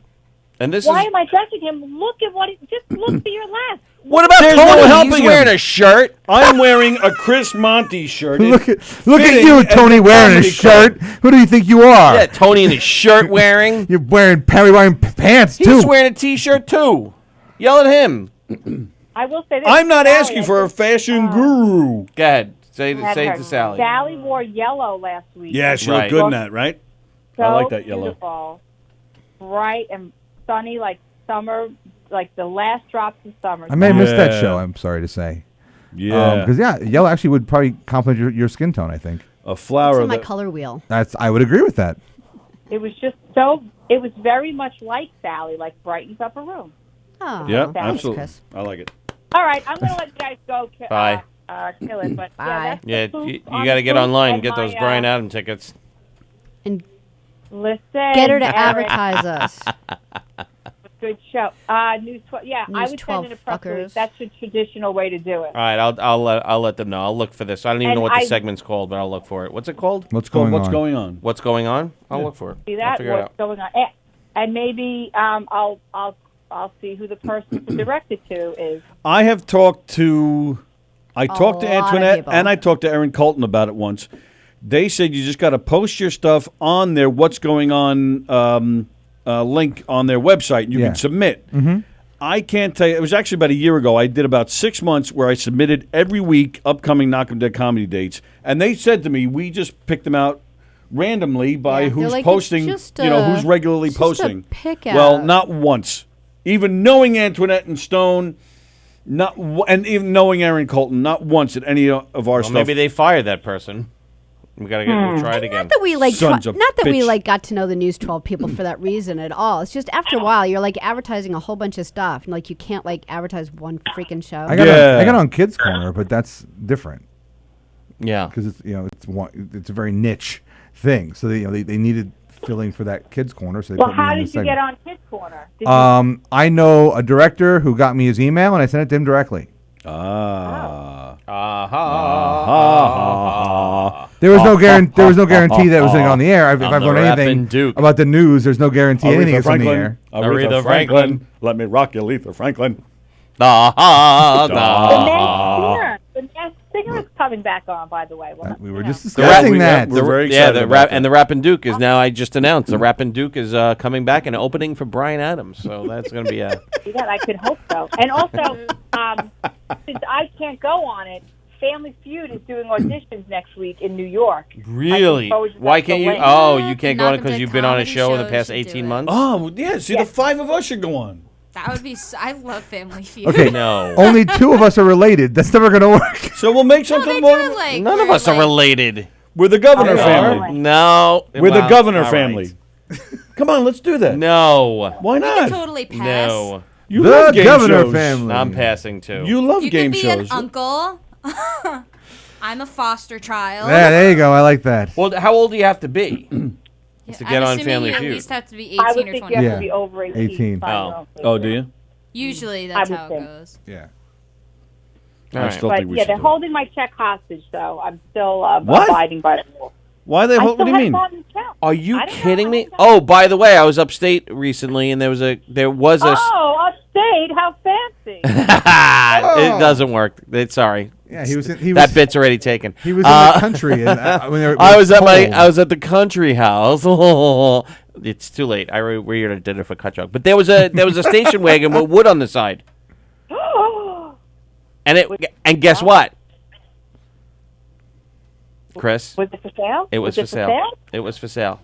And this Why is. am I judging him? Look at what he just look to your left. What about There's Tony? no helping He's him. wearing a shirt. I'm wearing a Chris Monty shirt. Look at Fitting you, at Tony, the wearing a comedy shirt. club. Who do you think you are? Yeah, Tony in his shirt wearing. You're wearing pants too. He's wearing a t-shirt too. Yell at him. I will say this. I'm not Sally, asking I for a just fashion guru. Go ahead. Say had it her. to Sally. Sally wore yellow last week. Yeah, she Right. looked good in that, right? So I like that yellow. Beautiful. Bright and sunny, like summer, like the last drops of summer. I may have missed that Yeah. show. I'm sorry to say. Yeah. Because yellow actually would probably complement your skin tone. I think. A It's flower. on my that- color wheel. I would agree with that. It was just so. It was very much like Sally, like brightens up a room. Oh, Yeah, Thanks, absolutely. Chris. I like it. All right, I'm gonna let you guys go. Bye. Kill it. But Bye. yeah, that's Yeah, the poop you on got to the get poop online and and get those my, Brian Adam tickets. And Listen, get her to Eric, advertise us. Good show. News 12. Yeah, I News would 12 send in a press release. fuckers. That's the traditional way to do it. All right, I'll let them know. I'll look for this. I don't even And know what the I- segment's called, but I'll look for it. What's it called? What's going What's on? going on? What's going on? I'll look for it. See I'll that? figure it What's out. going on? And maybe I'll see who the person to direct it to is. I have talked to, I talked to lot of Antoinette people. and I talked to Erin Colton about it once. They said you just got to post your stuff on their What's Going On link on their website. And you Yeah. can submit. Mm-hmm. I can't tell you. It was actually about a year ago. I did about 6 months where I submitted every week upcoming Knock 'em Dead comedy dates, and they said to me, "We just picked them out randomly by Yeah, they're who's like, "It's posting. just Who's regularly it's just a posting." pick Well, out. not once. Even knowing Antoinette and Stone, and even knowing Erin Colton, not once at any of our Well, stuff. maybe they fired that person. We gotta we'll try it again. Not that we like, Sons of not that we bitch. like got to know the News 12 people for that reason at all. It's just after a while, you're like advertising a whole bunch of stuff, and like you can't like advertise one freaking show. I got on Kids Corner, but that's different. Yeah, because it's a very niche thing. So they needed filling for that Kids Corner. So they Well, put me how in the did you segment. get on Kids Corner? Did you- I know a director who got me his email, and I sent it to him directly. There was no guarantee. There was no guarantee that it was going on the air. If I'm I've the learned rapping anything Duke. about the news, there's no guarantee anything is on the air. Aretha Franklin. Let me rock you, Aretha Franklin. The Masked Singer is coming back on, by the way. Well, We were just The rap- discussing that. We're very yeah, excited the about rap that. and the Rappin' Duke is now. I just announced the Rappin' Duke is coming back and opening for Brian Adams. So that's going to be a. yeah, I could hope so. And also, since I can't go on it, Family Feud is doing auditions next week in New York. Really? Why can't you? Oh, you can't go on it because you've been on a show in the past 18 months. Oh, yeah. See, the five of us should go on. That would be. I love Family Feud. Okay, No. only two of us are related. That's never going to work. So we'll make something they more. do, like, None of we're, us are like- related. We're the Governor We are. family. No, We're the Well, Governor all right. family. Come on, let's do that. No, Why not? Totally pass. no. You The love game Governor shows. family. I'm passing too. You love You game could be shows. an uncle. I'm a foster child. Yeah, there you go. I like that. Well, how old do you have to be to I'm get on assuming Family you at Feud? least have to be I 18 would or think 20. you have Yeah. to be over 18. 18. Oh, do you? Usually that's I would how it think. goes. Yeah. All I right. still But think we yeah, should they're do it. holding my check hostage, so I'm still What? abiding by the rules. Why they I hold? still What do you mean? haven't gotten the check. Are you I don't know. kidding me? Oh, by the way, I was upstate recently, and there was a. Oh, upstate? How fancy. It doesn't work. Sorry. Yeah, he was. That bit's already taken. He was in the country. And, when they were, I was at cold. I was at the country house. It's too late. We're here to dinner for cut joke. But there was a station wagon with wood on the side, and guess what, Chris? Was it for sale? It was for sale. It was for sale.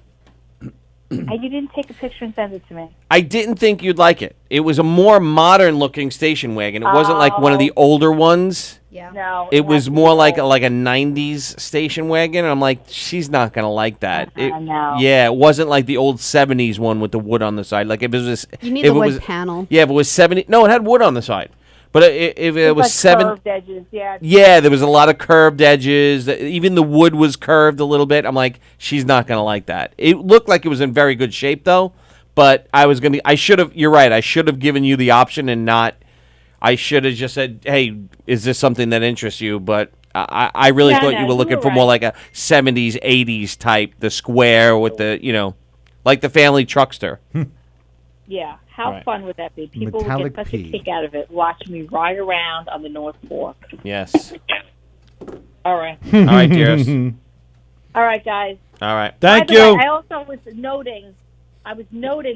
And you didn't take a picture and send it to me. I didn't think you'd like it. It was a more modern looking station wagon. It wasn't like one of the older ones. Yeah. No. It was more like a 90s station wagon. And I'm like, she's not gonna like that. no. Yeah, it wasn't like the old 70s one with the wood on the side. Like if it was, You need if the it wood was, panel. Yeah, if it was 70, no, it had wood on the side. But if it was like 7, curved edges, yeah. yeah, there was a lot of curved edges. Even the wood was curved a little bit. I'm like, she's not gonna like that. It looked like it was in very good shape though. But I should have. You're right. I should have given you the option and not. I should have just said, "Hey, is this something that interests you?" But I really thought you were looking for more like a 70s, 80s type, the square with the like the family truckster. Yeah. How Right. fun would that be? People would Metallic get such P. a kick out of it watching me ride around on the North Fork. Yes. All right. All right, dearest. All right, guys. All right. Thank By the you. way, I also was noting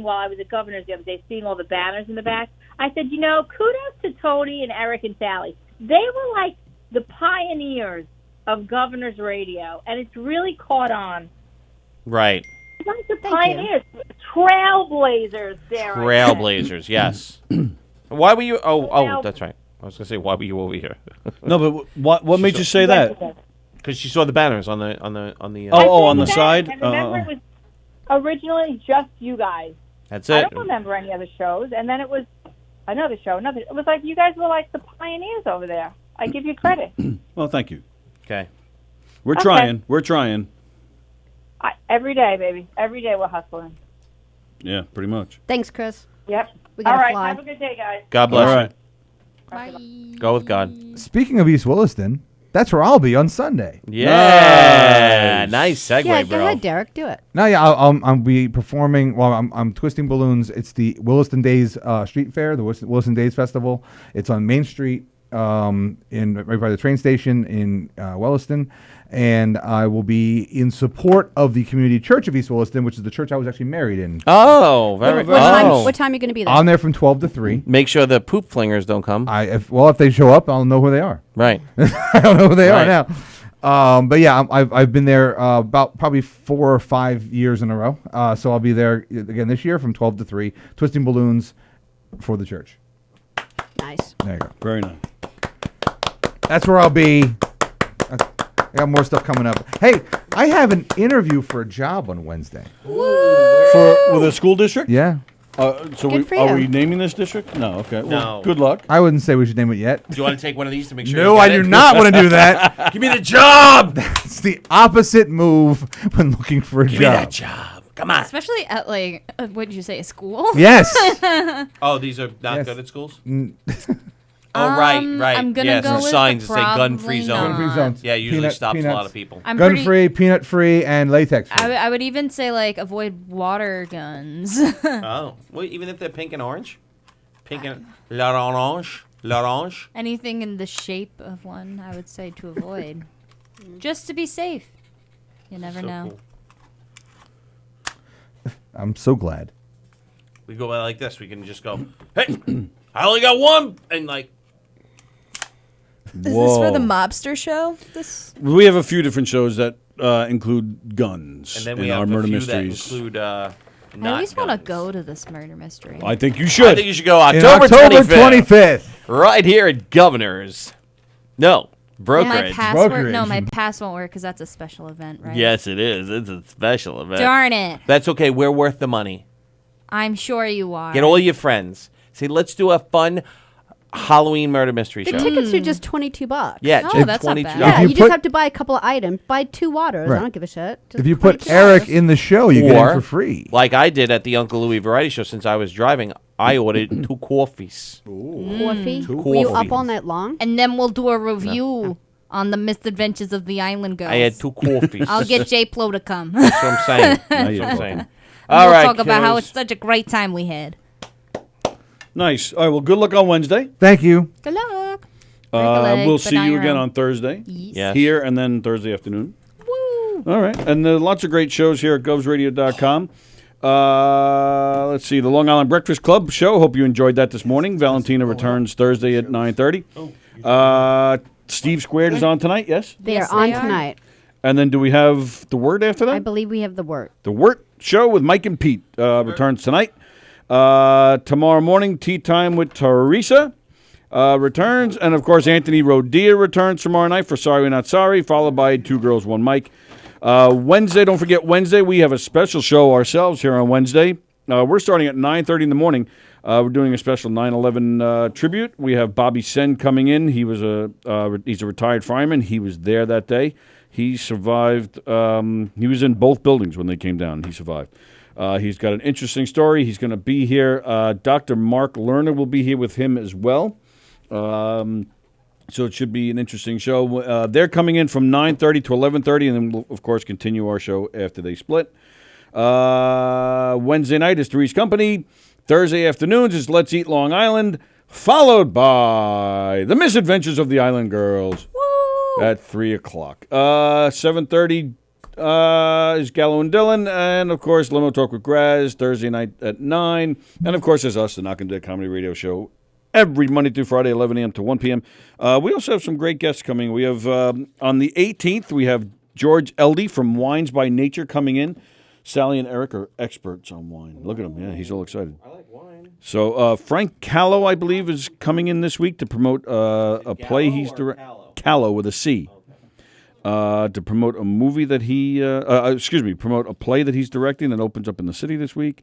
while I was at Governor's the other day, seeing all the banners in the back. I said, kudos to Tony and Eric and Sally. They were like the pioneers of Governor's Radio, and it's really caught on. Right. You guys are pioneers, trailblazers, Derek. Trailblazers, yes. Why were you? Oh, that's right. I was gonna say, why were you over here? No, but what made you say that? Because she saw the banners on the. on the side. I remember it was originally just you guys. That's I it. don't remember any other shows, and then it was another show. It was like you guys were like the pioneers over there. I give you credit. Well, thank you. Okay. We're Okay. trying. We're trying. Every day, baby. Every day we're hustling. Yeah, pretty much. Thanks, Chris. Yep. We All gotta right. fly. Have a good day, guys. God bless All you. right. Go with God. Speaking of East Williston, that's where I'll be on Sunday. Yeah. Nice segue, Yeah, bro. go ahead, Derek. Do it. No, yeah, I'll be performing. Well, I'm twisting balloons. It's the Williston Days Street Fair, the Williston Days Festival. It's on Main Street, right by the train station in Williston, and I will be in support of the Community Church of East Williston, which is the church I was actually married in. Oh, very. What time are you going to be there? I'm there from 12 to 3. Make sure the poop flingers don't come. If they show up, I'll know who they are. Right. I don't know who they are now. But yeah, I've been there about probably 4 or 5 years in a row. So I'll be there again this year from 12 to 3, twisting balloons for the church. Nice. There you go. Very nice. That's where I'll be. I got more stuff coming up. Hey, I have an interview for a job on Wednesday. With a school district? Yeah. So Good for are you. we naming this district? No. Okay. Well, No. good luck. I wouldn't say we should name it yet. Do you want to take one of these to make sure? No, you I get do it? not want to do that. Give me the job. It's the opposite move when looking for a Give job. me that job. Come on. Especially at like, what did you say, a school? Yes. Oh, these are not Yes. good at schools. Mm. Oh, right. I'm gonna yes, go and with signs the that say gun-free probably zone. Gun-free zones. Yeah, usually stops a lot of people. I'm pretty- Gun-free, peanut-free, and latex-free. I would even say like avoid water guns. Oh, well, even if they're pink and orange, pink and l'orange. Anything in the shape of one, I would say to avoid, just to be safe. You never So know. cool. I'm so glad. We go by like this. We can just go, hey, I only got one, and like. Is this for the mobster show? This We have a few different shows that include guns And then in we our have murder few mysteries. that include I always want to go to this murder mystery. I think you should. I think you should go In October October 25th. Right here at Governor's. No, Well, my brokerage. pass no, my pass won't work because that's a special event, right? Yes, it is. It's a special event. Darn it. That's okay. We're worth the money. I'm sure you are. Get all your friends. Say, let's do a fun Halloween murder mystery The show. tickets are just $22. Yeah, Oh, just that's not 22. bad. Yeah, If you you just put- have to buy a couple of items. Buy 2 waters. Right. I don't give a shit. Just If you put $22. Eric in the show, you get Or, in for free. like I did at the Uncle Louie Variety Show since I was driving, I ordered 2 coffees. Coffee? Two Were you up coffees. all night long? And then we'll do a review on the misadventures of the Island Girls. I had 2 coffees. I'll get J Plo to come. That's what I'm saying. That's Now you what I'm go. saying. And All we'll right, talk about how kiddos. it's such a great time we had. Nice. All right. Well, good luck on Wednesday. Thank you. Good luck. Break a leg, We'll but see not you your again own. on Thursday. Yes. Here and then Thursday afternoon. Woo! All right. And lots of great shows here at govsradio.com. Let's see. The Long Island Breakfast Club show. Hope you enjoyed that this morning. Valentina returns Thursday at 9:30. Steve Squared is on tonight, yes? They Yes, are on they are. tonight. And then do we have The Word after that? I believe we have the word. The Wirt Show with Mike and Pete returns tonight. Tomorrow morning, Tea Time with Teresa returns. And, of course, Anthony Rodia returns tomorrow night for Sorry We're Not Sorry, followed by 2 Girls, 1 Mike. Wednesday, don't forget Wednesday, we have a special show ourselves here on Wednesday. We're starting at 9:30 in the morning. We're doing a special 9/11 tribute. We have Bobby Sen coming in. He's a retired fireman. He was there that day. He survived. He was in both buildings when they came down. He survived. He's got an interesting story. He's going to be here. Dr. Mark Lerner will be here with him as well. So it should be an interesting show. They're coming in from 9:30 to 11:30, and then we'll, of course, continue our show after they split. Wednesday night is Three's Company. Thursday afternoons is Let's Eat Long Island, followed by The Misadventures of the Island Girls at 3 o'clock. 7:30 is Gallo and Dylan, and, of course, Limo Talk with Graz, Thursday night at 9. And, of course, there's us, the Knock 'em Dead Comedy Radio Show, every Monday through Friday, 11 a.m. to 1 p.m. We also have some great guests coming. We have, on the 18th, we have George Eldey from Wines by Nature coming in Sally and Eric are experts on wine. Look at him. Yeah, he's all excited. I like wine. So Frank Callow, I believe, is coming in this week to promote a play he's directing. Callow with a C. To promote a movie that promote a play that he's directing that opens up in the city this week.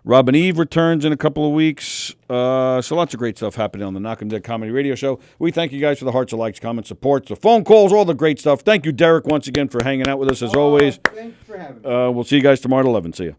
Robin Eve returns in a couple of weeks. So lots of great stuff happening on the Knock 'em Dead Comedy Radio Show. We thank you guys for the hearts, the likes, comments, supports, the phone calls, all the great stuff. Thank you, Derek, once again for hanging out with us as always. Thanks for having me. We'll see you guys tomorrow at 11. See ya.